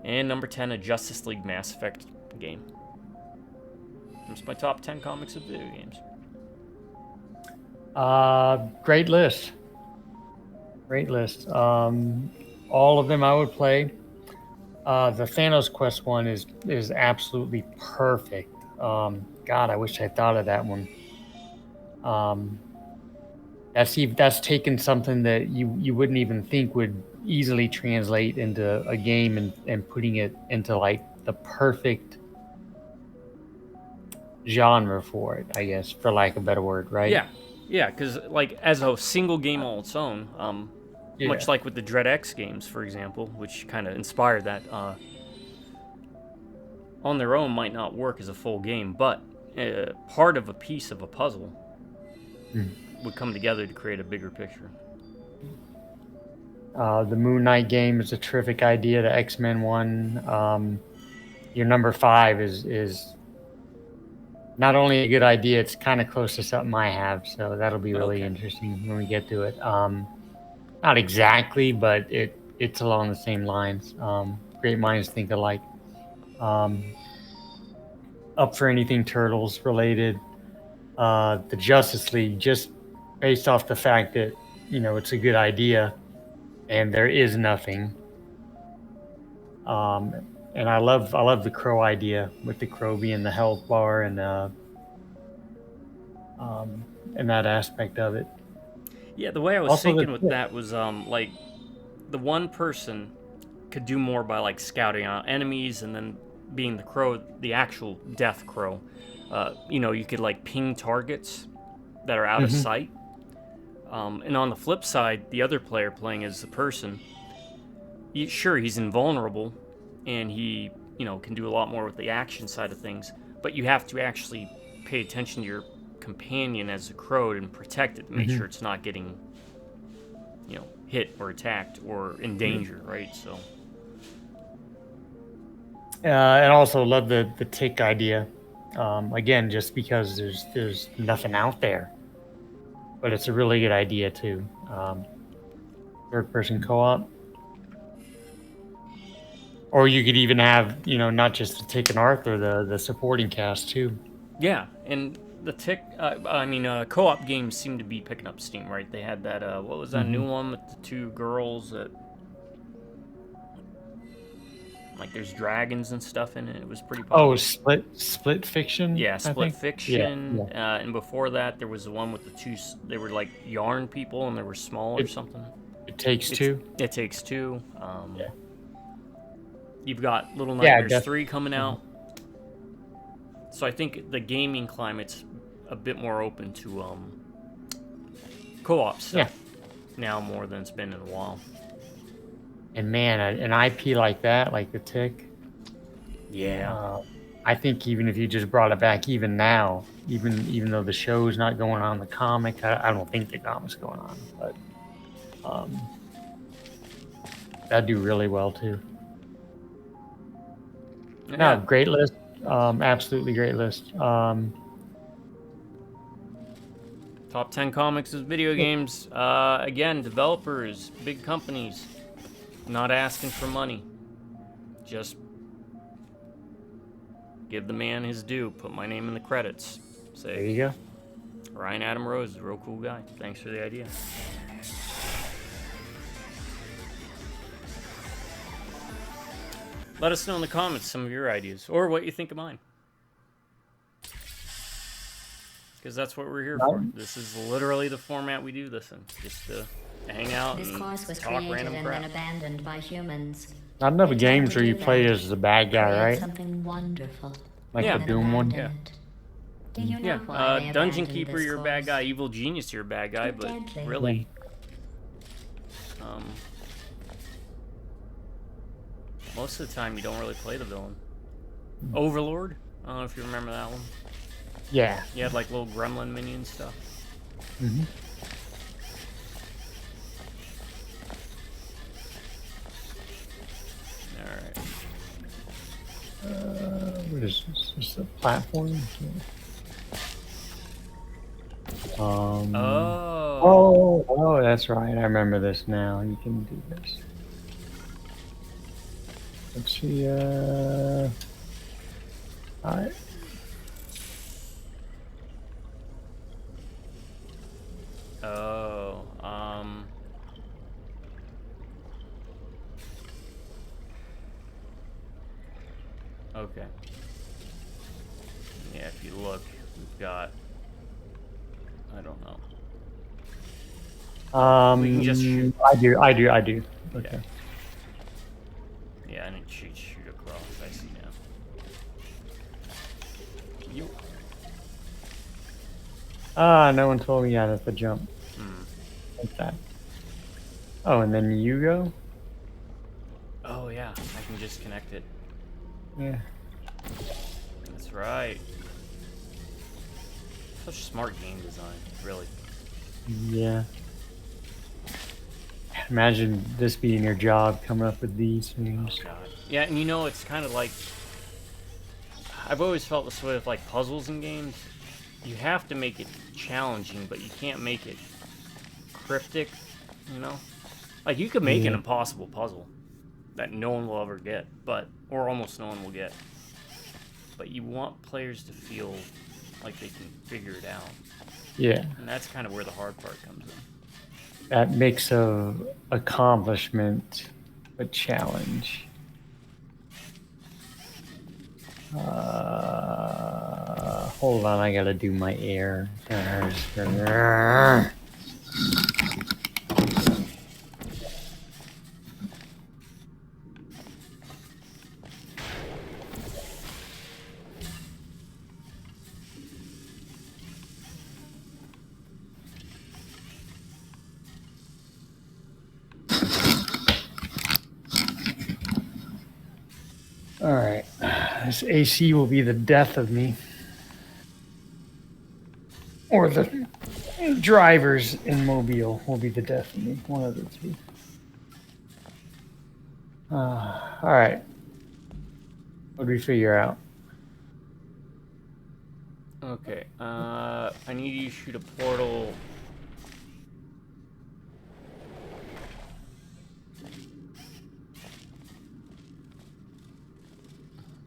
And number 10, a Justice League Mass Effect game. That's my top 10 comics of video games. Great list. Great list. All of them I would play. The Thanos Quest one is absolutely perfect. God, I wish I thought of that one. That's taken something that you wouldn't even think would easily translate into a game and putting it into like the perfect genre for it, I guess, for lack of a better word, right? Yeah, because like as a single game all its own, much like with the Dread X games, for example, which kind of inspired that, on their own might not work as a full game, but part of a piece of a puzzle would come together to create a bigger picture. The Moon Knight game is a terrific idea. The X-Men one. Your number 5 is not only a good idea, it's kind of close to something I have, so that'll be really interesting when we get to it. Not exactly, but it's along the same lines. Great minds think alike. Up for anything Turtles related. The Justice League, just based off the fact that, it's a good idea and there is nothing. And I love the Crow idea, with the Crow being the health bar and that aspect of it. Yeah, the way I was Also thinking with that was like the one person could do more by like scouting out enemies, and then being the Crow, the actual Death Crow. You could like ping targets that are out of sight. And on the flip side, the other player playing as the person, he's invulnerable, and he, can do a lot more with the action side of things, but you have to actually pay attention to your companion as a Crow and protect it to make sure it's not getting, hit or attacked or in danger, right? So. And also love the tick idea. Again, just because there's nothing out there, but it's a really good idea too. Third-person co-op. Or you could even have, not just the Tick and Arthur, the supporting cast too. Yeah, and the Tick, co-op games seem to be picking up steam, right? They had that, what was that new one with the 2 girls that, like, there's dragons and stuff in it. It was pretty popular. Oh, Split Fiction? Yeah, Split Fiction. Yeah. And before that, there was the one with the 2, they were like yarn people and they were small or something. It Takes Two? It Takes Two. Yeah. You've got Little Nightmares 3 coming out. So I think the gaming climate's a bit more open to co-op stuff now more than it's been in a while. And man, an IP like that, like the Tick. Yeah. I think even if you just brought it back, even now, even though the show's not going on, the comic, I don't think the comic's going on, but that'd do really well too. Yeah. No, great list. Absolutely great list. Top 10 comics as video games. Again, developers, big companies, not asking for money. Just give the man his due. Put my name in the credits. Say, There you go. Ryan Adam Rose is a real cool guy. Thanks for the idea. Let us know in the comments some of your ideas, or what you think of mine. Because that's what we're here for. This is literally the format we do this in. Just to hang out This and course was talk created random and crap. then abandoned by humans. Not enough It's games time where to you do play that. as the bad guy, Create right? Something wonderful. Like Yeah. the Doom one. Yeah. Do you know Yeah, why they Dungeon abandoned Keeper, this you're a bad course? guy. Evil Genius, you're a bad guy. Too But deadly. really, most of the time you don't really play the villain. Overlord. I don't know if you remember that one. Yeah. You had like little gremlin minion stuff. Mm-hmm. Alright. What is this? Is this a platform? Oh, that's right. I remember this now. You can do this. Let's see. All right. Oh, okay. Yeah, if you look, we've got, I don't know. We can just shoot. I do. Okay. Yeah. Yeah, I need to shoot across. I see now. You. No one told me you had to jump. Like that. Oh, and then you go? Oh yeah, I can just connect it. Yeah. That's right. Such smart game design, really. Yeah. Imagine this being your job, coming up with these things. Oh god. Yeah, and you know, it's kind of like, I've always felt this way with like puzzles in games. You have to make it challenging, but you can't make it cryptic, you know? Like, you could make an impossible puzzle that no one will ever get, or almost no one will get. But you want players to feel like they can figure it out. Yeah. And that's kind of where the hard part comes in. That mix of accomplishment, a challenge. Hold on, I gotta do my air. All right, this AC will be the death of me. Or the drivers in Mobile will be the death of me. One of the two. All right. What did we figure out? Okay, I need you to shoot a portal.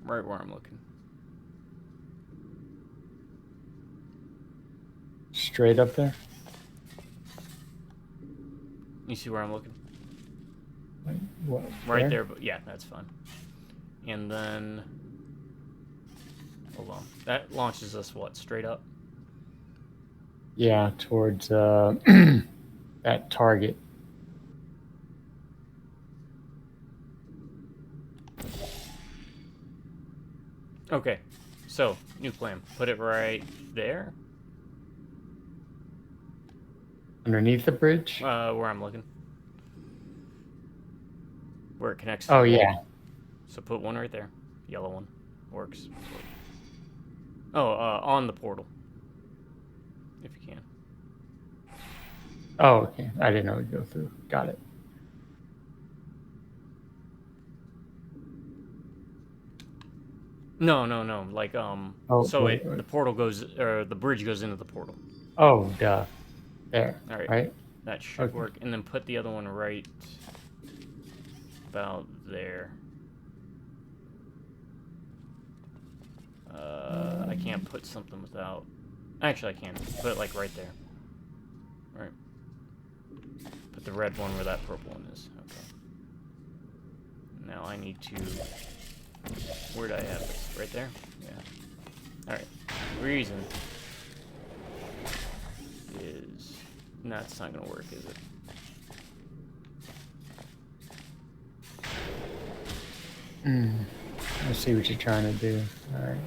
Right where I'm looking. Straight up there? You see where I'm looking? Like, what, right there, but yeah, that's fine. And then, hold on. That launches us what? Straight up? Yeah, towards that target. Okay, so new plan. Put it right there. Underneath the bridge? Where I'm looking. Where it connects to Oh, the wall. yeah. So put one right there. Yellow one. Works. Oh, on the portal. If you can. Oh, okay. I didn't know it'd go through. Got it. No. Like, so wait. the portal goes, or the bridge goes into the portal. Oh, duh. There. All right. Right? That should work. And then put the other one right about there. I can't put something without... Actually, I can. Put it, like, right there. Right. Put the red one where that purple one is. Okay. Now I need to... Where did I have this? Right there? Yeah. Alright. Reason is... No, it's not gonna work, is it? I see what you're trying to do. All right.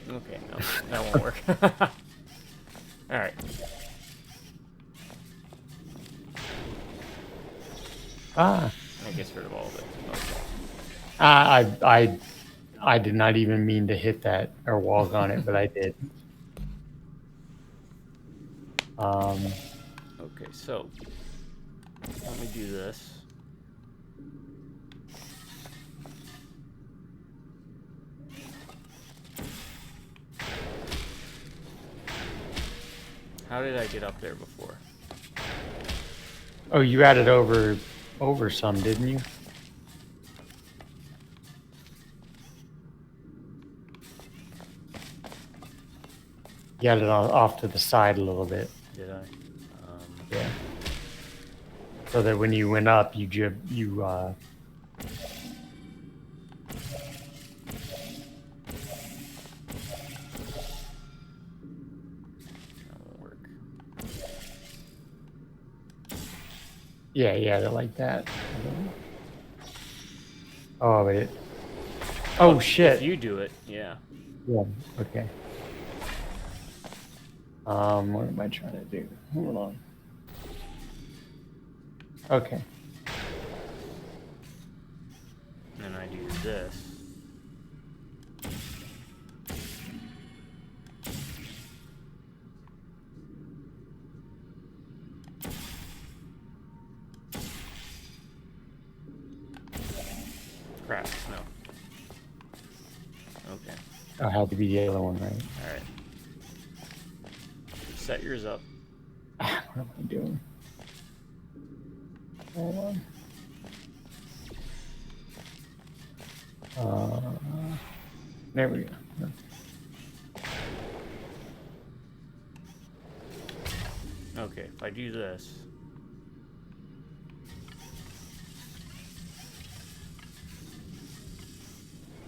Okay, no, that won't work. Alright. Ah. That gets rid of all of it. Okay. I did not even mean to hit that or walk on it, but I did. Okay, so let me do this. How did I get up there before? Oh, you added over some, didn't you? You added off to the side a little bit. Did I? Yeah. So that when you went up, you That won't work. yeah, they're like that. Oh, but oh shit. If you do it, yeah. Yeah. Okay. What am I trying to do? Hold on. Okay. And I do this. Crap, no. Okay. Oh, it had to be the other one, right? Alright. Set yours up. What am I doing? Hold on. There we go. Okay, if I do this.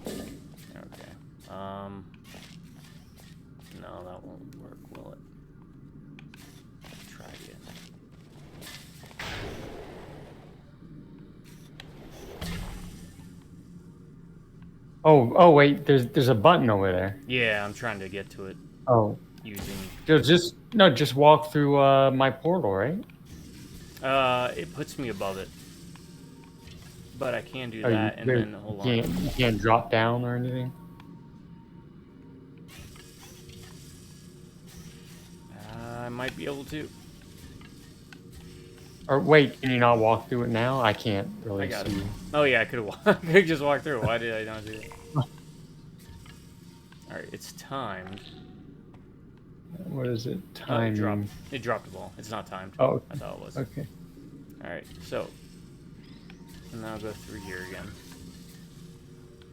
Okay. No, that won't work, will it? Try again. Oh, wait. There's a button over there. Yeah, I'm trying to get to it Oh, using. just walk through my portal, right? It puts me above it. But I can do Oh, that, and then hold on. You can't drop down or anything. I might be able to. Or wait, can you not walk through it now? I can't I really got see. it. Oh yeah, I could have just walked through. Why did I not do it? All right, it's timed. What is it? Oh, Timing. it dropped the ball. It's not timed. Oh, I thought it was. okay. All right, so and now go through here again.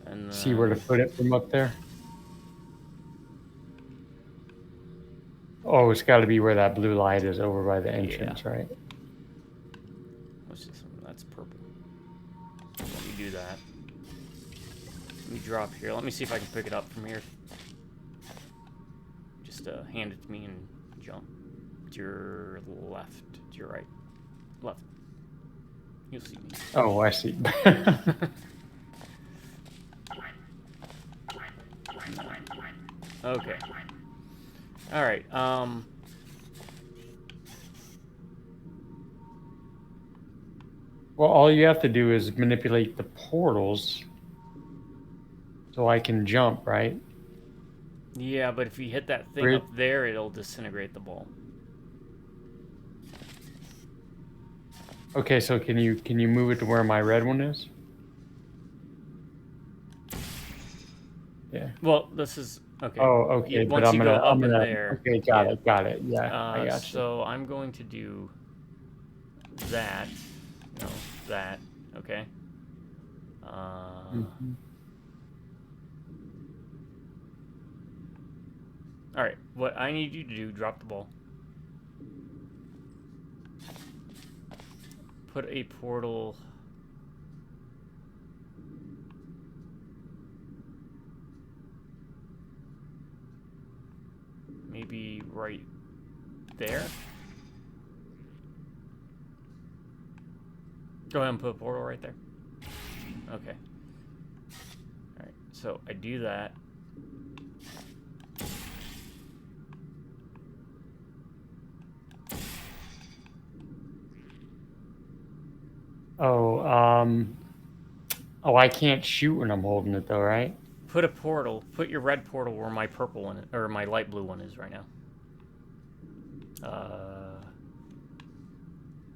And then, See where to put it from up there? Oh, it's got to be where that blue light is over by the entrance, right? What's this one? That's purple. Let me do that. Let me drop here. Let me see if I can pick it up from here. Just hand it to me and jump. To your left. To your right. Left. You'll see me. Oh, I see. Okay. All right. Well, all you have to do is manipulate the portals so I can jump, right? Yeah, but if you hit that thing up there, it'll disintegrate the ball. Okay, so can you move it to where my red one is? Yeah. Well, this is okay. Oh, okay. Once But you go up in gonna. there. Okay, got it. Yeah, I got you. So I'm going to do that. No, that. Okay. All right. What I need you to do: drop the ball. Put a portal. Maybe right there. Go ahead and put a portal right there. Okay. Alright, so I do that. Oh, Oh, I can't shoot when I'm holding it though, right? Put a portal. Put your red portal where my purple one or my light blue one is right now.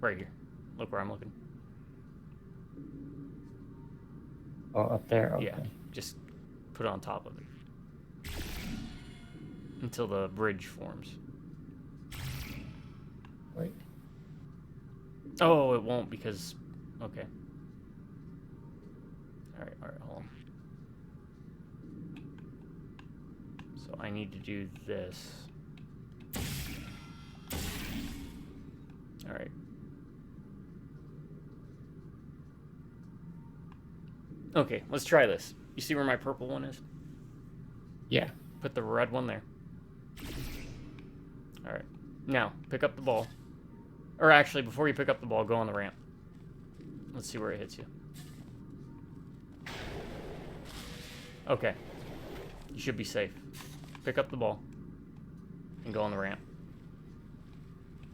Right here. Look where I'm looking. Oh, up there. Okay. Yeah, just put it on top of it until the bridge forms. Wait. Oh, it won't because. Okay. All right, hold on. So I need to do this. All right. Okay, let's try this. You see where my purple one is? Yeah. Put the red one there. All right. Now, pick up the ball. Or actually, before you pick up the ball, go on the ramp. Let's see where it hits you. Okay. You should be safe. Pick up the ball and go on the ramp.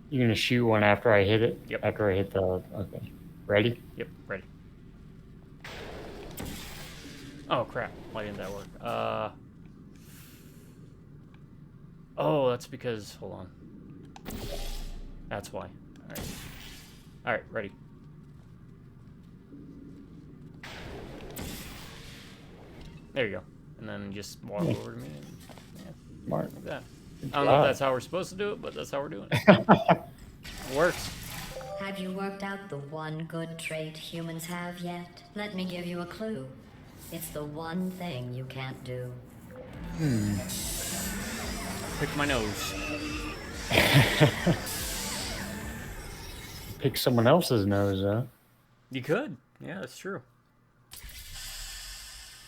You're gonna shoot one after I hit it? Yep. After I hit the... Okay. Ready? Yep, ready. Oh, crap. Why didn't that work? Oh, that's because... Hold on. That's why. Alright. Alright, ready. There you go. And then just walk over to me and... Yeah, Smart. like that. I don't know if that's how we're supposed to do it, but that's how we're doing it. It works. Have you worked out the one good trait humans have yet? Let me give you a clue. It's the one thing you can't do. Pick my nose. Pick someone else's nose, huh? You could. Yeah, that's true.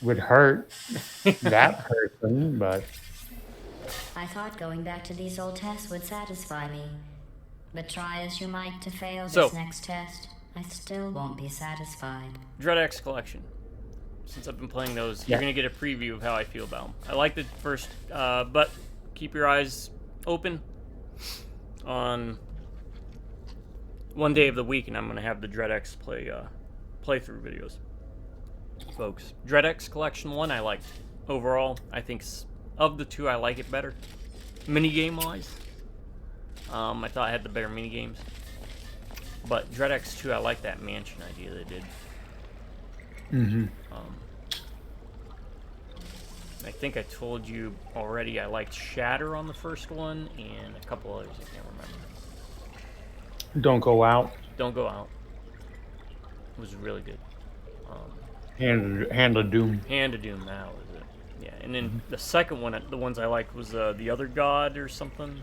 Would hurt that person, but... I thought going back to these old tests would satisfy me. But try as you might to fail this next test, I still won't be satisfied. DreadX Collection. Since I've been playing those, you're going to get a preview of how I feel about them. I liked it first, but keep your eyes open on one day of the week, and I'm going to have the DreadX playthrough videos. Folks, DreadX Collection 1 I liked. Overall, I think of the two, I like it better. Minigame-wise, I thought I had the better minigames. But DreadX 2, I like that mansion idea they did. Mm-hmm. I think I told you already I liked Shatter on the first one, and a couple others I can't remember. Don't Go Out. Don't Go Out. It was really good. Hand of Doom. Hand of Doom, that was it. Yeah, and then the second one, the ones I liked was The Other God or something.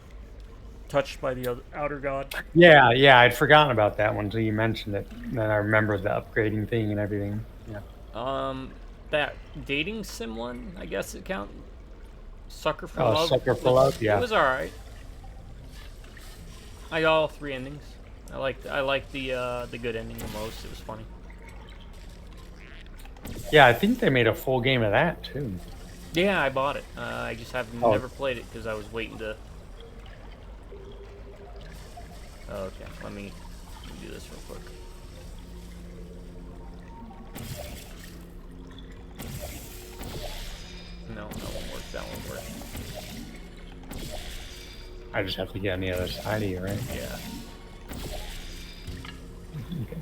Touched by the Outer God. Yeah, I'd forgotten about that one until you mentioned it. And then I remember the upgrading thing and everything. Yeah. That dating sim one, I guess it counts. Sucker for Oh, Love. Sucker for Love, yeah. It was alright. I got all three endings. I liked the good ending the most. It was funny. Yeah, I think they made a full game of that too. Yeah, I bought it. I just have never played it because I was waiting to. Okay, let me do this real quick. No, that won't work. That won't work. I just have to get on the other side of you, right? Yeah. Okay.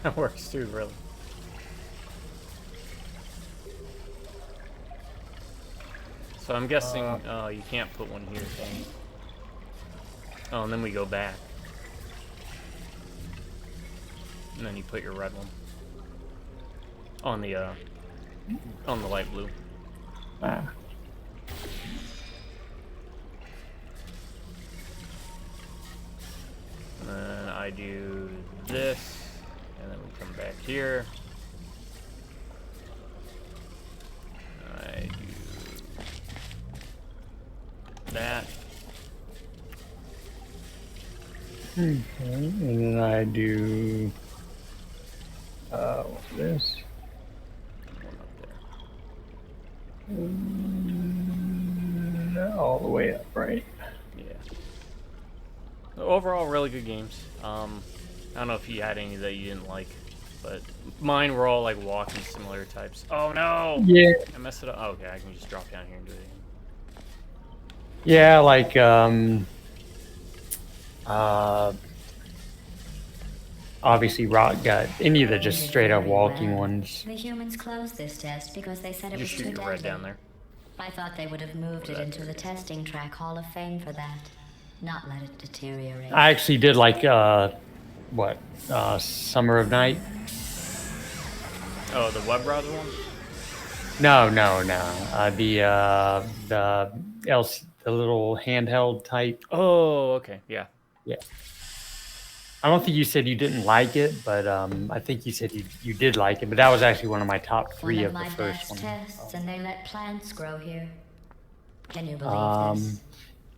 That works too, really. So I'm guessing you can't put one here, can you? Oh, and then we go back. And then you put your red one on the light blue. Ah. And then I do this, and then we come back here. I do that. Okay, and then I do what's this? One up there. All the way up, right? Yeah. Overall, really good games. I don't know if you had any that you didn't like. but mine were all like walking simulator types. Oh no! Yeah. I messed it up. Oh, okay, I can just drop down here and do it again. Yeah, like obviously Rock got any of the just straight up walking ones. The humans closed this test because they said it was Just too shoot your deadly. red down there. I thought they would have moved it into the testing track Hall of Fame for that, not let it deteriorate. I actually did like Summer of Night. Oh, the web browser one? No. The little handheld type. Oh, okay, yeah. Yeah. I don't think you said you didn't like it, but I think you said you did like it. But that was actually one of my top 3 One of the my first best one. tests, and they let plants grow here. Can you believe this? Um,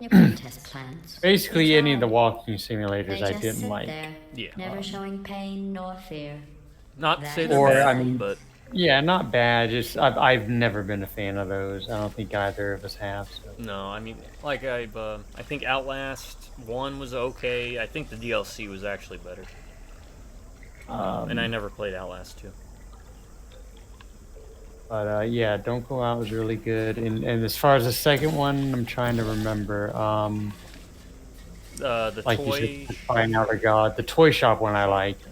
You can't test plants. Basically, It's any of the all- walking They simulators I just didn't sit like. there, Yeah. never showing pain nor fear. Not to say they're Or, bad, I mean- but Yeah, not bad. Just I've never been a fan of those. I don't think either of us have. So. no, I mean, like I think Outlast 1 was okay. I think the DLC was actually better. And I never played Outlast 2. But yeah, Don't Go Out was really good. And as far as the second one, I'm trying to remember. The Like toy. you said, Find Out a God. The toy shop one I liked.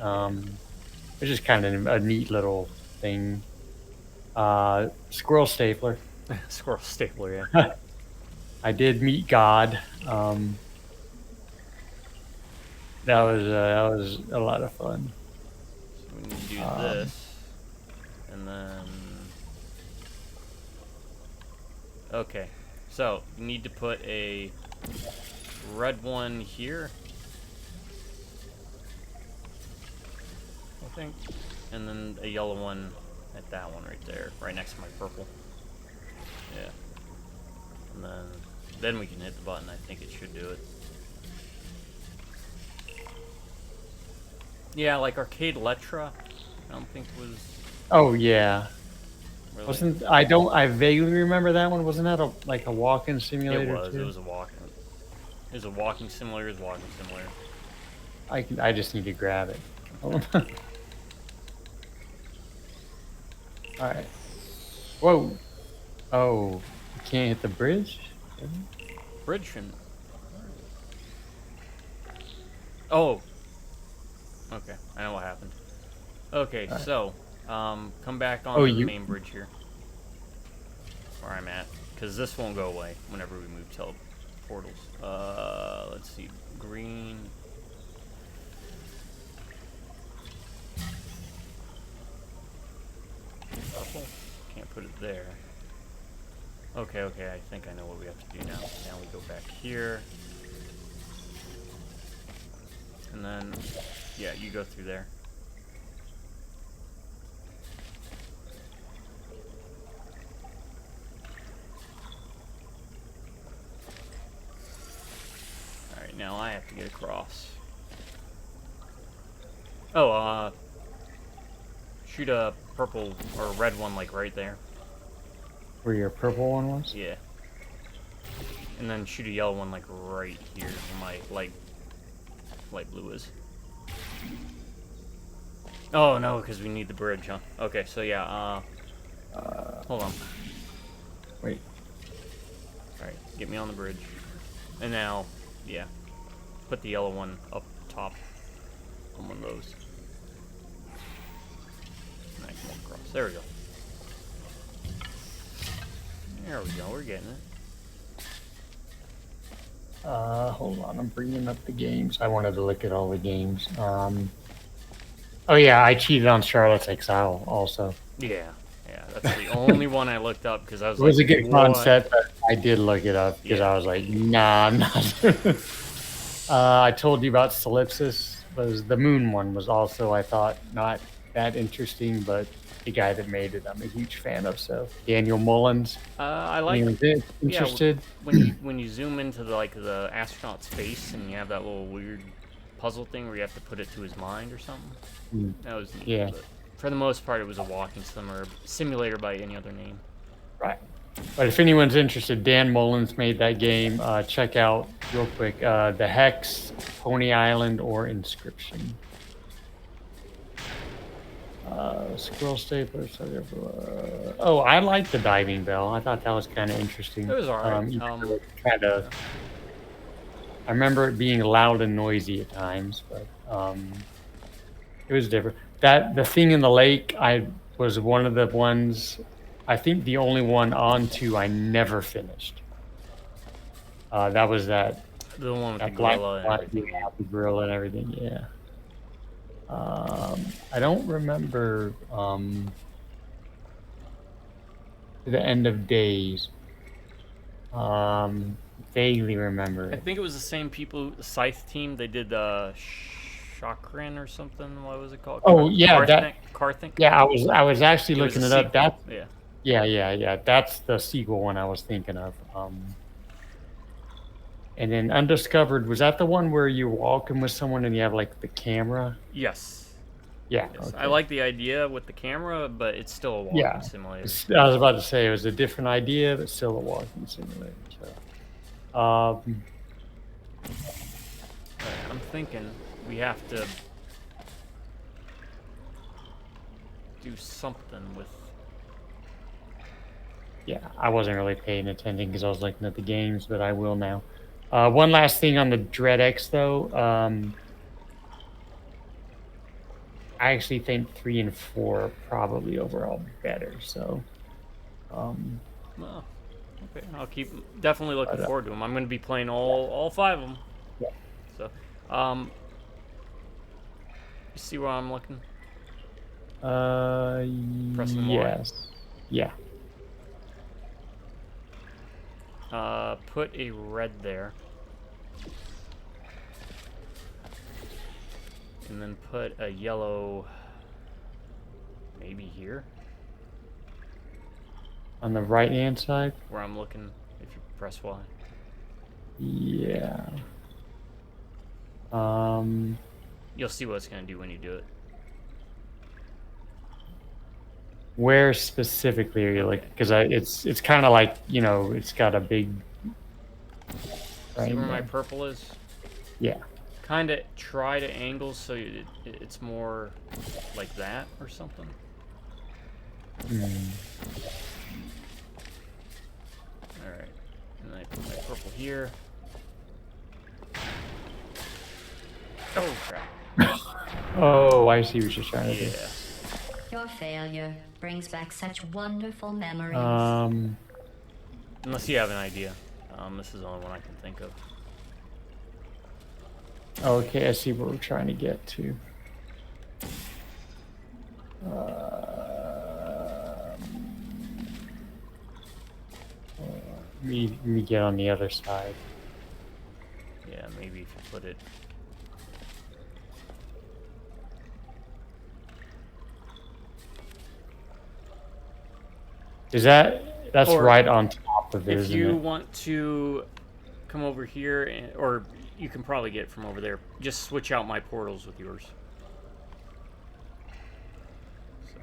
It's just kind of a neat little thing. Squirrel Stapler. Squirrel Stapler, yeah. I did meet God. That was a lot of fun. So we need to do this. And then. Okay. So, you need to put a red one here. I think. And then a yellow one at that one right there, right next to my purple. Yeah. And then we can hit the button. I think it should do it. Yeah, like Arcade Letra, I don't think was Oh yeah. really. I vaguely remember that one. Wasn't that like a walk-in simulator It was. too? It was a walking. It was a walking simulator. It was a walking simulator. I just need to grab it. All right. Whoa. Oh, you can't hit the bridge? Bridge shouldn't. Oh. Okay, I know what happened. Okay, Alright. so come back on Oh, the you- main bridge here, where I'm at, because this won't go away whenever we move portals. Let's see, green. Purple. Can't put it there. Okay, I think I know what we have to do now. Now we go back here. And then, yeah, you go through there. Alright, now I have to get across. Oh, shoot a purple or red one, like, right there. Where your purple one was? Yeah. And then shoot a yellow one, like, right here where my light blue is. Oh, no, because we need the bridge, huh? Okay, so yeah, hold on. Wait. Alright, get me on the bridge. And now, yeah, put the yellow one up top on one of those. And I can walk across. There we go. There we go, we're getting it. Hold on, I'm bringing up the games. I wanted to look at all the games. Oh yeah, I cheated on Charlotte's Exile also. Yeah, that's the only one I looked up because I was It was like, a good what? concept, but I did look it up because Yeah. I was like, nah, I'm not. I told you about Solipsis. Was the moon one was also, I thought, not that interesting, but the guy that made it, I'm a huge fan of. So Daniel Mullins. I like Anyone's interested? when you zoom into the astronaut's face and you have that little weird puzzle thing where you have to put it to his mind or something. That was neat. Yeah. But for the most part, it was a walking simulator by any other name. Right. But if anyone's interested, Dan Mullins made that game. Check out real quick the Hex, Pony Island, or Inscription. Scroll stapler. Oh, I like the diving bell. I thought that was kind of interesting. It was alright. Kind of. I remember it being loud and noisy at times, but it was different. The thing in the lake, I was one of the ones. I think the only one on two I never finished. That was the one with the black gorilla and everything. yeah, the gorilla and everything. Yeah. I don't remember the end of days. Vaguely remember I it. think it was the same people, the Scythe team. They did Chakran or something. What was it called? Oh yeah, Karthik. Yeah, I was actually looking it up. Sequel. Yeah. That's the sequel one I was thinking of. And then Undiscovered, was that the one where you're walking with someone and you have like the camera? Yes. Yeah. Yes. Okay. I like the idea with the camera, but it's still a walking simulator. I was about to say it was a different idea, but still a walking simulator. So, Alright, I'm thinking we have to do something with. Yeah, I wasn't really paying attention because I was looking at the games, but I will now. One last thing on the DreadX though. I actually think 3 and 4 are probably overall better. So, Well, okay, I'll keep definitely looking forward to them. I'm going to be playing all 5 of them. Yeah. So, you see where I'm looking? Pressing yes. Yeah. Put a red there. And then put a yellow maybe here. On the right-hand side? Where I'm looking, if you press Y. Yeah. You'll see what it's going to do when you do it. Where specifically are you looking? Because it's kind of like, it's got a big. See where my purple is? Yeah. Kind of try to angle so it's more like that or something. Alright. And then I put my purple here. Oh, crap. Oh, I see what you're trying to do. Yeah. Your failure brings back such wonderful memories. Unless you have an idea. This is the only one I can think of. Okay, I see what we're trying to get to. Let me get on the other side. Yeah, maybe if you put it. That's Or right on top of it, If isn't you it? want to come over here, or you can probably get it from over there, just switch out my portals with yours. So,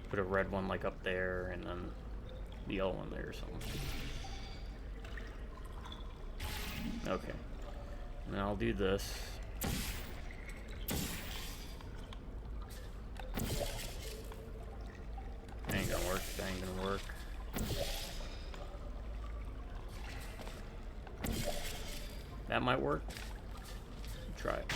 put a red one like up there, and then the yellow one there or something. Okay. And I'll do this. That ain't gonna work. That ain't gonna work. That might work. Try it.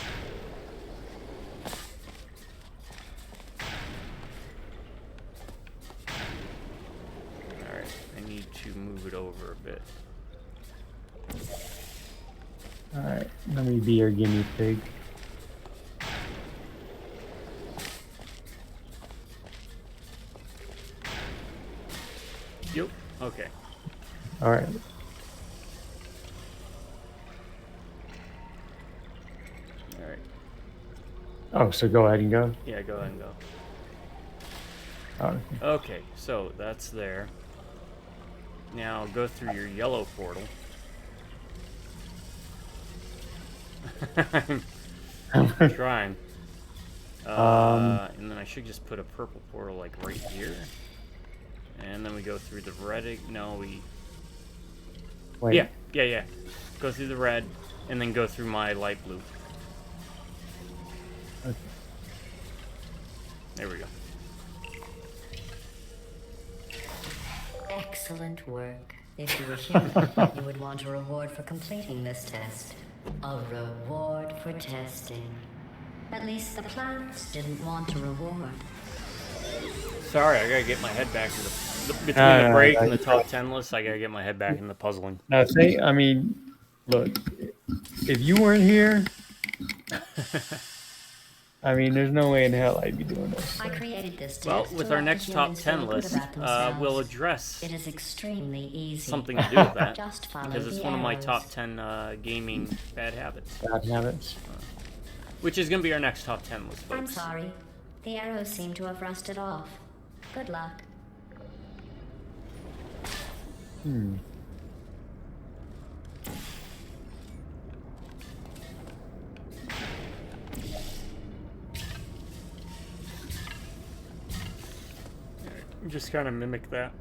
Alright, I need to move it over a bit. Alright, let me be your guinea pig. Yep. Okay. Alright. Alright. Oh, so go ahead and go. Yeah, go ahead and go. Oh, okay. Okay, so that's there. Now go through your yellow portal. I'm trying. And then I should just put a purple portal like right here. And then we go through the red. No, we. Wait. Yeah. Go through the red, and then go through my light blue. Okay. There we go. Excellent work. If you were human, you would want a reward for completing this test. A reward for testing. At least the plants didn't want a reward. Sorry, I gotta get my head back in between the break and the top 10 list. I gotta get my head back in the puzzling. Now, I mean, look, if you weren't here, I mean, there's no way in hell I'd be doing this. I created this test. Well, with to our let next the top humans 10 feel good list, about themselves. we'll address It is extremely easy. something to do with that. Just follow Because it's the one of my arrows. top 10 gaming bad habits. Bad habits. Which is gonna be our next top 10 list, folks. I'm sorry. The arrows seem to have rusted off. Good luck. Just kind of mimic that.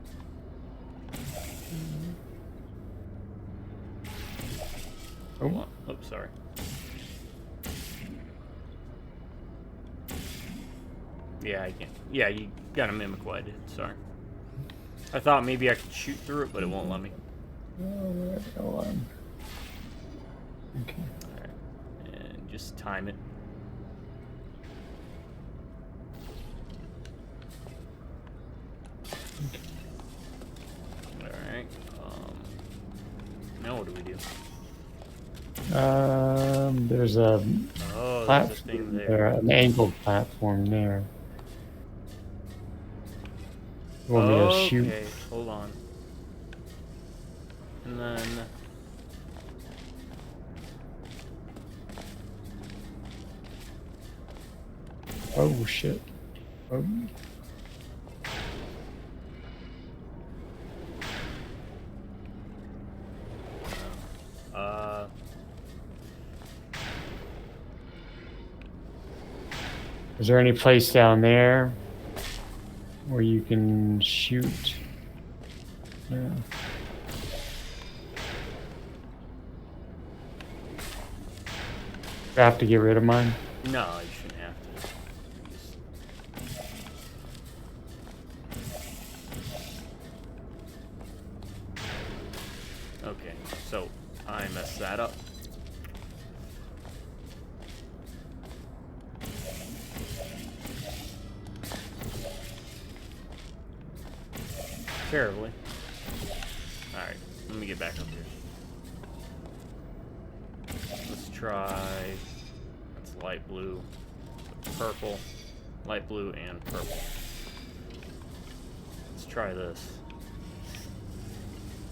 Oh, Oh, sorry. Yeah, I can't. Yeah, you gotta mimic what I did. Sorry. I thought maybe I could shoot through it, but it won't let me. go on. Okay. Alright. And just time it. Alright. Now what do we do? There's a Oh, there's a platform thing there, there. an angled platform there. You want me to shoot? Okay, hold on. And then... Oh shit. Oh. Is there any place down there where you can shoot? Yeah. Do I have to get rid of mine? No, you shouldn't have to. Just... Okay, so I messed that up. Terribly. Alright, let me get back up here. Let's try... That's light blue, purple, light blue, and purple. Let's try this.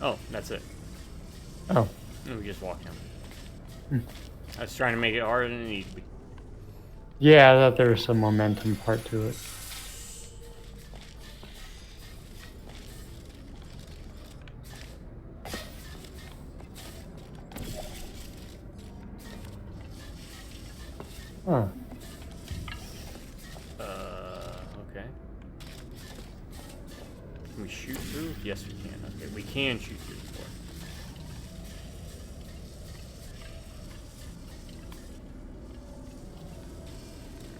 Oh, that's it. Oh. Let me just walk down. I was trying to make it harder than it needed to be. Yeah, I thought there was some momentum part to it. Huh. Okay. Can we shoot through? Yes, we can. Okay, we can shoot through the floor.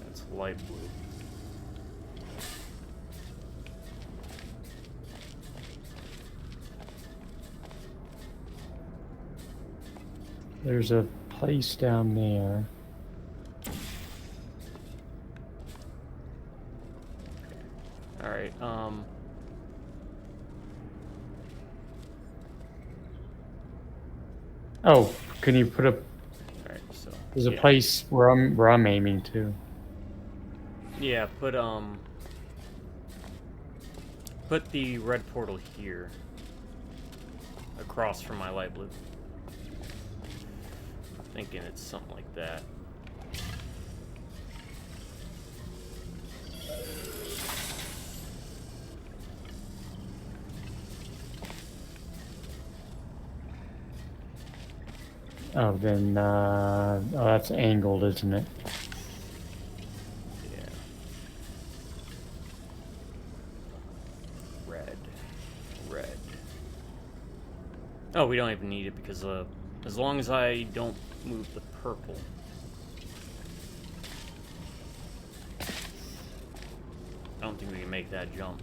That's light blue. There's a place down there. Alright, Oh, can you put a? alright, so... There's a yeah. place where I'm aiming to. Yeah, put the red portal here. Across from my light blue. I'm thinking it's something like that. Oh, then oh, that's angled, isn't it? Yeah. Red. Red. Oh, we don't even need it because as long as I don't move the purple. I don't think we can make that jump.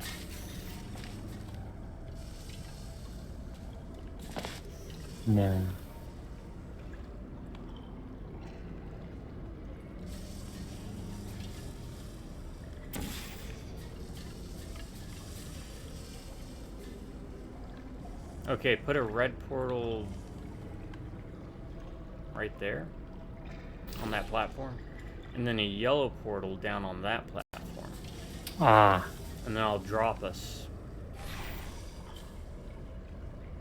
No. Okay, put a red portal right there on that platform, and then a yellow portal down on that platform. Ah. And then I'll drop us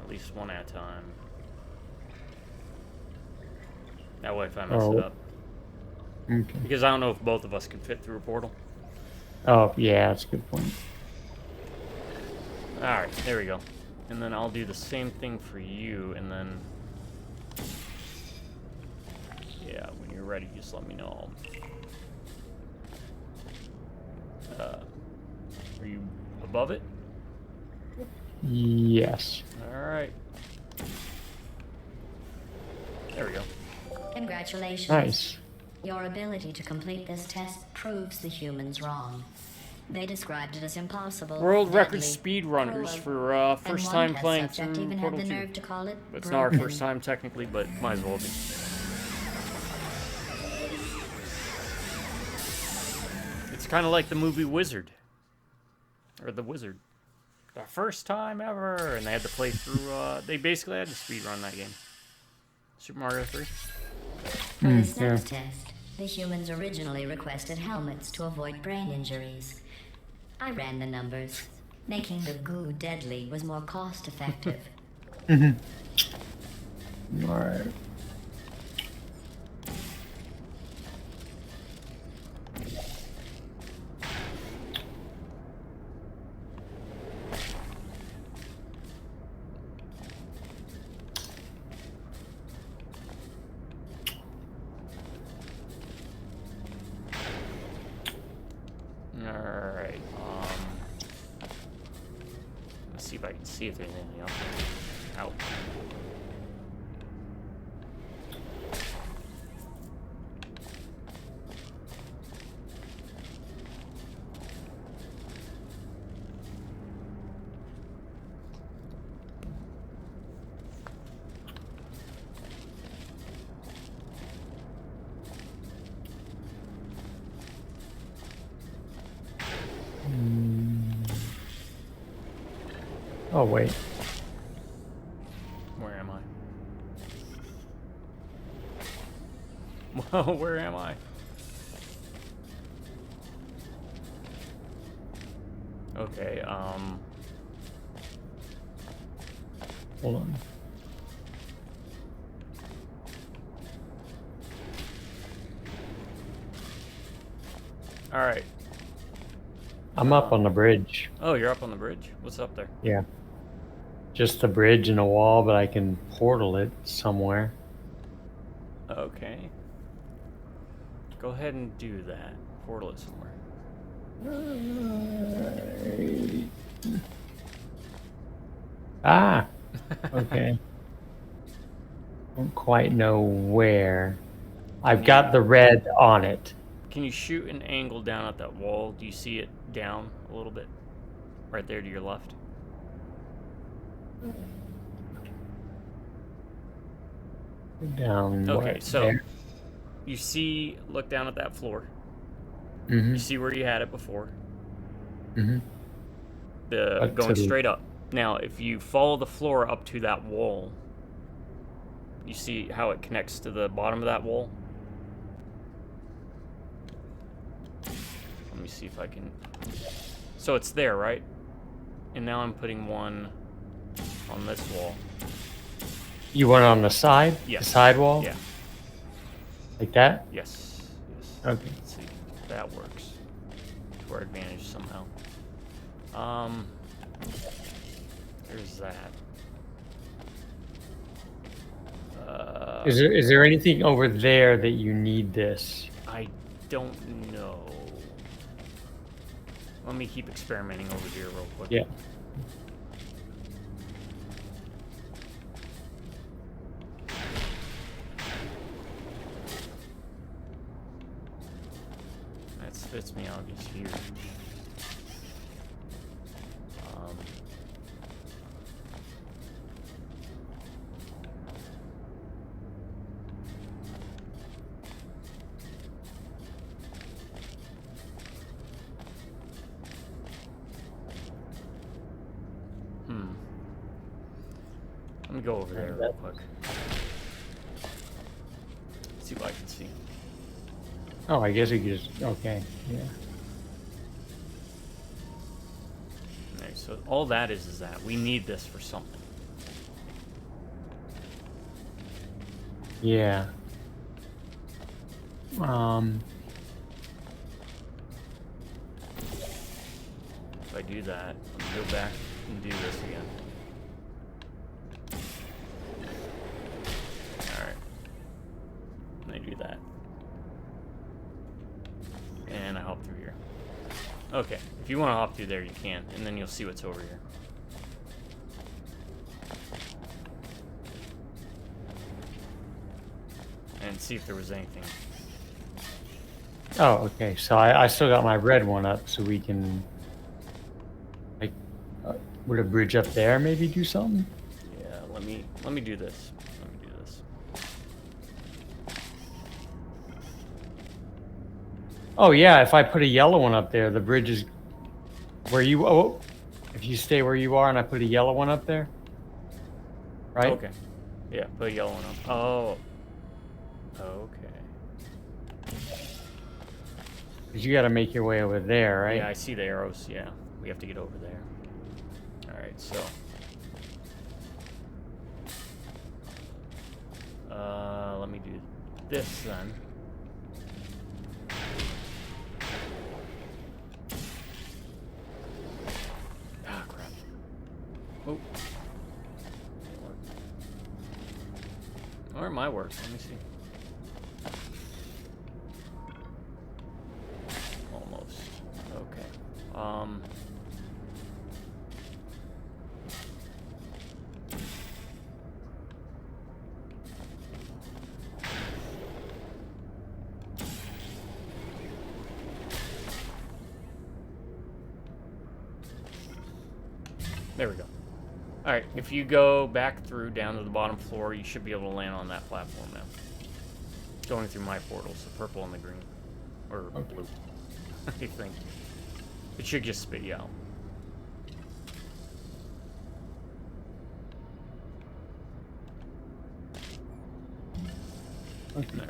at least one at a time. That way if I mess it up. Okay. Because I don't know if both of us can fit through a portal. Oh, yeah, that's a good point. Alright, there we go. And then I'll do the same thing for you, and then... Yeah, when you're ready, just let me know. Are you above it? Yes. Alright. There we go. Congratulations. Nice. Your ability to complete this test proves the humans wrong. They described it as impossible. World record deadly, speedrunners cruel, for first and time one playing test subject through even had Portal the 2. nerve to call it It's not our broken. first time technically, but might as well be. It's kind of like the movie Wizard. Or The Wizard. The first time ever. And they had to play through, they basically had to speedrun that game. Super Mario 3. For this next test, the humans originally requested helmets to avoid brain injuries. I ran the numbers. Making the goo deadly was more cost effective. All right. Alright, let's see if I can see if there's anything else. Out. Oh, wait. Where am I? Whoa, where am I? Okay, Hold on. alright. I'm up on the bridge. Oh, you're up on the bridge? What's up there? Yeah. Just a bridge and a wall, but I can portal it somewhere. Okay. Go ahead and do that. Portal it somewhere. Ah! Okay. Don't quite know where. I've got the red on it. Can you shoot an angle down at that wall? Do you see it down a little bit? Right there to your left? Down. Okay, what, so there? you see, look down at that floor. Mm-hmm. You see where you had it before. Mm-hmm. Going straight up. Now, if you follow the floor up to that wall, you see how it connects to the bottom of that wall? Let me see if I can... So it's there, right? And now I'm putting one on this wall. You want it on the side? Yes. The side wall? Yeah. Like that? Yes. Yes. Okay. Let's see if that works to our advantage somehow. There's that. Is there anything over there that you need this? I don't know. Let me keep experimenting over here real quick. Yeah. That spits me out just here. me go over there real quick. See what I can see. Oh, I guess we could just... Okay, yeah. Alright, so all that is that. We need this for something. Yeah. If I do that, let me go back and do this again. Alright. And I do that. And I hop through here. Okay, if you want to hop through there, you can, and then you'll see what's over here. And see if there was anything. Oh, okay. So I still got my red one up, so we can... Like, would a bridge up there maybe do something? Yeah, let me do this. Let me do this. Oh, yeah, if I put a yellow one up there, the bridge is... Where you... Oh, if you stay where you are and I put a yellow one up there? Right? Okay. Yeah, put a yellow one up. Oh. Okay. Because you got to make your way over there, right? Yeah, I see the arrows. Yeah, we have to get over there. All right, so. Let me do this then. Ah, crap. Oh. Or it might work. Let me see. Almost. Okay. There we go. Alright, if you go back through down to the bottom floor, you should be able to land on that platform now. Going through my portals, the purple and the green. Or blue. I think. It should just spit you out. Okay.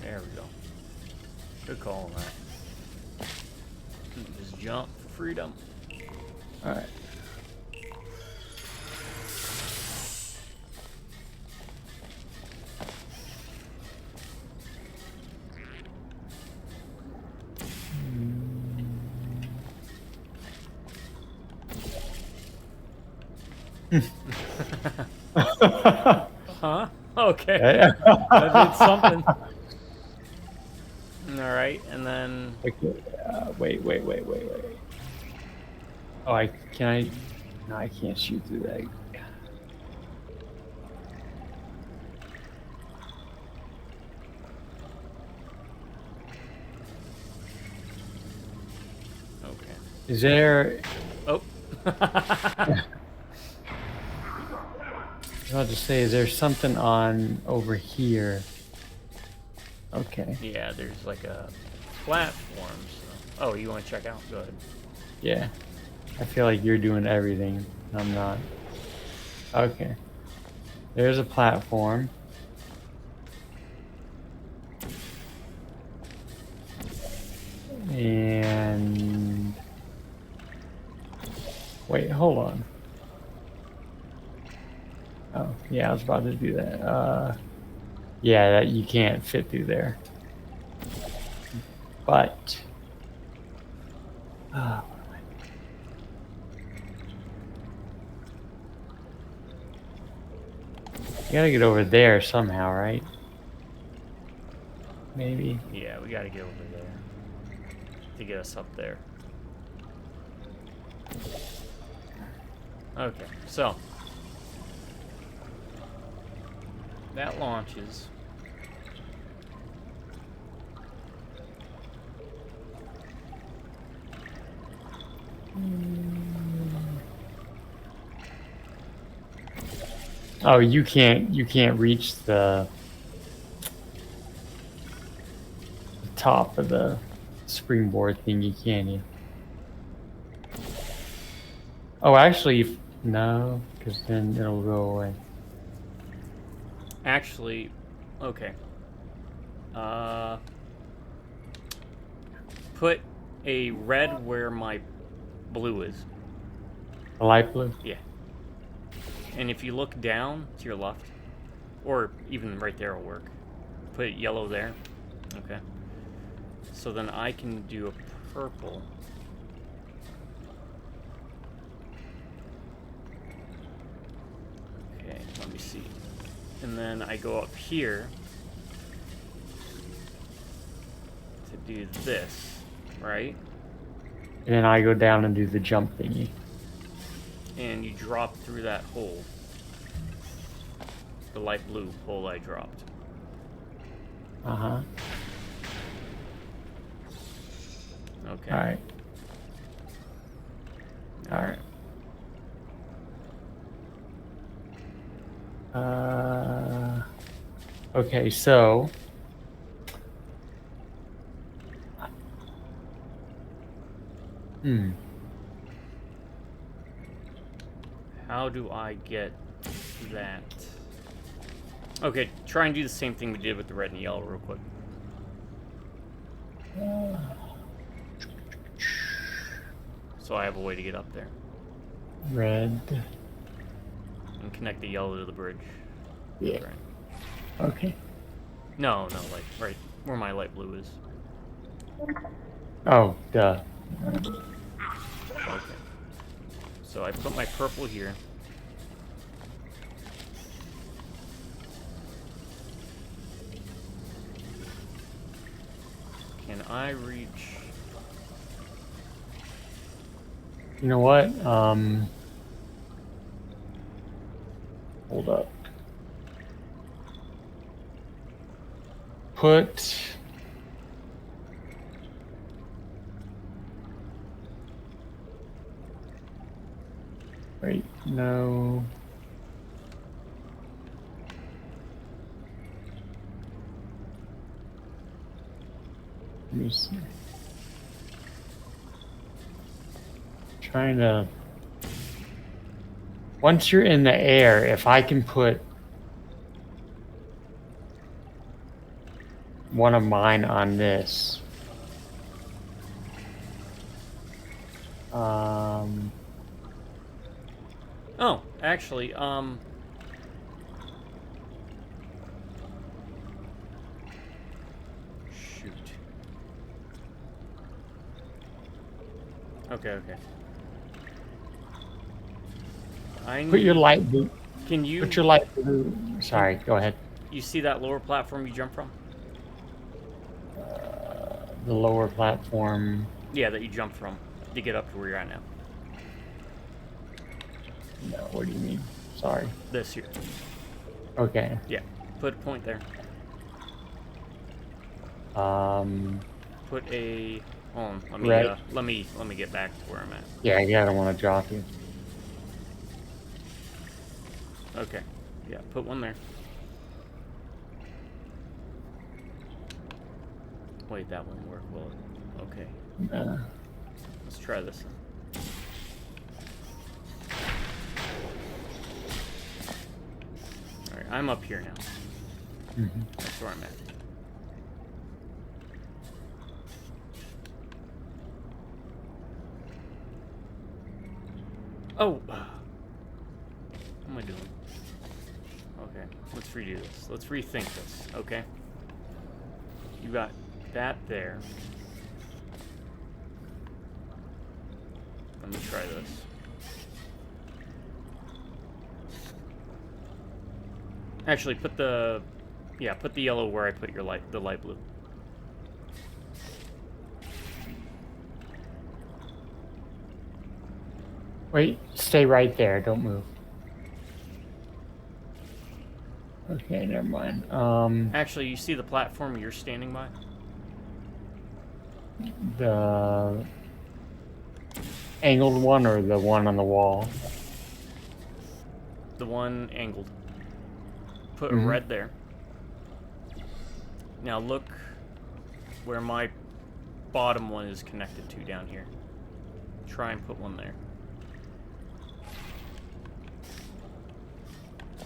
There we go. Good call on that. Just jump for freedom. Alright. Huh? Okay. That did something. Alright, and then... Okay, wait. Oh, can I? No, I can't shoot through that. Okay. Is there... Oh. I'll just say, is there something on over here? Okay. Yeah, there's like a platform. So. Oh, you want to check out? Go ahead. Yeah. I feel like you're doing everything. I'm not. Okay. There's a platform. And... Wait, hold on. Oh, yeah, I was about to do that. Yeah, that you can't fit through there. But... you gotta get over there somehow, right? Maybe. Yeah, we gotta get over there to get us up there. Okay, so that launches. Oh, you can't reach the top of the springboard thingy, can you? Oh, actually, No, because then it'll go away. Actually, okay. Put a red where my blue is. The light blue? Yeah. And if you look down to your left, or even right there will work. Put yellow there. Okay. So then I can do a purple. Okay, let me see. And then I go up here to do this, right? And then I go down and do the jump thingy. And you drop through that hole. The light blue hole I dropped. Uh-huh. Okay. Alright. Alright. Okay, so How do I get that? Okay, try and do the same thing we did with the red and yellow real quick. So I have a way to get up there. red. And connect the yellow to the bridge. Yeah. Right. Okay. No, like right where my light blue is. Oh, duh. Okay. So I put my purple here. Can I reach? You know what? Hold up. Put wait, no. Let me see. Trying to. Once you're in the air, if I can put one of mine on this. Oh, actually, shoot. Okay. Put your light blue. Can you? Put your light blue. Sorry, go ahead. You see that lower platform you jump from? The lower platform. Yeah, that you jump from to get up to where you're at now. No, what do you mean? Sorry. This here. Okay. Yeah. Put a point there. Put a. Hold on. Let me get back to where I'm at. Yeah, I don't want to drop you. Okay. Yeah. Put one there. Wait, that won't work, will it? Okay. Let's try this one. Alright, I'm up here now. That's where I'm at. Oh! What am I doing? Okay, let's redo this. Let's rethink this, okay? You got that there. Let me try this. Actually, put the yellow where I put the light blue. Wait, stay right there. Don't move. Okay, never mind. Actually, you see the platform you're standing by? The angled one or the one on the wall? The one angled. Put red there. Now look where my bottom one is connected to down here. Try and put one there.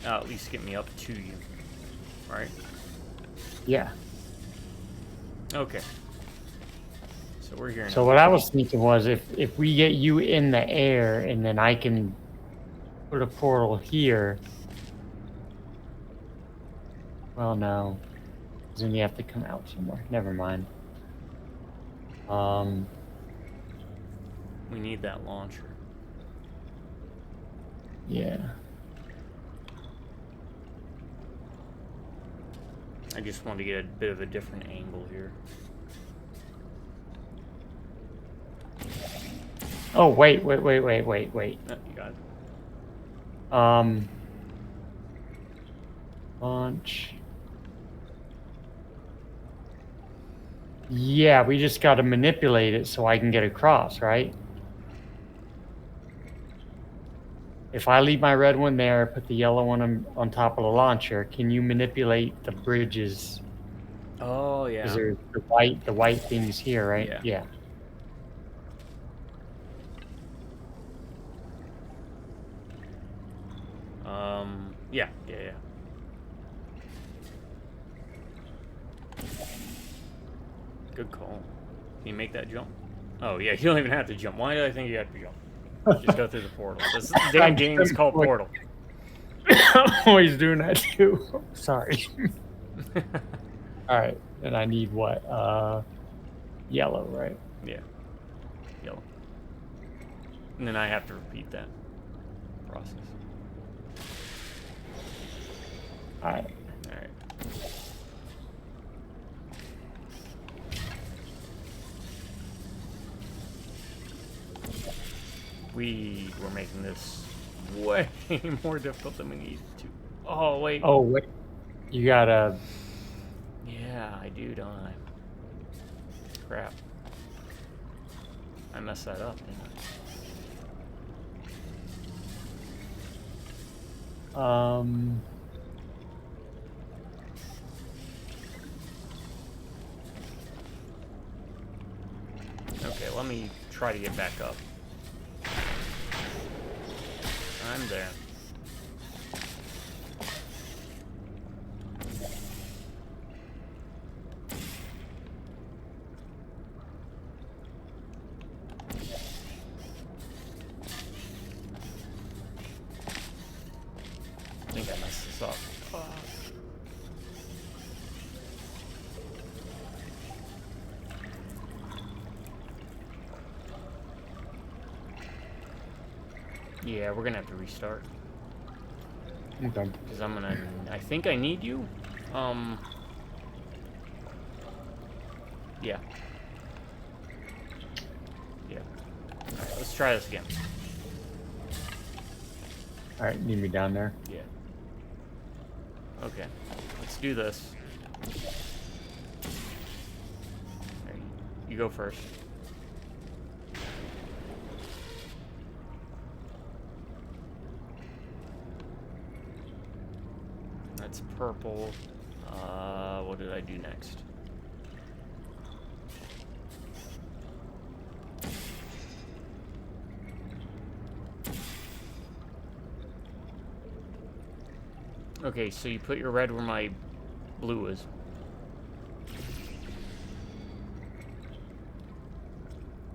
at least get me up to you. Right? Yeah. Okay. So we're here now. So what I was thinking was if we get you in the air and then I can put a portal here. Well, no. 'Cause then you have to come out somewhere. Never mind. We need that launcher. Yeah. I just want to get a bit of a different angle here. Oh, wait. You got it. Launch. Yeah, we just got to manipulate it so I can get across, right? If I leave my red one there, put the yellow one on top of the launcher, can you manipulate the bridges? Oh, yeah. Because there's the white things here, right? Yeah. Yeah. Good call. Can you make that jump? Oh, yeah, you don't even have to jump. Why did I think you had to jump? Just go through the portal. This damn game is called Portal. I'm always doing that too. Sorry. All right, and I need what? Yellow, right? Yeah. Yellow. And then I have to repeat that process. All right. Alright. We were making this way more difficult than we needed to. Oh, wait. Oh, wait. You gotta. Yeah, I do, don't I? Crap. I messed that up, didn't I? Okay, let me try to get back up. I'm there. I think I messed this up. Yeah, we're gonna have to restart. Okay. Because I think I need you. Yeah. Alright, let's try this again. All right, need me down there. Yeah. Okay, let's do this. There, you go first. That's purple. What did I do next? Okay, so you put your red where my blue is.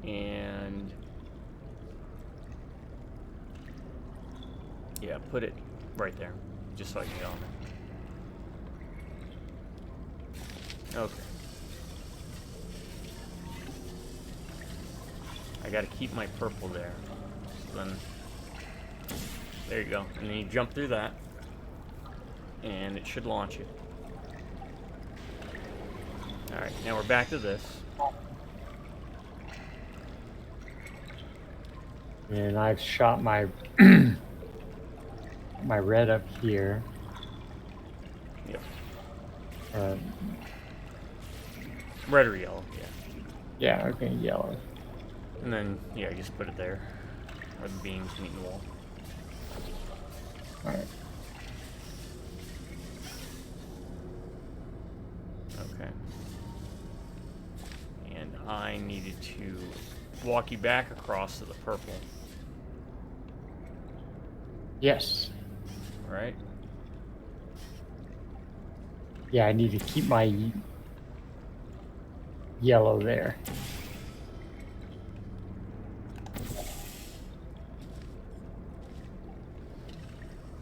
And yeah, put it right there, just so I can get on there. Okay. I gotta keep my purple there. So then, there you go. And then you jump through that. And it should launch it. Alright, now we're back to this. And I've shot my my red up here. Yep. Red or yellow, yeah. Yeah, okay, yellow. And then, yeah, just put it there. Where the beams meet the wall. Alright. Okay. And I needed to walk you back across to the purple. Yes. Right? Yeah, I need to keep my yellow there.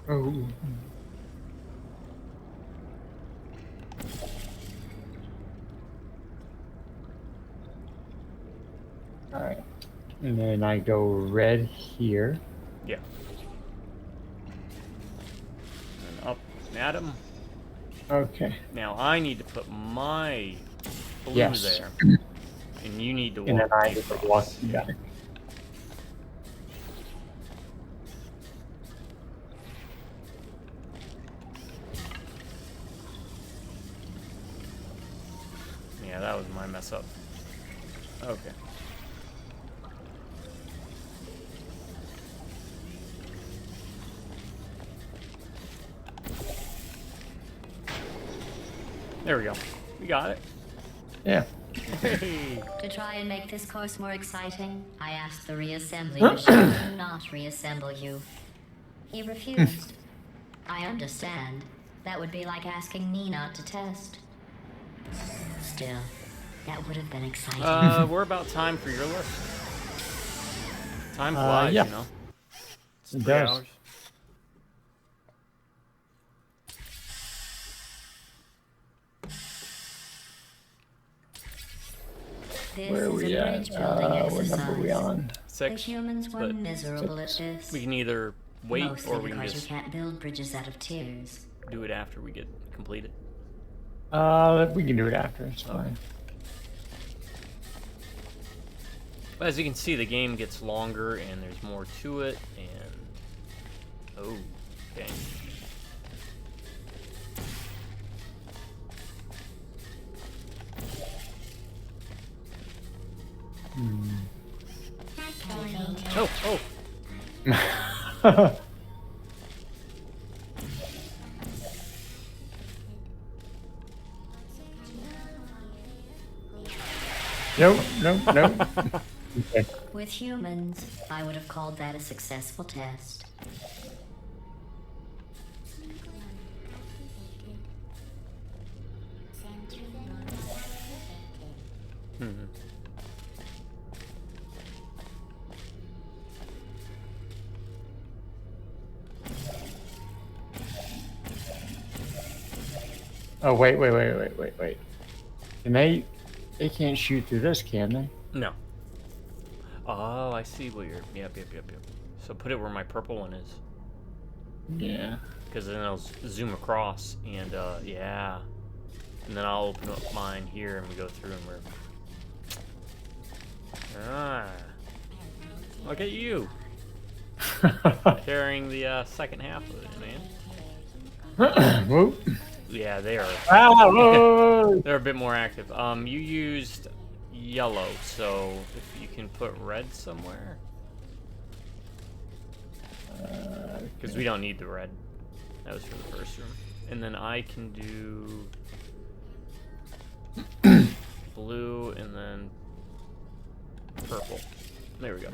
Oh. All right. And then I go red here. Yeah. And up and at him. Okay. Now I need to put my blue Yes. there. And you need to And then walk I me get to across. walk you back. Yeah, that was my mess up. Okay. There we go. We got it. Yeah. Hey. To try and make this course more exciting, I asked the reassembly machine to not reassemble you. He refused. I understand. That would be like asking me not to test. Still, that would have been exciting. We're about time for your list. Time flies, yeah. you know. It's It 3 does. hours. This Where are is we a at? bridge building What number are we exercise. on? The 6. humans were but miserable at this. We can either wait Mostly or we can because just you can't build bridges out of tears. do it after we get completed. We can do it after. It's fine. But as you can see, the game gets longer and there's more to it. And oh, okay. Oh, oh. Nope, nope, nope. Okay. With humans, I would have called that a successful test. Hmm. Oh, wait. Can they can't shoot through this, can they? No. Oh, I see what you're. Yep. So put it where my purple one is, Yeah. because then it'll zoom across, and yeah. And then I'll open up mine here, and we go through, and we're. Ah. Look at you carrying the second half of it, man. Whoop. Yeah, they are. Ah, whoa. They're a bit more active. You used yellow, so if you can put red somewhere, because we don't need the red. That was for the first room. And then I can do blue and then purple. There we go.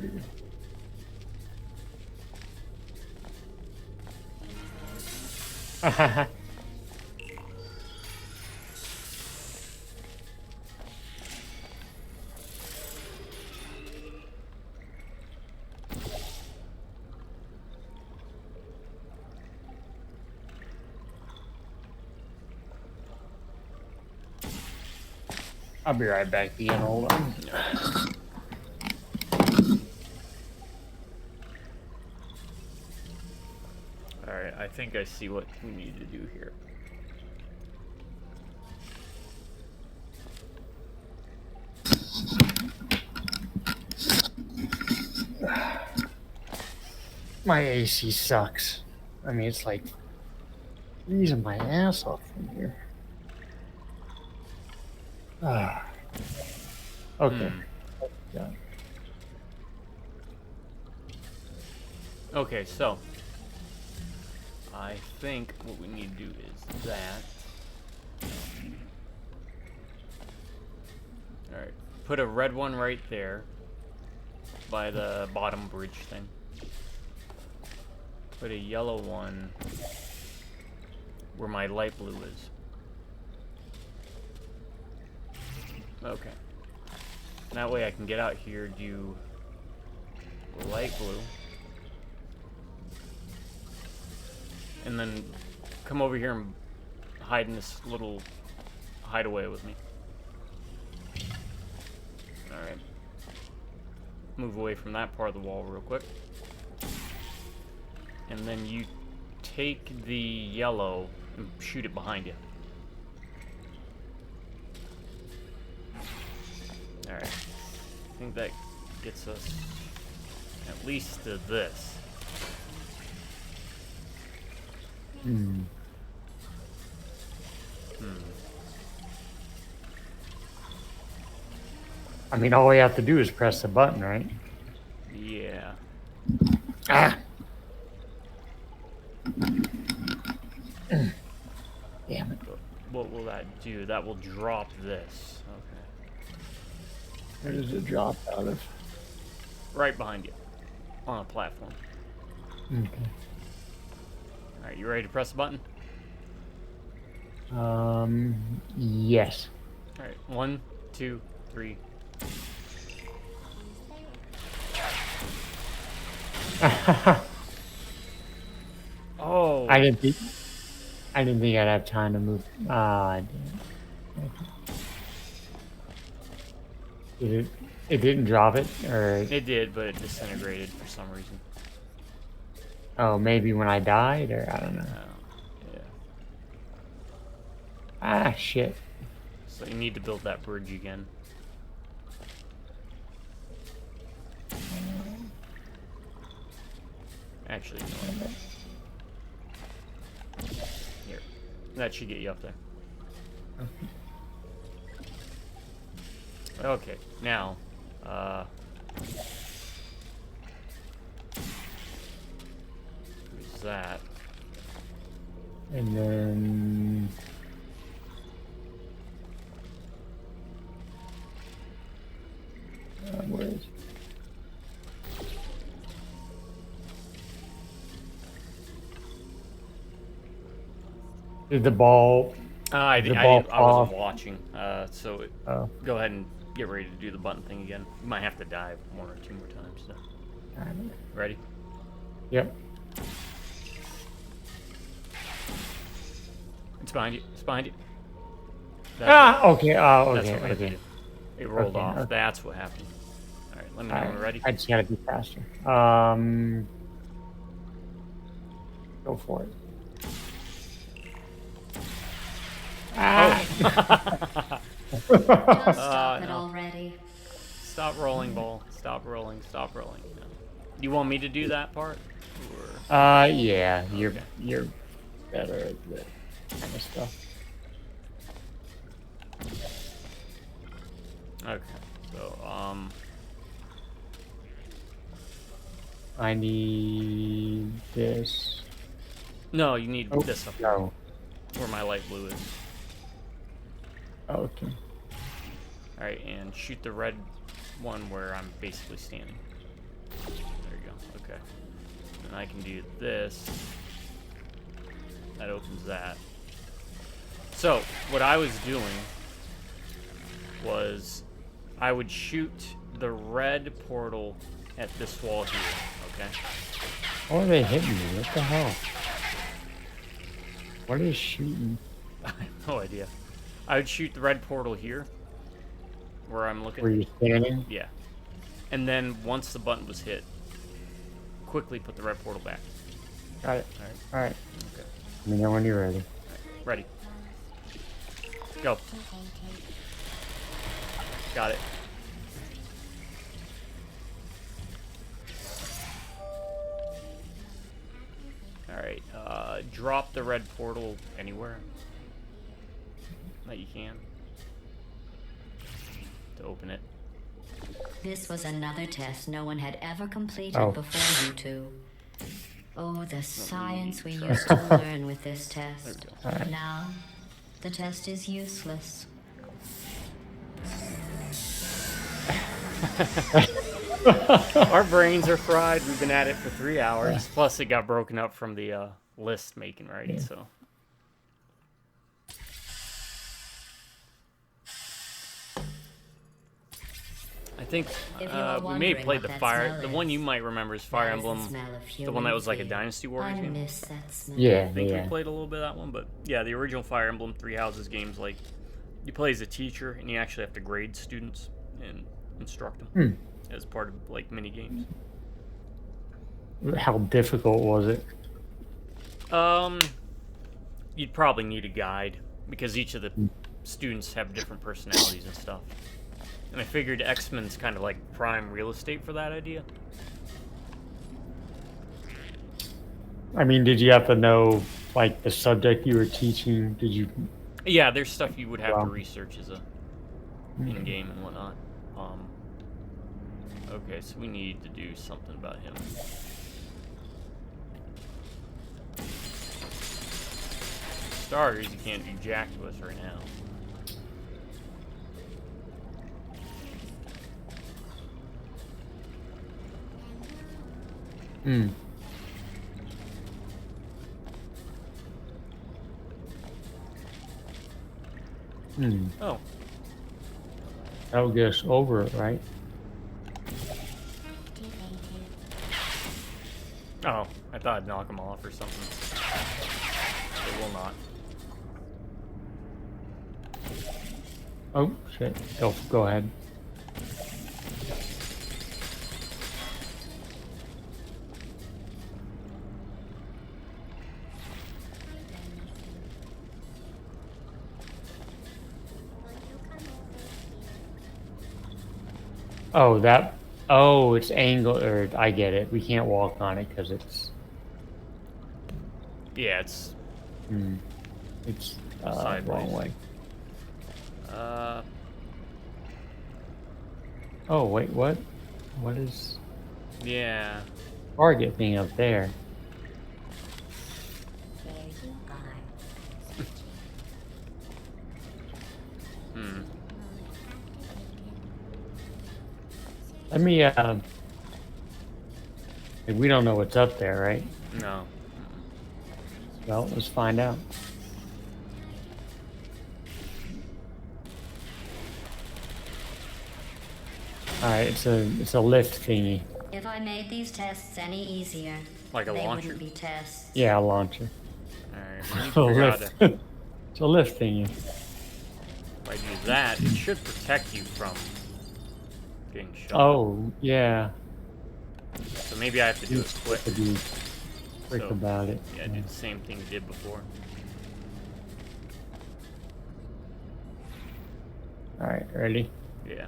I'll be right back, Ian. Hold on. Alright, I think I see what we need to do here. My AC sucks. I mean, it's like freezing my ass off from here. Ah. Okay. Yeah. Okay, so I think what we need to do is that. Alright, put a red one right there by the bottom bridge thing. Put a yellow one where my light blue is. Okay. That way I can get out here, do light blue. And then come over here and hide in this little hideaway with me. Alright. Move away from that part of the wall real quick. And then you take the yellow and shoot it behind you. Alright. I think that gets us at least to this. I mean, all we have to do is press the button, right? Yeah. Ah! Damn it. But what will that do? That will drop this. Okay. Where does it drop out of? Right behind you. On a platform. Okay. Alright, you ready to press the button? Yes. Alright, 1, 2, 3. Oh. I didn't think I'd have time to move. Ah, damn. Okay. It didn't drop it, or It did, but it disintegrated for some reason. oh, maybe when I died, or I don't know. Yeah. Ah, shit. So you need to build that bridge again. Actually, no. Here. That should get you up there. Okay, now, who's that? And then where is? Did the ball? I The ball wasn't off. watching, so Oh, go ahead and get ready to do the button thing again. You might have to dive 1 or 2 more times. So. got it. Ready? Yep. It's behind you. It's behind you. Okay. Oh, That's okay. what I Okay. did. It rolled Okay, off. okay. That's what happened. All right, let me know when we're ready. I just gotta be faster. Go for it. Ah! Just stop it no. already. Stop rolling, ball. Stop rolling. Stop rolling. No. You want me to do that part? Or... Yeah. You're Okay. better at that kind of stuff. Okay. So, I need this. no, you need Oh, this up no. where my light blue is. Okay. All right, and shoot the red one where I'm basically standing. There you go. Okay. And I can do this. That opens that. So, what I was doing was I would shoot the red portal at this wall here, okay? Why are they hitting me? What the hell? What is shooting? I have no idea. I would shoot the red portal here, where I'm looking. Were you standing? Yeah. And then once the button was hit, quickly put the red portal back. Got it. All right. All right. Okay. Let me know when you're ready. Ready. Go. Got it. Alright, drop the red portal anywhere that you can to open it. This was another test no one had ever completed Oh. before you two. Oh, the science we try. used to learn with this test. There we go. All right. Now, the test is useless. Our brains are fried. We've been at it for 3 hours. Plus, it got broken up from the list making, right? Yeah. So. I think If you are we may have wondering played what the that fire. smell The is, one you might remember is Fire that is the Emblem, smell of the one that was like a human Dynasty feet. Warriors I game. miss that smell. Yeah, I think yeah. we played a little bit of that one, but yeah, the original Fire Emblem Three Houses games, like you play as a teacher and you actually have to grade students and instruct them as part of like mini games. How difficult was it? You'd probably need a guide because each of the students have different personalities and stuff. And I figured X-Men's kind of like prime real estate for that idea. I mean, did you have to know like the subject you were teaching? Did you? Yeah, there's stuff you would have to Wow. research as a in-game and whatnot. Okay, so we need to do something about him. Starters, you can't do jack to us right now. Hmm. Hmm. Oh, That'll get us over it, right? oh, I thought I'd knock him off or something. It will not. Oh shit! Go ahead. Oh, that. Oh, it's angle. Or I get it. We can't walk on it because it's. Yeah, it's It's Sideways. wrong way. uh Oh wait, what? What is yeah. target thing up there? There you are. Hmm. Let me. We don't know what's up there, right? No. Well, let's find out. All right, it's a lift thingy. If I made these tests any easier, Like a they launcher? wouldn't be tests. Yeah, a launcher. Alright, we need A to figure out lift. if It's a lift thingy. I do that, it should protect you from getting shot. Oh yeah. So maybe I have to do it quick. To be quick So, about it. Yeah, do the same thing you did before. All right, ready? Yeah.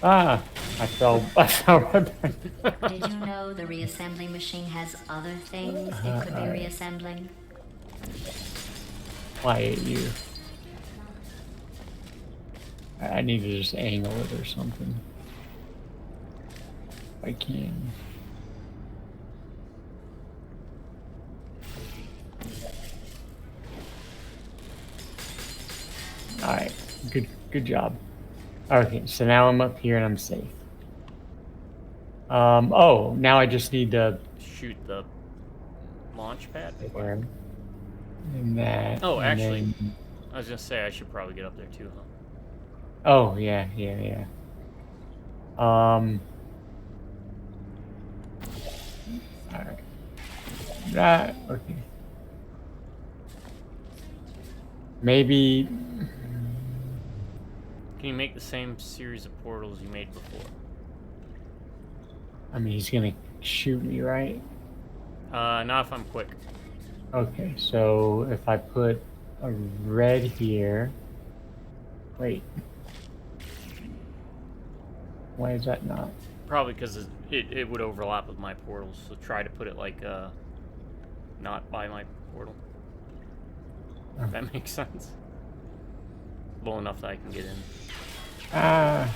Ah, I fell. I fell right back. Did you know the reassembly machine has other things it could be reassembling? Why hate you? I need to just angle it or something. If I can. All right, good job. Okay, so now I'm up here and I'm safe. Oh, now I just need to Shoot the launch pad. there, and that. Oh, and actually, then- I was gonna say I should probably get up there too, huh? oh yeah. All right. That okay. Maybe. Can you make the same series of portals you made before? I mean, he's gonna shoot me, right? Not if I'm quick. Okay, so if I put a red here. Wait. Why is that not? Probably because it would overlap with my portals, so try to put it like, not by my portal. If that makes sense. Low enough that I can get in. Ah.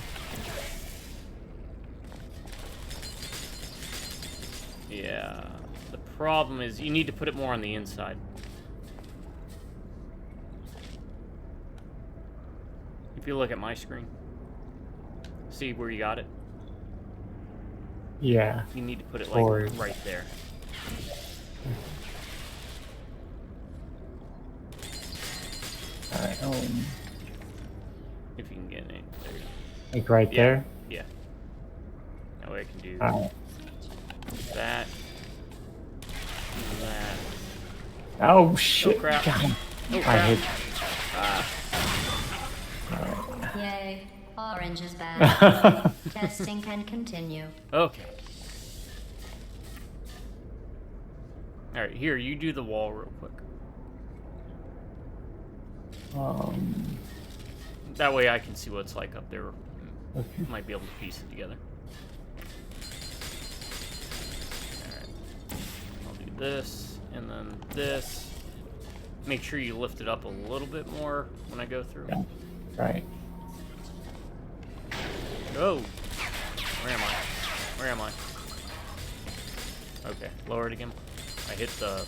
Yeah. The problem is you need to put it more on the inside. If you look at my screen, see where you got it? Yeah. You need to put it Forward. like right there. All right. If you can get it. There you go. Like right Yeah. there? Yeah. That way I can do Alright. that. And that. Oh shit. Oh crap. God. Oh I crap. hit. Yay. Orange is back. Testing can continue. Okay. Alright, here, you do the wall real quick. That way I can see what it's like up there. Okay. Might be able to piece it together. Alright. I'll do this, and then this. Make sure you lift it up a little bit more when I go through. Yeah. Right. Oh! Where am I? Where am I? Okay, lower it again. I hit the...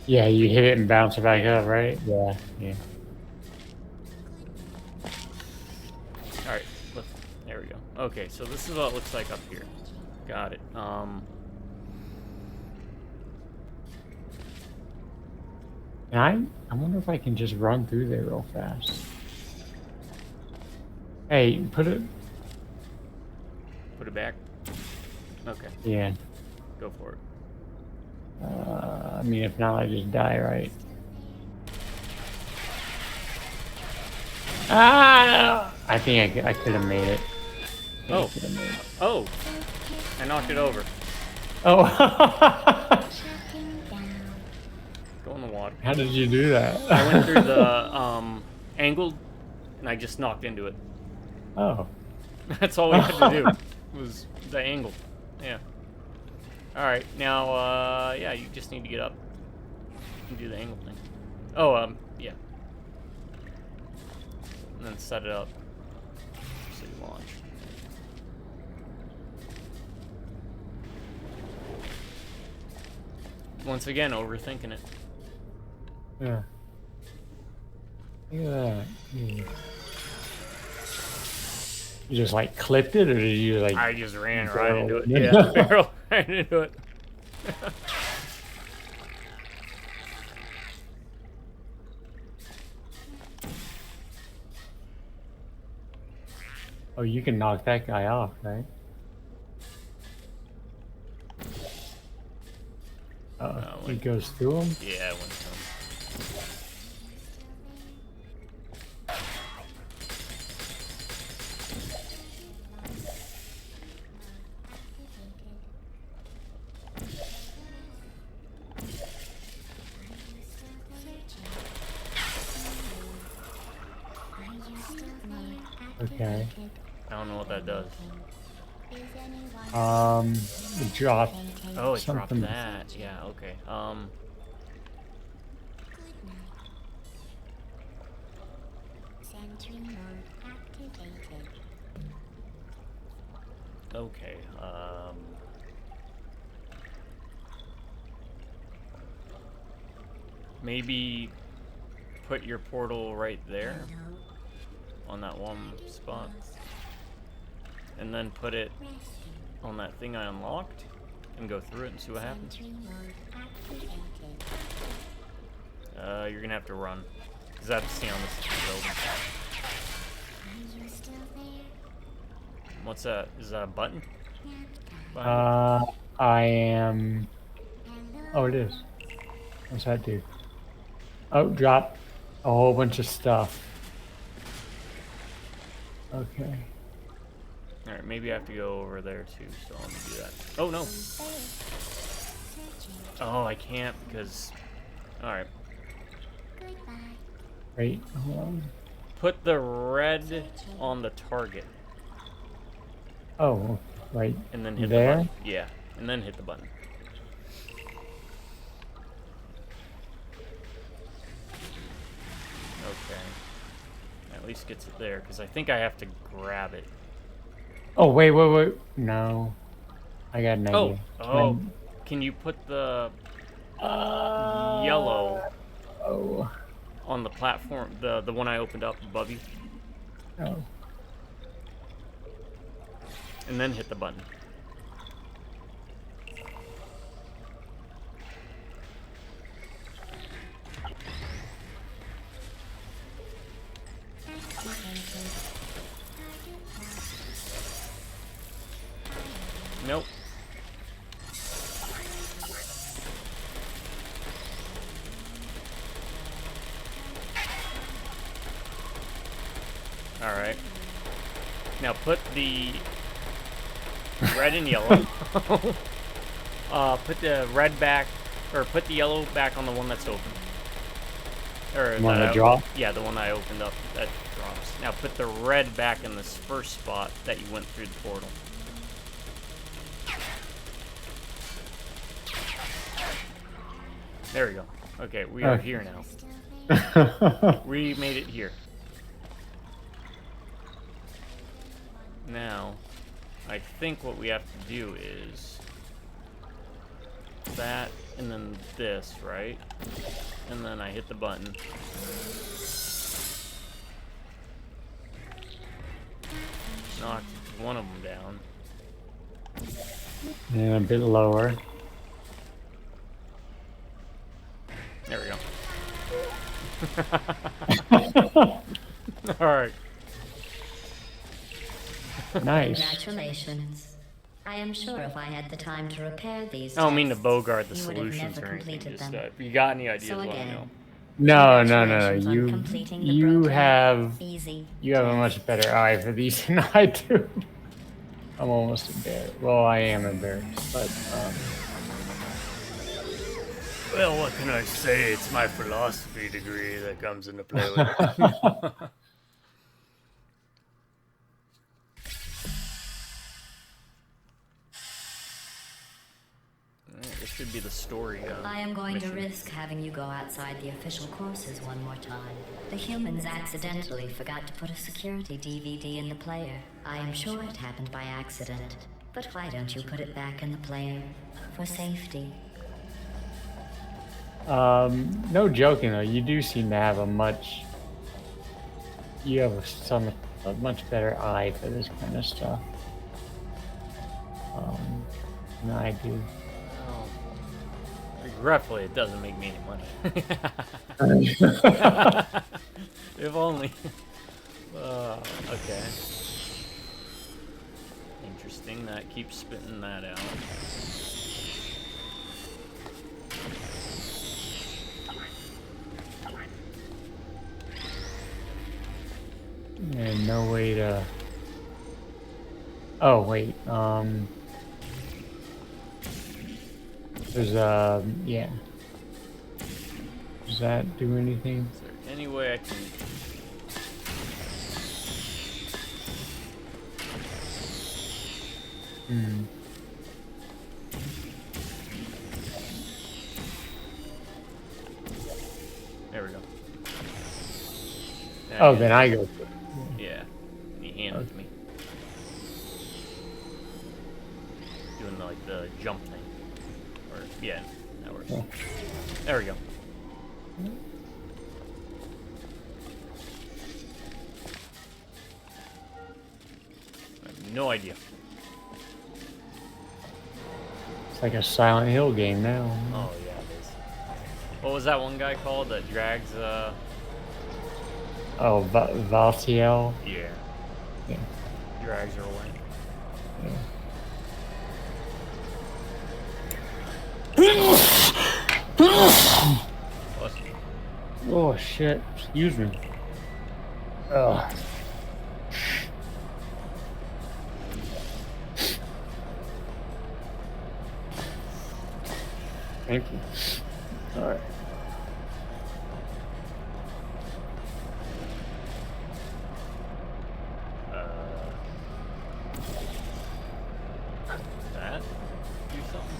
Yeah, you hit it and bounce it back up, right? Yeah, yeah. Alright, there we go. Okay, so this is what it looks like up here. Got it. And I wonder if I can just run through there real fast. Hey, put it... Put it back. Okay, Yeah. go for it. I mean, if not, I just die, right? Ah! I think I could have made it. Oh. Oh! I knocked it over. Oh! Go in the water. How did you do that? I went through the angled, and I just knocked into it. Oh. That's all we had to do. Was the angle. Yeah. Alright, now, yeah, you just need to get up and do the angle thing. Oh, yeah. And then set it up so you launch. Once again, overthinking it. Yeah. Look at that. Yeah. You just like clipped it, or did you like? I just ran right barrel into it. it? Yeah, barrel right into it. Oh, you can knock that guy off, right? He goes through him. Yeah, it went through him. Okay. I don't know what that does. It dropped. Oh, it something. dropped that. Yeah, okay. Okay, maybe put your portal right there on that one spot, and then put it on that thing I unlocked and go through it and see what happens. You're gonna have to run because I have to stay on this building. What's that? Is that a button? I am. Oh, it is. What's that do? Oh, drop a whole bunch of stuff. Okay. Alright, maybe I have to go over there too, so let me do that. Oh no! Oh, I can't because... Alright. Wait, hold on. Put the red on the target. Oh, right. And then hit there? the button. Yeah, and then hit the button. Okay. At least gets it there, because I think I have to grab it. Oh, wait. No. I got an idea. Oh, can you put the yellow on the platform, the one I opened up above you? Oh. And then hit the button. Nope. Alright. Now put the red and yellow. Put the red back, or put the yellow back on the one that's open. Or The one that dropped? Yeah, the one I opened up that drops. Now put the red back in this first spot that you went through the portal. There we go. Okay, we are here now. We made it here. Now, I think what we have to do is that, and then this, right? And then I hit the button. Knocked one of them down. And a bit lower. There we go. Alright. Nice. Congratulations. I am sure if I had the time to repair these I don't mean to tests, bogart the you would have solutions never or anything. completed Just, them. if you got any ideas, So let me again, know. No. Congratulations on completing the You broken, have easy a much better eye for these than I do. I'm almost embarrassed. Well, I am embarrassed, but Well, what can I say? It's my philosophy degree that comes into play with it. This should be the story. I am going mission. to risk having you go outside the official courses one more time. The humans accidentally forgot to put a security DVD in the player. I am sure it happened by accident. But why don't you put it back in the player? For safety. no joking though. You do seem to have a much better eye for this kind of stuff than I do. Oh. Regretfully, it doesn't make me any money. If only. Okay. Interesting. That keeps spitting that out. And no way to. Oh wait. There's yeah. Does that do anything? Is there any way I can? Hmm. There we go. Oh, then I go. Yeah. He handed it to me. Doing like the jump thing. Or yeah, that works. Yeah. There we go. I have no idea. It's like a Silent Hill game now. Oh yeah, it is. What was that one guy called that drags? Oh, Valtiel. Yeah, Yeah. drags her away. Bless you. Oh shit! Excuse me. Ugh. Thank you. All right. That do something?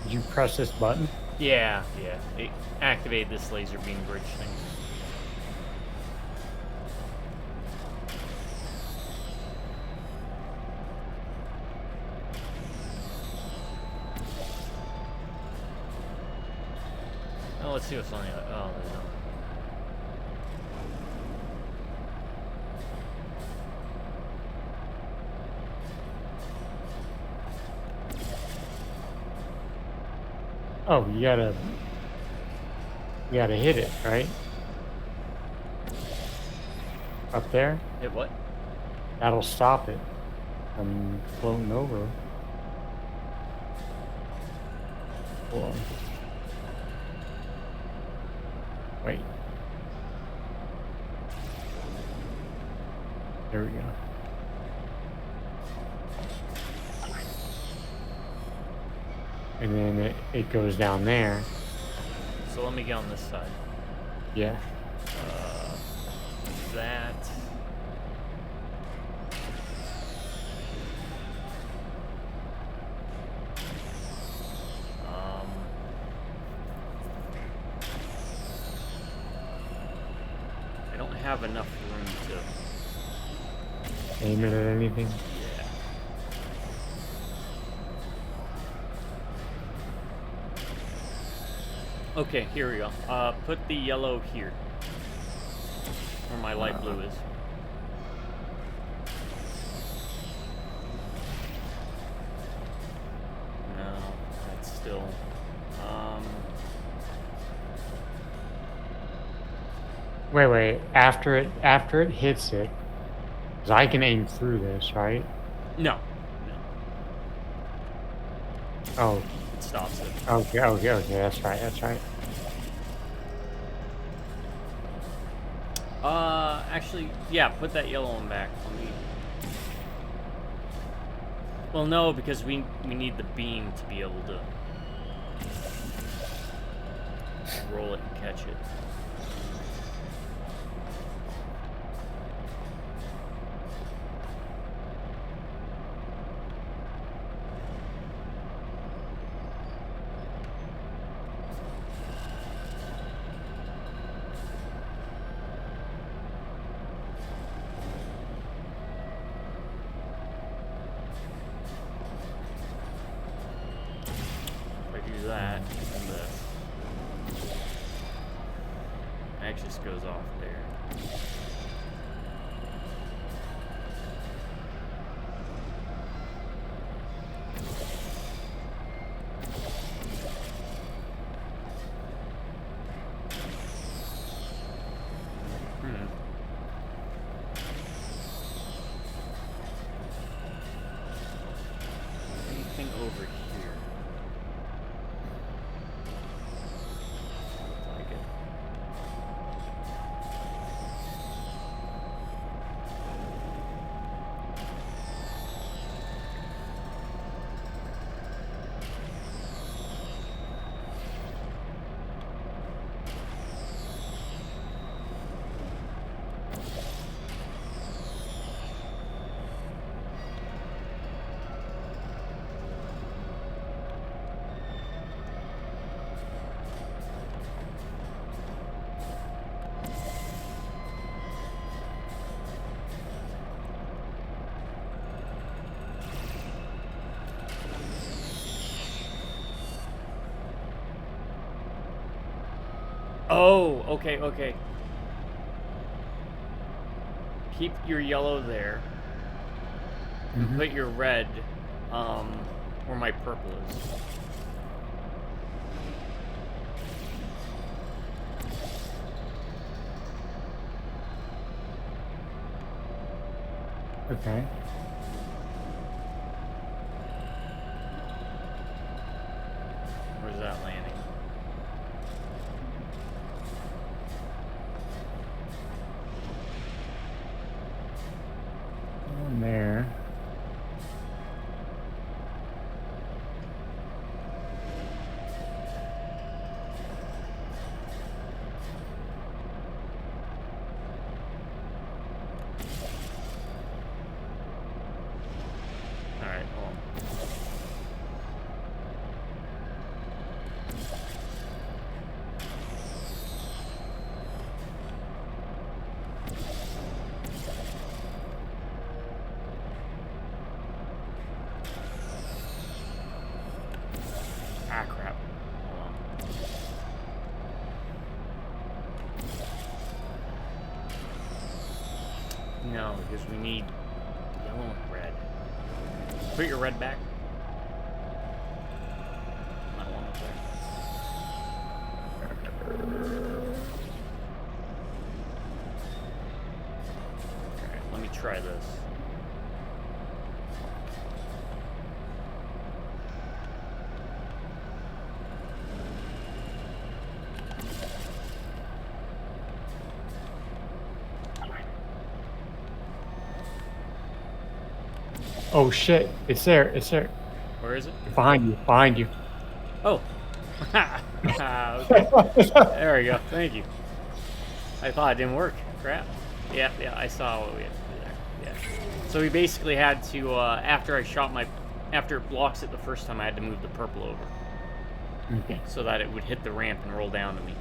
Did you press this button? Yeah. It activated this laser beam bridge thing. Oh, let's see what's on the other. Oh, there's no. Oh, you gotta hit it, right? Up there? Hit what? That'll stop it from floating over. Hold on. Wait. There we go. And then it goes down there. So let me get on this side. Yeah. That. I don't have enough room to Aim it at anything. Yeah. Okay, here we go. Put the yellow here. Where my light blue is. No, that's still... Wait. After it hits it, 'cause I can aim through this, right? No. Oh. It stops it. Okay. That's right. Actually, yeah, put that yellow one back. Let me... Well, no, because we need the beam to be able to roll it and catch it. That and this. That just goes off there. Anything over here? Oh, okay. Keep your yellow there. And put your red where my purple is. Okay. Where's that landing? On there. Alright, hold on. Ah, crap. Hold on. No, because we need yellow and red. Put your red back. That one up there. Alright, let me try this. Oh shit! It's there! It's there! Where is it? Behind you! Behind you! Oh. Okay. There we go. Thank you. I thought it didn't work. Crap. Yeah, I saw what we had to do there. Yeah. So we basically had to, after it blocks it the first time, I had to move the purple over. Okay. So that it would hit the ramp and roll down to me.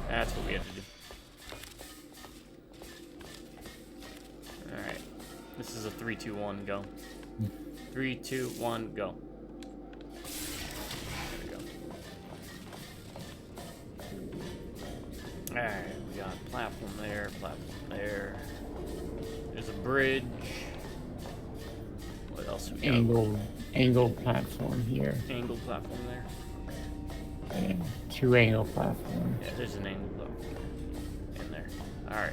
That's what we had to do. Alright. This is a 3, 2, 1, go. 3, 2, 1, go. There we go. Alright, we got platform there, platform there. There's a bridge. What else we got? Angled platform here. Angled platform there. And 2 angle platforms. Yeah, there's an angled platform in there. Alright,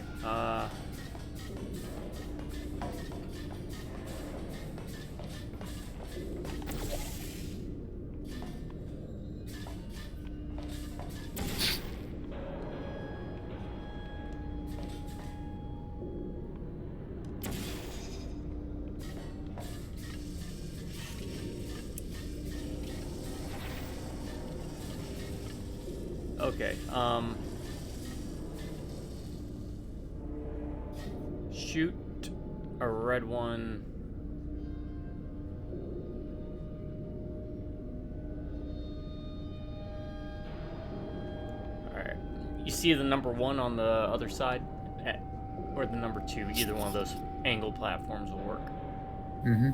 okay, shoot a red one. Alright. You see the number 1 on the other side? Or the number 2, either one of those angled platforms will work. Mm-hmm.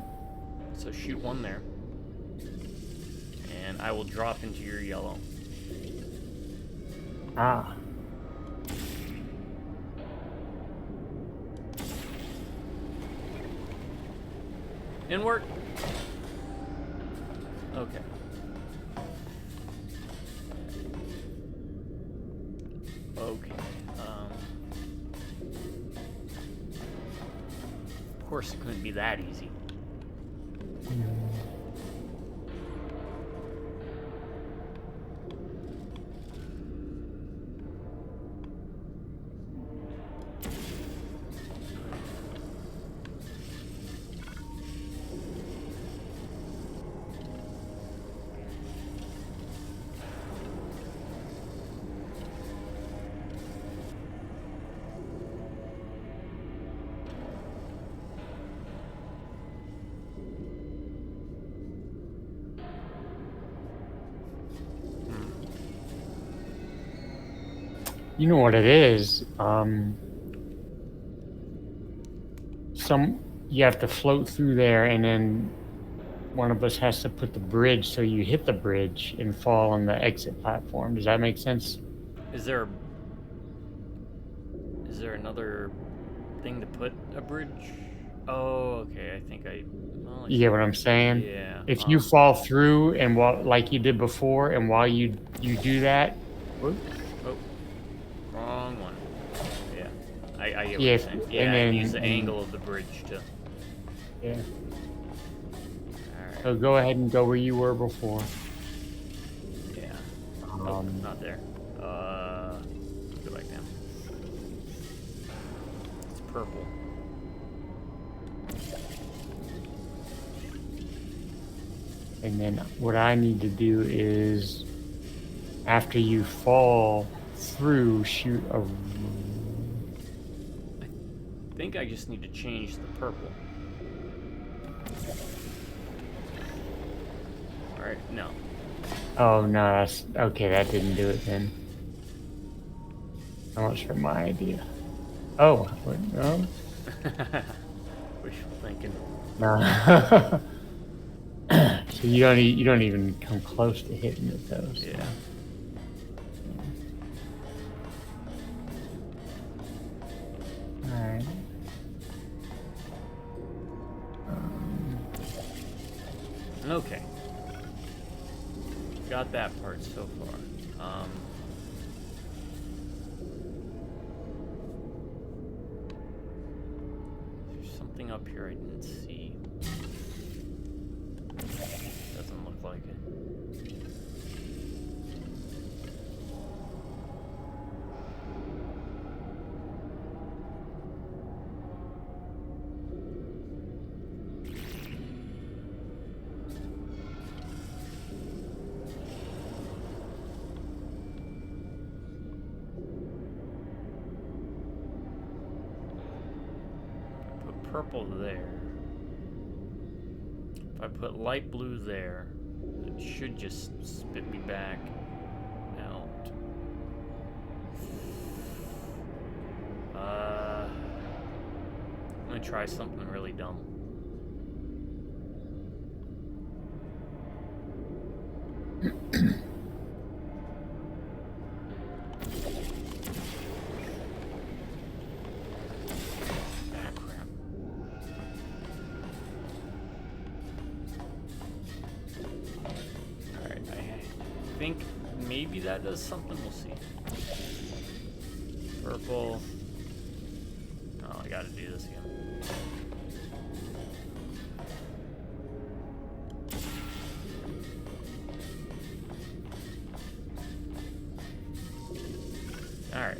So shoot one there. And I will drop into your yellow. Ah. And work. Okay. Okay. Of course, it couldn't be that easy. You know what it is? You have to float through there, and then one of us has to put the bridge so you hit the bridge and fall on the exit platform. Does that make sense? Is there another thing to put a bridge? Oh, okay. I think well, You get what I'm saying? yeah. If you fall through and like you did before, and while you do that, oh, wrong one. Yeah, I get what Yeah, you're saying. Yeah, and then- use the angle of the bridge to. yeah. All right. So go ahead and go where you were before. Yeah. Oh, not there. Go back down. It's purple. And then what I need to do is, after you fall through, shoot a. I think I just need to change the purple. All right. No. Oh no, that's okay. That didn't do it then. That was for my idea. Oh, wait, no. Wishful thinking. No. So you don't even come close to hitting it though. So. Yeah. All right. Okay. Got that part so far. There's something up here I didn't see. Doesn't look like it. purple there, if I put light blue there, it should just spit me back out. I'm gonna try something really dumb. I think maybe that does something. We'll see. Purple. Oh, I gotta do this again. Alright.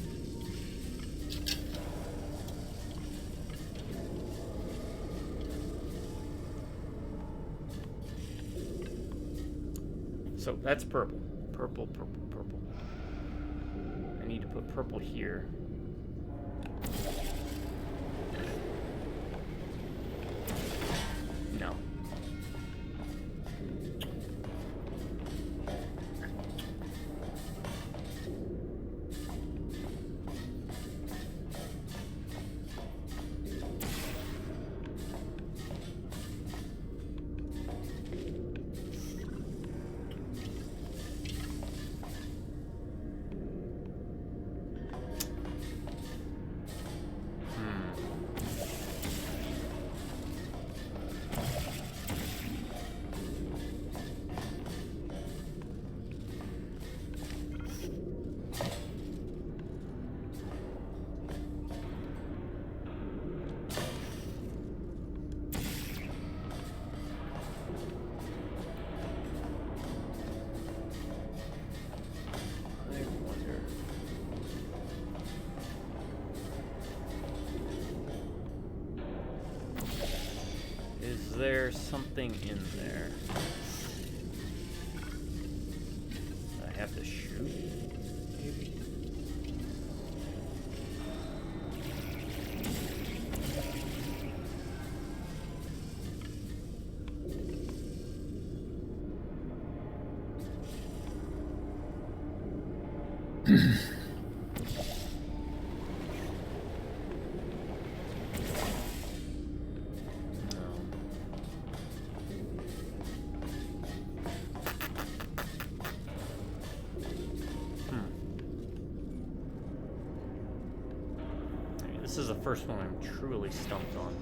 So that's purple. Purple, purple, purple. I need to put purple here. No. Is there something in there I have to shoot? Maybe. This is the first one I'm truly stumped on.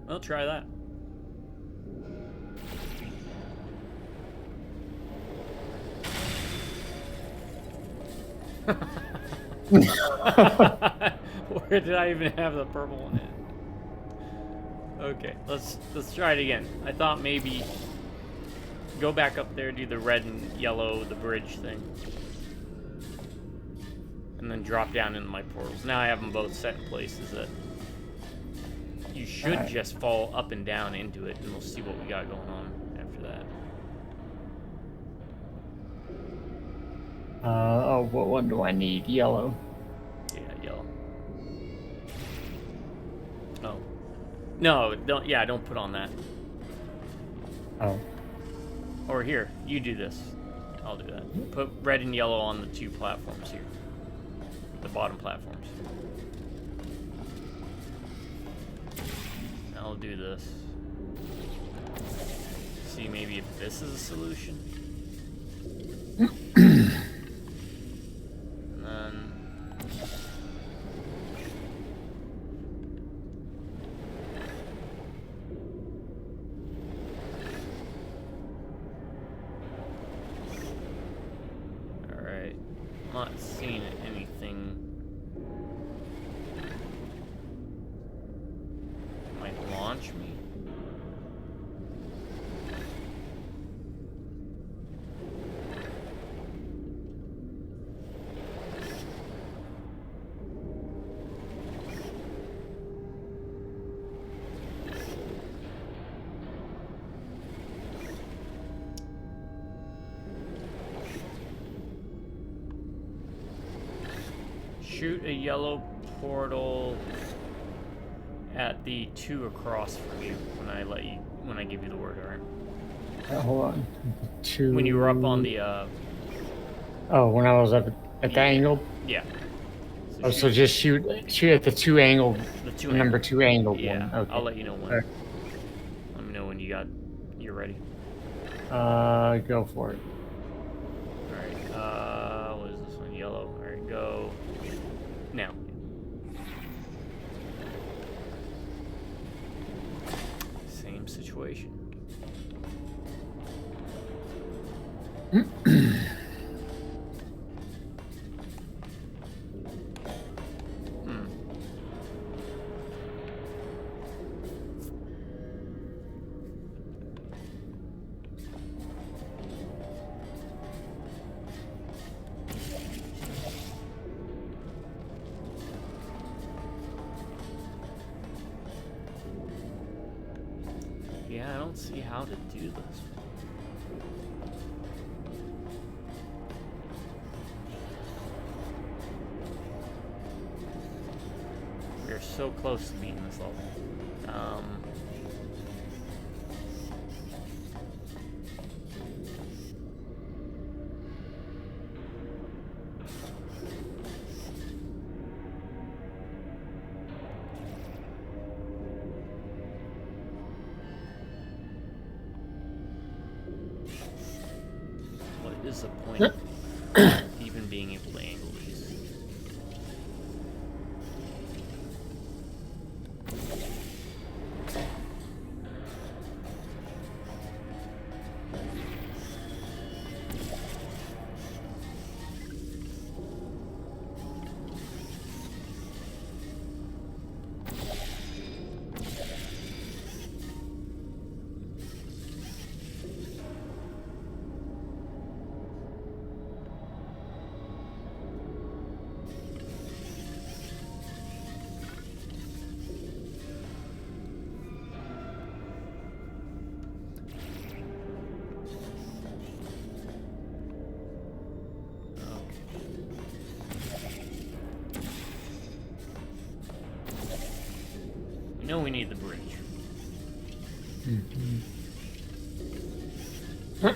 Well, try that. Where did I even have the purple one in? Okay, let's try it again. I thought maybe go back up there, do the red and yellow, the bridge thing, and then drop down into my portals. Now I have them both set in places that you should just fall up and down into it, and we'll see what we got going on after that. Oh, what one do I need? Yellow. Yeah, yellow. Oh. No, don't, yeah, don't put on that. Oh. Or here, you do this. I'll do that. Put red and yellow on the two platforms here. The bottom platforms. I'll do this. See maybe if this is a solution. Not seeing anything might launch me. Shoot a yellow portal at the 2 across from you when I give you the word, alright? Hold on. 2. When you were up on the Oh, when I was up at the angle. yeah. Oh, so just shoot at the 2 angle. The number 2 angle yeah, one. Okay. I'll let you know when. Right. Let me know when you're ready. Go for it. Alright, what is this one? Yellow. Alright, go now. Same situation. Yeah, I don't see how to do this. We're so close to beating this level. What is the point of even being able to angle these? We know we need the bridge. Might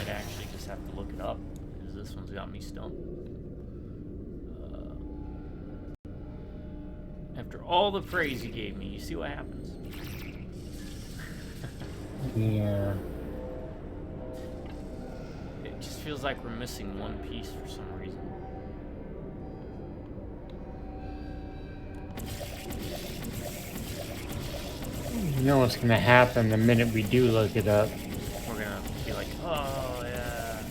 actually just have to look it up, because this one's got me stumped. After all the praise you gave me, you see what happens. Yeah. It just feels like we're missing one piece for some reason. You know what's gonna happen the minute we do look it up. We're gonna be like, oh yeah.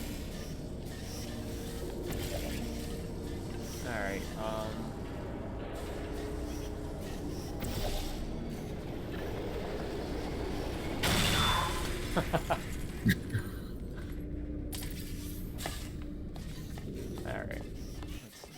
Alright, Alright. Let's see.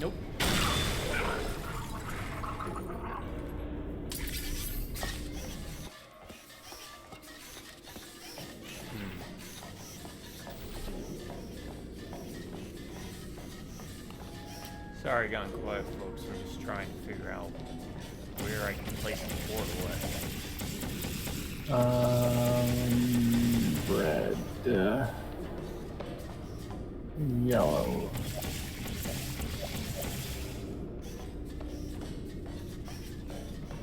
Nope. Sorry, gone quiet, folks. I'm just trying to figure out where I can place the portal at. Red. Yellow.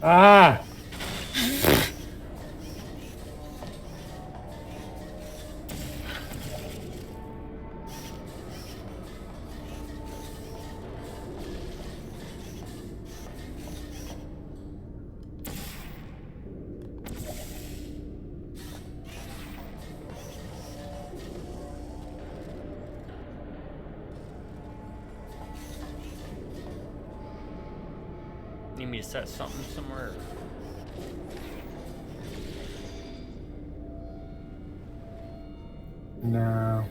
Ah! Need me to set something somewhere? No.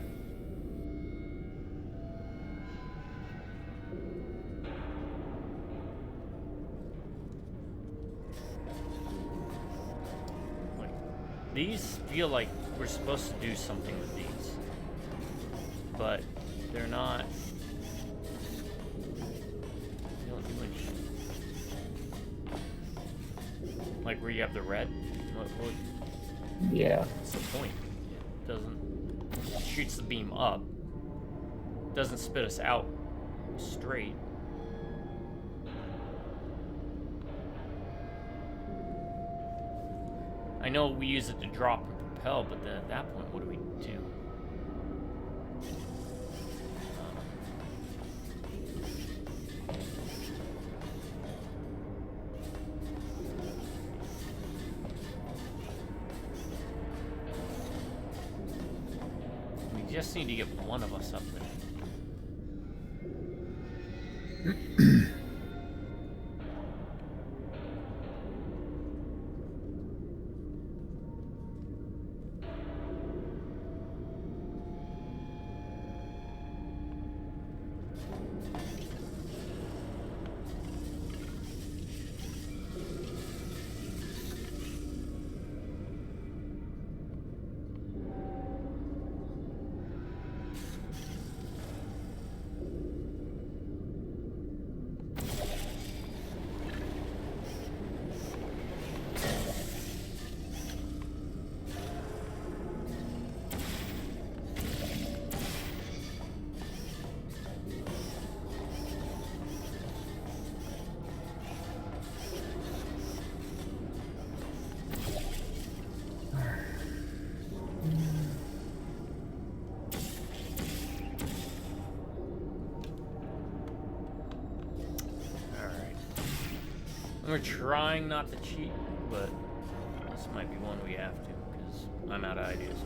Like, these feel like we're supposed to do something with these, but they're not. They don't do anything. Like where you have the red. What, Yeah. what's the point? It doesn't. It shoots the beam up. Doesn't spit us out straight. I know we use it to drop and propel, but then at that point, what do we do? We just need to get one of us up there. We're trying not to cheat, but this might be one we have to, because I'm out of ideas.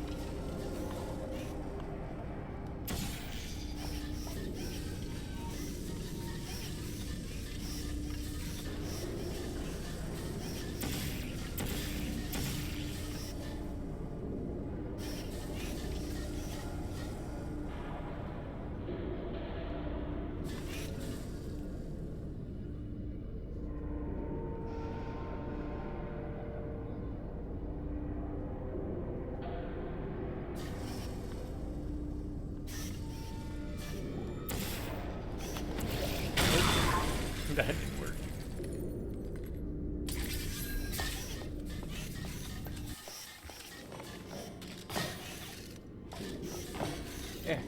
That didn't work. Yeah.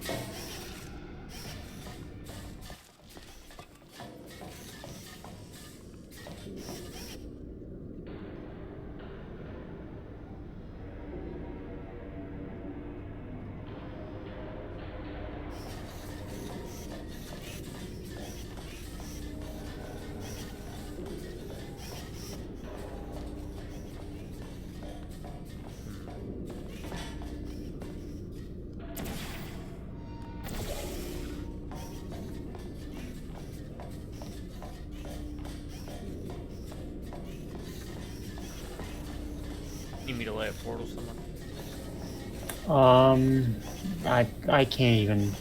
Need me to lay a portal somewhere? I can't even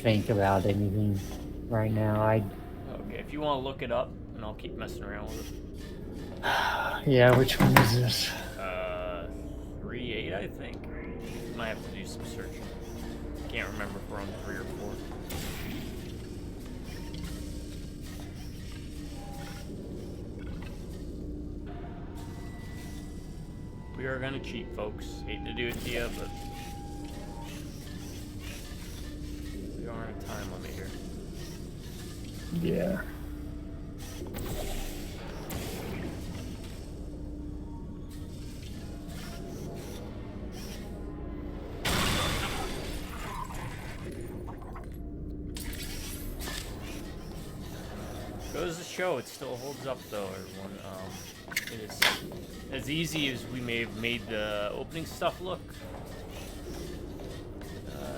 think about anything right now. Okay, if you want to look it up, and I'll keep messing around with it. Yeah, which one is this? 3-8, I think. Might have to do some searching. Can't remember if we're on 3 or 4. We are gonna cheat, folks. Hate to do it to you, but we are on a time limit here. Yeah. Goes to show it still holds up though, everyone. It is as easy as we may have made the opening stuff look.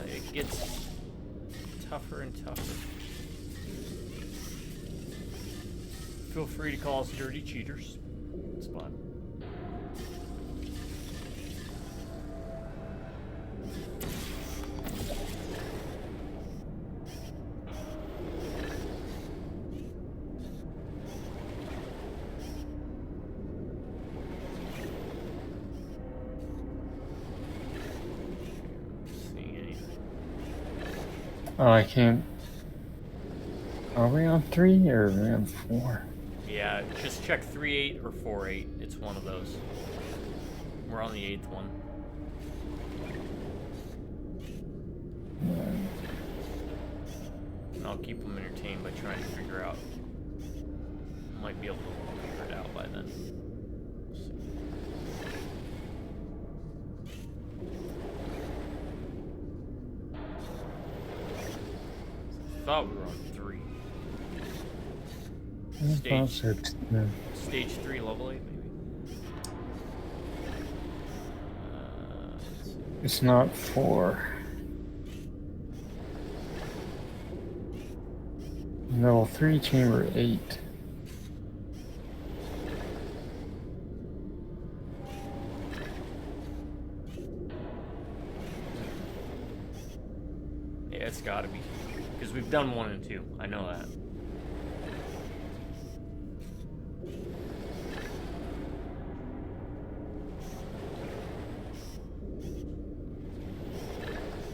It gets tougher and tougher. Feel free to call us dirty cheaters. It's fun. Oh, I can't. Are we on 3 or are we on 4? Yeah, just check 3-8 or 4-8. It's one of those. We're on the 8th one. And I'll keep them entertained by trying to figure out. Might be able to figure it out by then. I thought we were on 3. Stage 3, level 8, maybe. It's not 4. Level 3, chamber 8. Yeah, it's gotta be. Because we've done 1 and 2. I know that.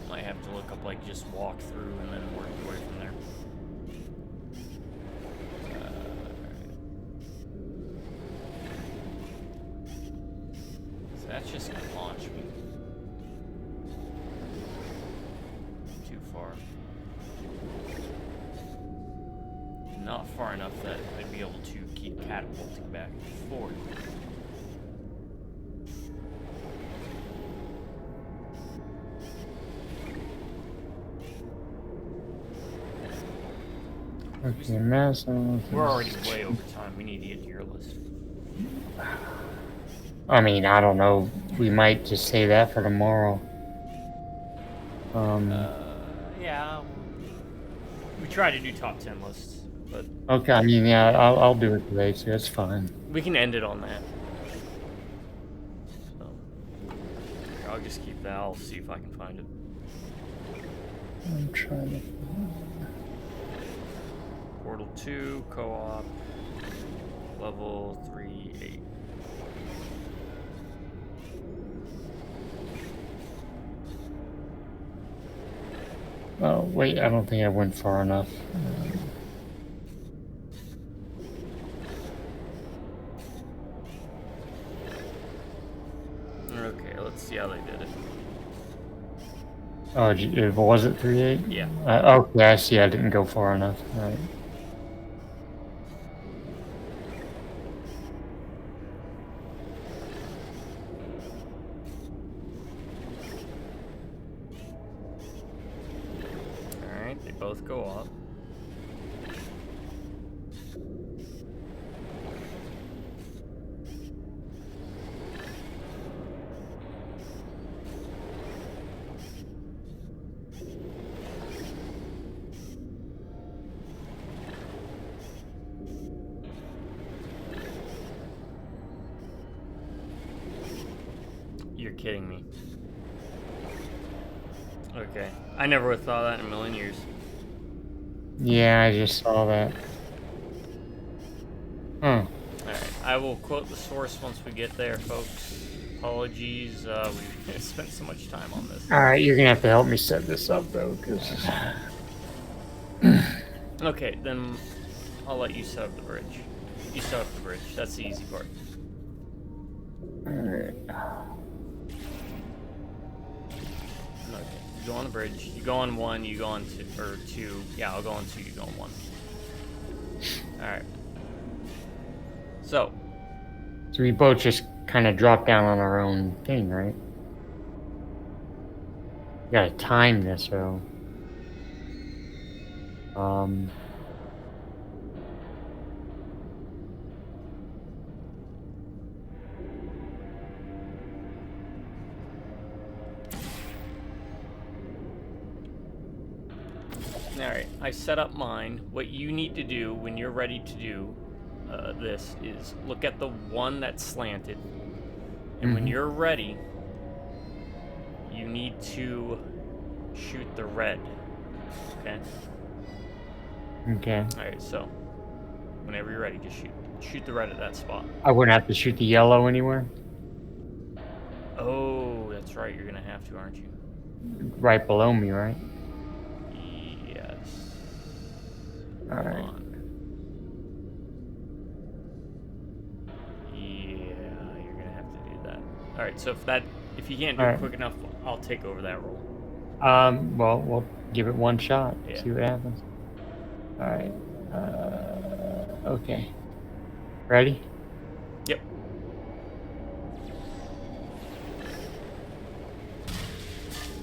Might have to look up, like, just walk through and then work your way from there. So that's just gonna launch me. Too far. Not far enough that I'd be able to keep catapulting back and forth. Okay, mass. We're already way over time. We need to get to your list. I mean, I don't know. We might just say that for tomorrow. Yeah. We try to do top 10 lists, but Okay, I mean, yeah, I'll do it today, so that's fine. we can end it on that. So, I'll just keep that. I'll see if I can find it. I'm trying to. Portal 2, co-op, level 3-8. Oh, wait, I don't think I went far enough. Okay, let's see how they did it. Oh, was it 3-8? Yeah. Okay, I see. I didn't go far enough. All right. Alright, they both go up. You're kidding me. Okay. I never would have thought that in a million years. Yeah, I just saw that. Alright, I will quote the source once we get there, folks. Apologies, we've spent so much time on this. Alright, you're gonna have to help me set this up, though, because... Okay, then I'll let you set up the bridge. You set up the bridge. That's the easy part. Alright. Okay. You go on the bridge. You go on 1. You go on 2 or 2. Yeah, I'll go on 2. You go on 1. All right. So we both just kind of drop down on our own thing, right? You gotta time this, though. Alright, I set up mine. What you need to do when you're ready to do this is look at the one that's slanted. And when you're ready, you need to shoot the red. Okay? Okay. Alright, so whenever you're ready, just shoot. Shoot the red at that spot. I wouldn't have to shoot the yellow anywhere? Oh, that's right. You're going to have to, aren't you? Right below me, right? Yes. Alright. Hold on. Yeah, you're gonna have to do that. All right. So if you can't do it quick enough, I'll take over that role. Well, we'll give it one shot. Yeah. See what happens. Alright. Okay. Ready? Yep.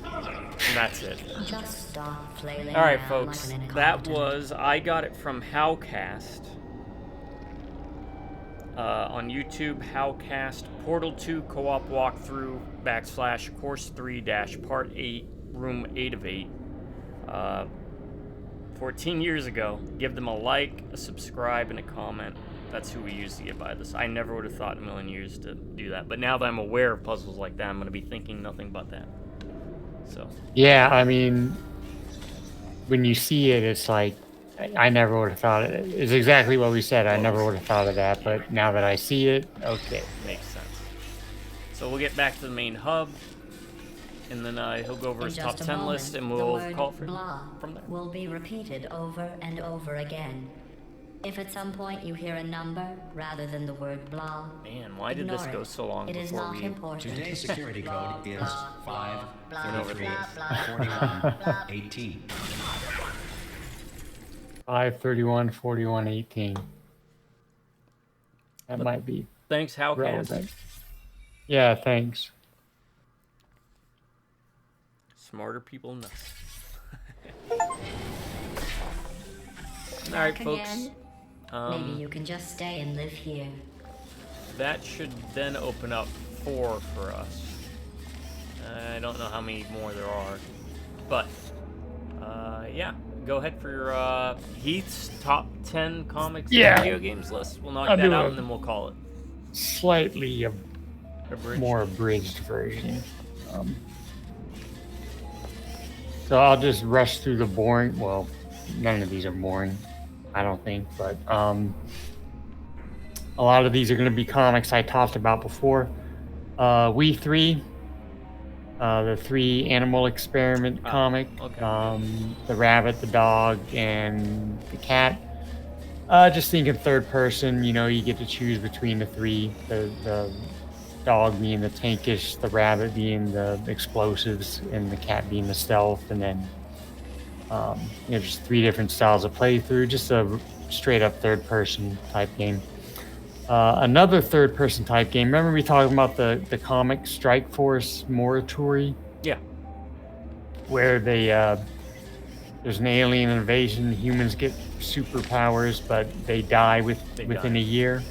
And that's it. Just stop flailing All right, around folks. like an That incompetent. was I got it from Howcast. On YouTube, Howcast Portal 2 co-op walkthrough / Course 3 - Part 8 Room 8 of 8. 14 years ago. Give them a like, a subscribe, and a comment. That's who we used to get by this. I never would have thought in a million years to do that. But now that I'm aware of puzzles like that, I'm going to be thinking nothing but that. So. Yeah, I mean, when you see it, it's like, I never would have thought it. It's exactly what we said. I never would have thought of that, but now that I see it, okay. Makes sense. So we'll get back to the main hub, and then he'll go over In his just top a 10 moment, list, and the we'll word call for blah from there. will be repeated over and over again. If at some point you hear a number rather than the word blah, Man, why did this ignore go it. so long It is before not we... important. Today's security code is blah, 533 blah, 41 18. 531 41 18. That might be Thanks, Howcast. relevant. Yeah, thanks. Smarter people than us. All right, Back folks. again? Maybe you can just stay and live here. That should then open up 4 for us. I don't know how many more there are, but yeah, go ahead for your Heath's top 10 comics and video games list. We'll knock I'll that do out a- and then we'll call it. Slightly Abridged. more abridged version. So I'll just rush through the boring. Well, none of these are boring, I don't think, but a lot of these are going to be comics I talked about before. We Three, the 3 animal experiment comic, okay. the rabbit, the dog, and the cat. Just thinking third person, you know, you get to choose between the 3. The dog being the tankish, the rabbit being the explosives, and the cat being the stealth, and then you know, just 3 different styles of playthrough, just a straight up third person type game. Another third person type game. Remember we talking about the comic Strike Force Morituri? Yeah. Where they there's an alien invasion, humans get superpowers, but they die within a year.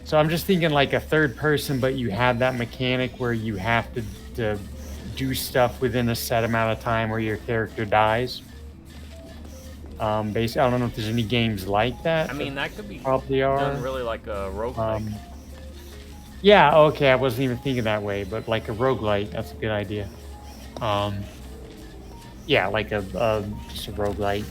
So I'm just thinking like a third person, but you have that mechanic where you have to do stuff within a set amount of time where your character dies. Basically, I don't know if there's any games like that. I mean, that could be probably are done really like a roguelike. Yeah, okay, I wasn't even thinking that way, but like a roguelite, that's a good idea. Yeah, like just a roguelite.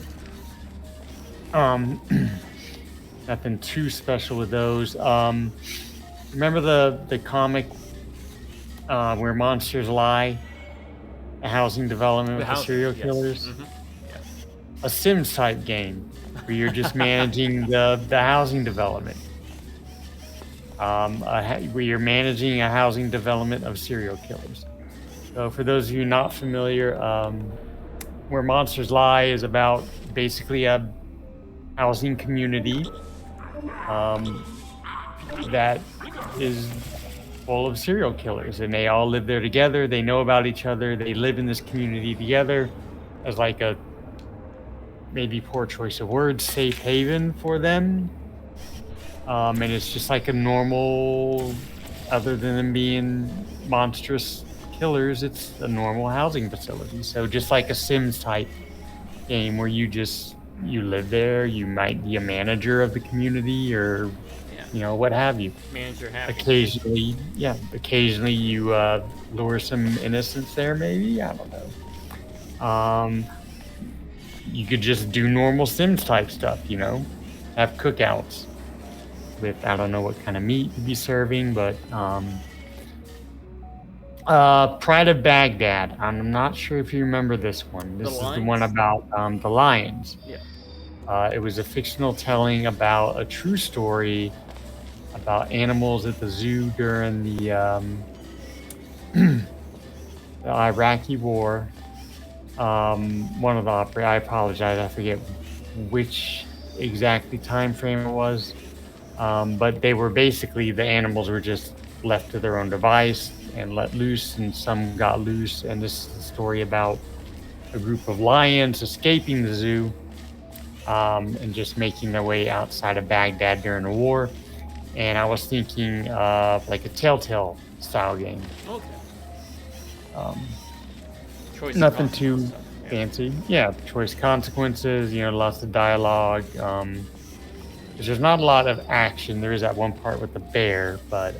Nothing too special with those. Remember the comic where monsters lie? A housing development with the serial killers? Mm-hmm. Yes. A Sims type game where you're just managing the housing development. where you're managing a housing development of serial killers. So for those of you not familiar, Where Monsters Lie is about basically a housing community that is full of serial killers, and they all live there together. They know about each other. They live in this community together as like a maybe poor choice of words, safe haven for them. And it's just like a normal, other than them being monstrous killers, it's a normal housing facility. So just like a Sims type game where you live there, you might be a manager of the community or what have you. Manager happy. Occasionally you lure some innocents there, maybe. I don't know. You could just do normal Sims type stuff, have cookouts with, I don't know what kind of meat you'd be serving, but Pride of Baghdad. I'm not sure if you remember this one. This is the one about the lions. Yeah. It was a fictional telling about a true story about animals at the zoo during the Iraqi war. One of the I apologize, I forget which exactly time frame it was. But they were basically, the animals were just left to their own device and let loose, and some got loose. And this is a story about a group of lions escaping the zoo and just making their way outside of Baghdad during the war. And I was thinking of like a Telltale style game. Okay. Nothing too fancy. Yeah, choice consequences, lots of dialogue. There's not a lot of action. There is that one part with the bear, but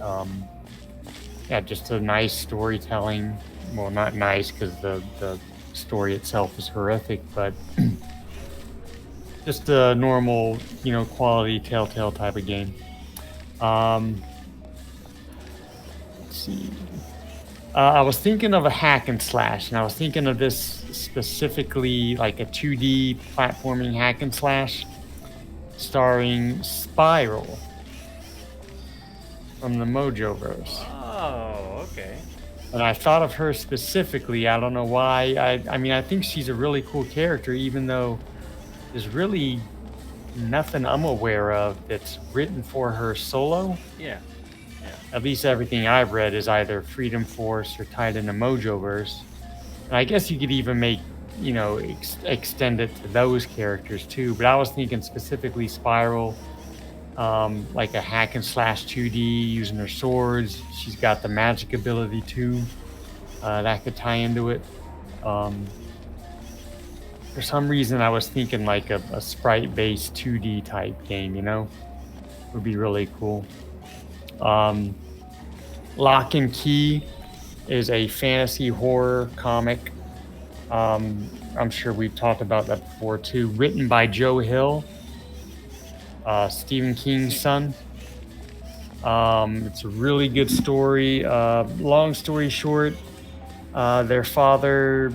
just a nice storytelling. Well, not nice because the story itself is horrific, but just a normal, quality Telltale type of game. Let's see. I was thinking of a hack and slash, and I was thinking of this specifically like a 2D platforming hack and slash starring Spiral from the Mojoverse. Oh, okay. And I thought of her specifically. I don't know why. I mean, I think she's a really cool character, even though there's really nothing I'm aware of that's written for her solo. Yeah. At least everything I've read is either Freedom Force or tied into Mojoverse. And I guess you could even make, extend it to those characters too. But I was thinking specifically Spiral, like a hack and slash 2D using her swords. She's got the magic ability too. That could tie into it. For some reason, I was thinking like a sprite-based 2D type game, would be really cool. Lock and Key is a fantasy horror comic. I'm sure we've talked about that before too. Written by Joe Hill, Stephen King's son. It's a really good story. Long story short, their father,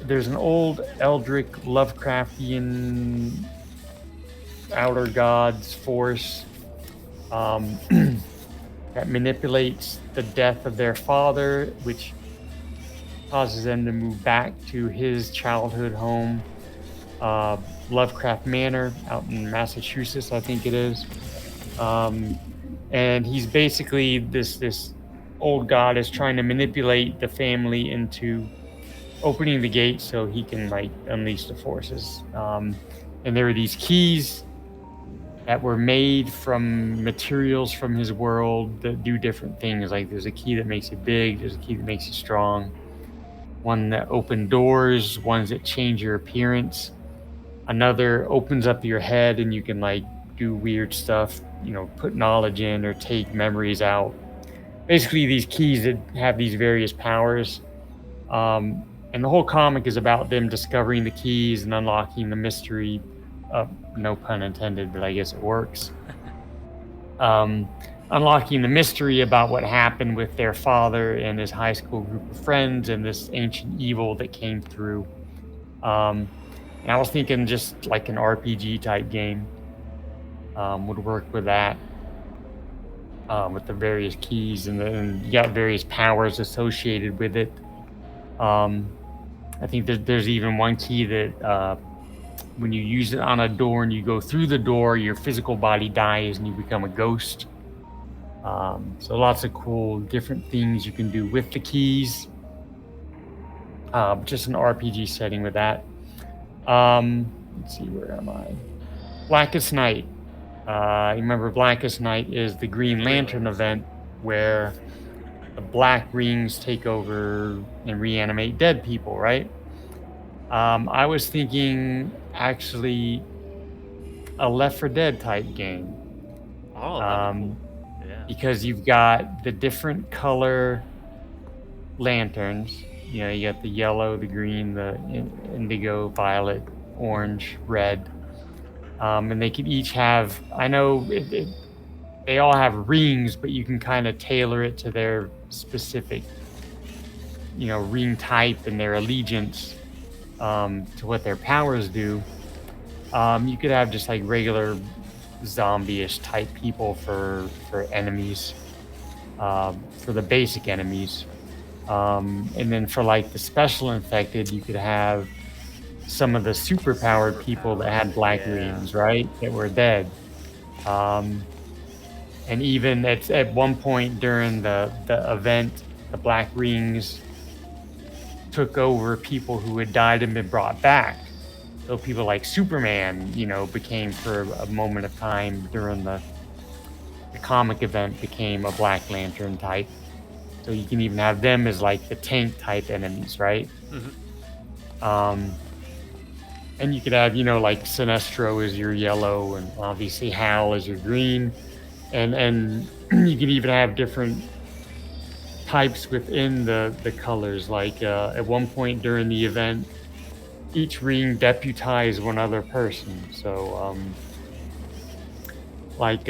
there's an old Eldritch Lovecraftian outer gods force that manipulates the death of their father, which causes them to move back to his childhood home, Lovecraft Manor out in Massachusetts, I think it is. And he's basically this old god is trying to manipulate the family into opening the gate so he can unleash the forces. And there are these keys that were made from materials from his world that do different things. Like there's a key that makes you big, there's a key that makes you strong, one that open doors, ones that change your appearance, another opens up your head and you can do weird stuff, put knowledge in or take memories out. Basically these keys that have these various powers. And the whole comic is about them discovering the keys and unlocking the mystery. No pun intended, but I guess it works. Unlocking the mystery about what happened with their father and his high school group of friends and this ancient evil that came through. And I was thinking just like an RPG type game would work with that. with the various keys, and then you got various powers associated with it. I think there's even one key that when you use it on a door and you go through the door, your physical body dies and you become a ghost. So lots of cool different things you can do with the keys. Just an RPG setting with that. Let's see, where am I? Blackest Night. You remember Blackest Night is the Green Lantern event where the black rings take over and reanimate dead people, right? I was thinking actually a Left 4 Dead type game. Oh, that'd be Um, cool. Yeah. because you've got the different color lanterns. You know, you got the yellow, the green, the indigo, violet, orange, red. And they can each have, I know they all have rings, but you can kind of tailor it to their specific, ring type and their allegiance to what their powers do. You could have just like regular zombie-ish type people for enemies, for the basic enemies. And then for like the special infected, you could have some of the superpowered people that had black rings, right? That were dead. And even at one point during the event, the black rings took over people who had died and been brought back. So people like Superman, became for a moment of time during the comic event became a Black Lantern type. So you can even have them as like the tank type enemies, right? And you could have, like Sinestro is your yellow, and obviously Hal is your green, and you could even have different types within the colors. Like at one point during the event, each ring deputized one other person. So like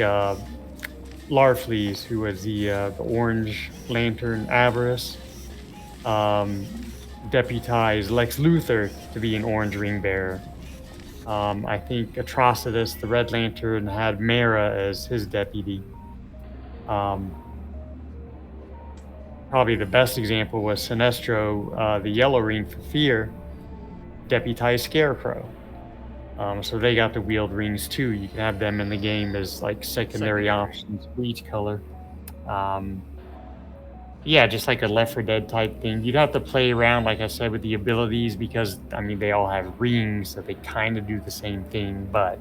Larfleeze, who was the Orange Lantern Avarice, deputized Lex Luthor to be an orange ring bearer. I think Atrocitus, the Red Lantern, had Mara as his deputy. Probably the best example was Sinestro, the Yellow Ring for Fear, deputized Scarecrow. So they got to wield rings too. You can have them in the game as like secondary options for each color. Yeah, just like a Left 4 Dead type thing. You'd have to play around, like I said, with the abilities because, I mean, they all have rings, so they kind of do the same thing, but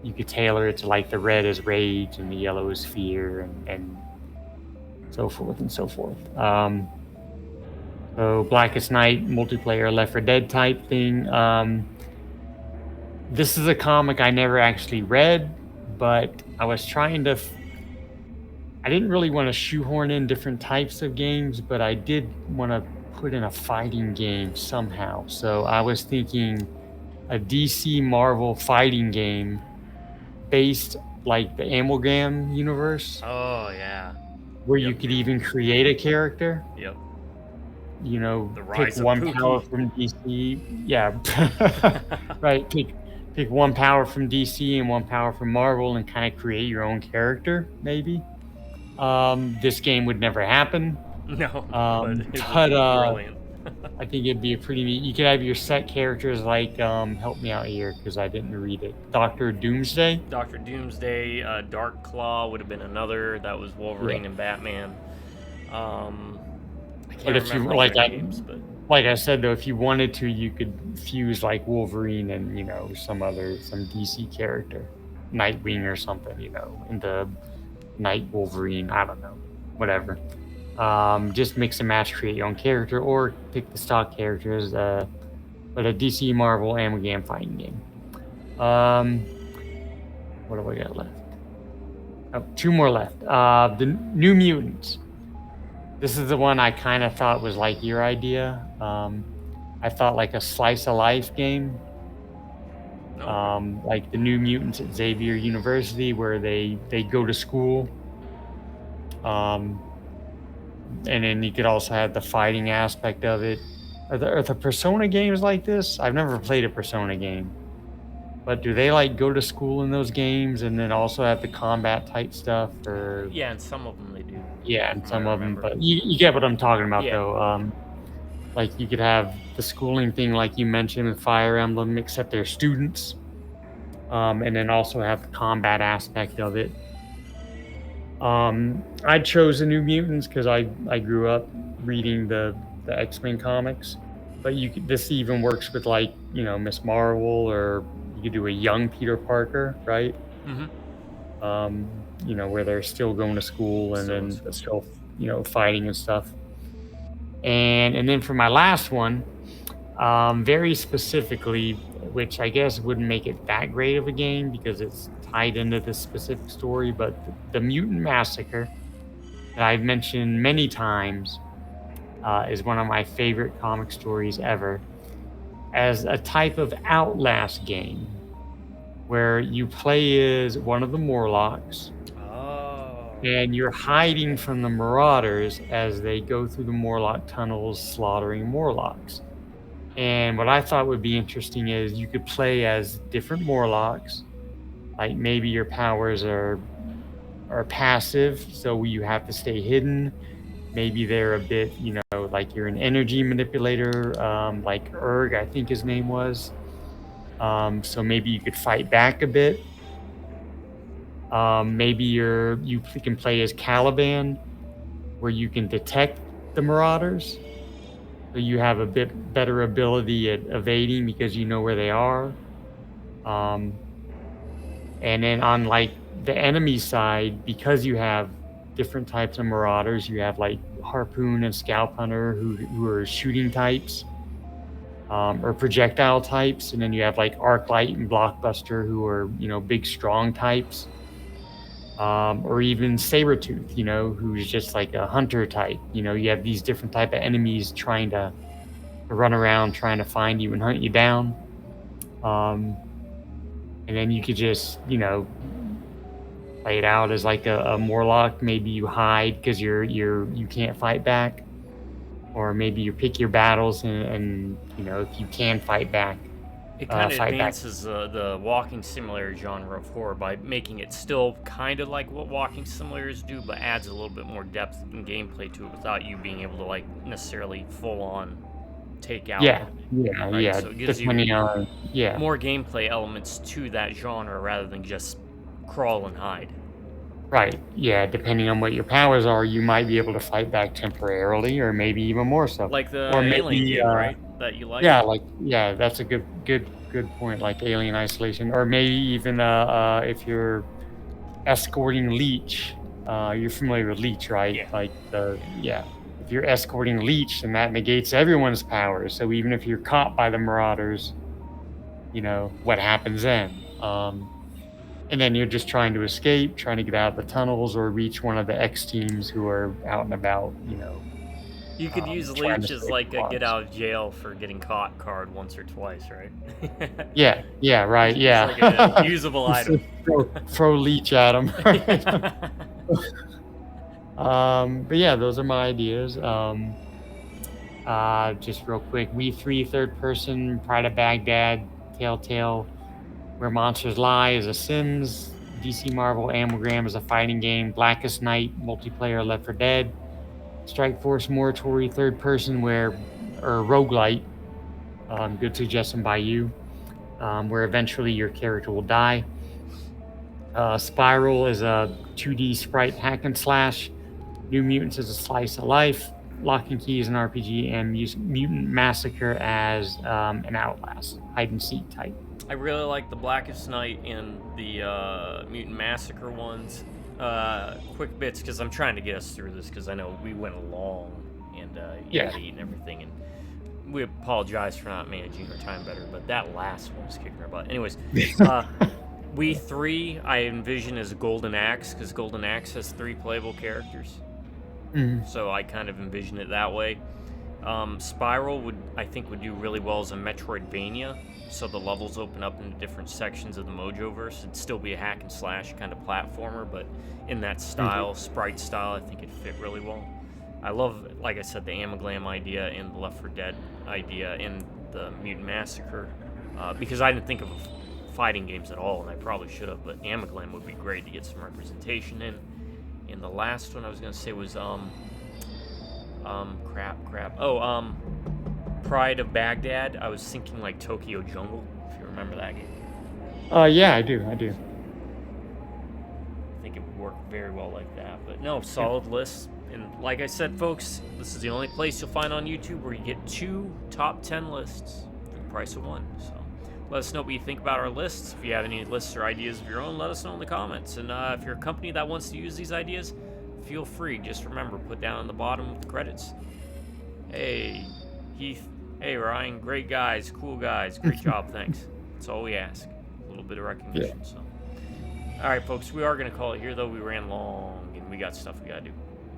you could tailor it to like the red is rage and the yellow is fear and so forth and so forth. So Blackest Night, multiplayer Left 4 Dead type thing. This is a comic I never actually read, but I was trying to... I didn't really want to shoehorn in different types of games, but I did want to put in a fighting game somehow. So I was thinking a DC Marvel fighting game based like the Amalgam universe. Oh, yeah. Where you could even create a character. Yep. Pick one power from DC. Yeah. Right. Pick one power from DC and one power from Marvel and kind of create your own character, maybe. This game would never happen. No, but brilliant. I think it'd be a pretty neat. You could have your set characters like help me out here because I didn't read it. Dr. Doomsday. Dr. Doomsday, Dark Claw would have been another. That was Wolverine and Batman. I can't remember all the names, but like I said though, if you wanted to, you could fuse like Wolverine and some DC character, Nightwing or something, into Night Wolverine. I don't know, whatever. Just mix and match, create your own character, or pick the stock characters. But a DC Marvel Amalgam fighting game. What do I got left? Oh, 2 more left. The New Mutants. This is the one I kind of thought was like your idea. I thought like a slice of life game. Like the New Mutants at Xavier University, where they go to school. And then you could also have the fighting aspect of it. Are the Persona games like this? I've never played a Persona game. But do they like go to school in those games and then also have the combat type stuff? Or Yeah, and some of them they do. yeah, and from some what I of them. remember. But you get what I'm talking about, Yeah. though. Like you could have the schooling thing, like you mentioned with Fire Emblem, except they're students, and then also have the combat aspect of it. I chose the New Mutants because I grew up reading the X-Men comics, but this even works with like Miss Marvel, or you could do a young Peter Parker, right? Mm-hmm. Where they're still going to school and Still in then school. still fighting and stuff. And then for my last one, very specifically, which I guess wouldn't make it that great of a game because it's tied into this specific story, but the Mutant Massacre that I've mentioned many times is one of my favorite comic stories ever, as a type of Outlast game where you play as one of the Morlocks Oh. and you're hiding from the Marauders as they go through the Morlock tunnels, slaughtering Morlocks. And what I thought would be interesting is you could play as different Morlocks. Like maybe your powers are passive, so you have to stay hidden. Maybe they're a bit, like you're an energy manipulator, like Erg, I think his name was. So maybe you could fight back a bit. Maybe you can play as Caliban, where you can detect the Marauders. So you have a bit better ability at evading because you know where they are. And then on like the enemy side, because you have different types of Marauders, you have like Harpoon and Scalp Hunter who are shooting types, or projectile types, and then you have like Arclight and Blockbuster who are big strong types. Or even Sabretooth, who's just like a hunter type. You have these different type of enemies trying to run around, trying to find you and hunt you down. And then you could just, play it out as like a Morlock. Maybe you hide because you can't fight back, or maybe you pick your battles and if you can fight back. It kind of fight back. advances the walking simulator genre of horror by making it still kind of like what walking simulators do, but adds a little bit more depth and gameplay to it without you being able to like necessarily full on take out. Yeah, Right, so it gives you depending on more gameplay elements to that genre rather than just crawl and hide. right, yeah. Depending on what your powers are, you might be able to fight back temporarily, or maybe even more so. Like the Or Alien maybe, game, right? That you like? yeah, that's a good point. Like Alien Isolation, or maybe even if you're escorting Leech. You're familiar with Leech, right? Yeah. Like if you're escorting Leech, then that negates everyone's powers. So even if you're caught by the Marauders, what happens then? And then you're just trying to escape, trying to get out of the tunnels, or reach one of the X teams who are out and about. You could use trying to Leech as save like a lives. get out of jail for getting caught card once or twice, right? Yeah, right, yeah. It's like a usable item. throw Leech at them. But yeah, those are my ideas. Just real quick, We 3 third person, Pride of Baghdad, Telltale, Where Monsters Lie is a Sims, DC Marvel Amalgam is a fighting game, Blackest Night multiplayer, Left 4 Dead, Strike Force Morituri third person, or roguelite, good suggestion by you, where eventually your character will die. Spiral is a 2D sprite hack and slash. New Mutants is a slice of life. Lock and Key is an RPG, and Mutant Massacre as an Outlast hide and seek type. I really like the Blackest Night and the Mutant Massacre ones. Quick bits, because I'm trying to get us through this, because I know we went along, and you Yeah. had to eat and everything, and we apologize for not managing our time better, but that last one was kicking our butt. Anyways, We 3 I envision as Golden Axe, because Golden Axe has 3 playable characters. So I kind of envision it that way. Spiral I think would do really well as a Metroidvania, so the levels open up into different sections of the Mojoverse. It'd still be a hack and slash kind of platformer, but in that style, sprite style, I think it'd fit really well. I love, like I said, the Amalgam idea and the Left 4 Dead idea and the Mutant Massacre, because I didn't think of a fighting games at all, and I probably should have, but Amaglam would be great to get some representation in. And the last one I was gonna say was Pride of Baghdad. I was thinking like Tokyo Jungle, if you remember that game. Yeah, I do. I think it would work very well like that. But no, solid list. And like I said, folks, this is the only place you'll find on YouTube where you get 2 top 10 lists for the price of 1. So let us know what you think about our lists. If you have any lists or ideas of your own, let us know in the comments. And if you're a company that wants to use these ideas, feel free. Just remember, put down on the bottom the credits. Hey, Heath. Hey, Ryan. Great guys. Cool guys. Great job. Thanks. That's all we ask. A little bit of recognition. So, all right, folks. We are going to call it here, though. We ran long, and we got stuff we got to do.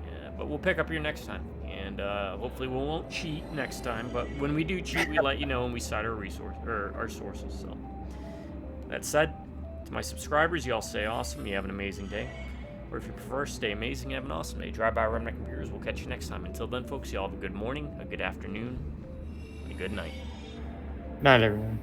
Yeah, but we'll pick up here next time. And hopefully we won't cheat next time. But when we do cheat, we let you know when we cite our sources. So, that said, to my subscribers, y'all stay awesome. You have an amazing day. Or if you prefer, stay amazing and have an awesome day. Drive by Remnant Computers. We'll catch you next time. Until then, folks, y'all have a good morning, a good afternoon, and a good night. Night, everyone.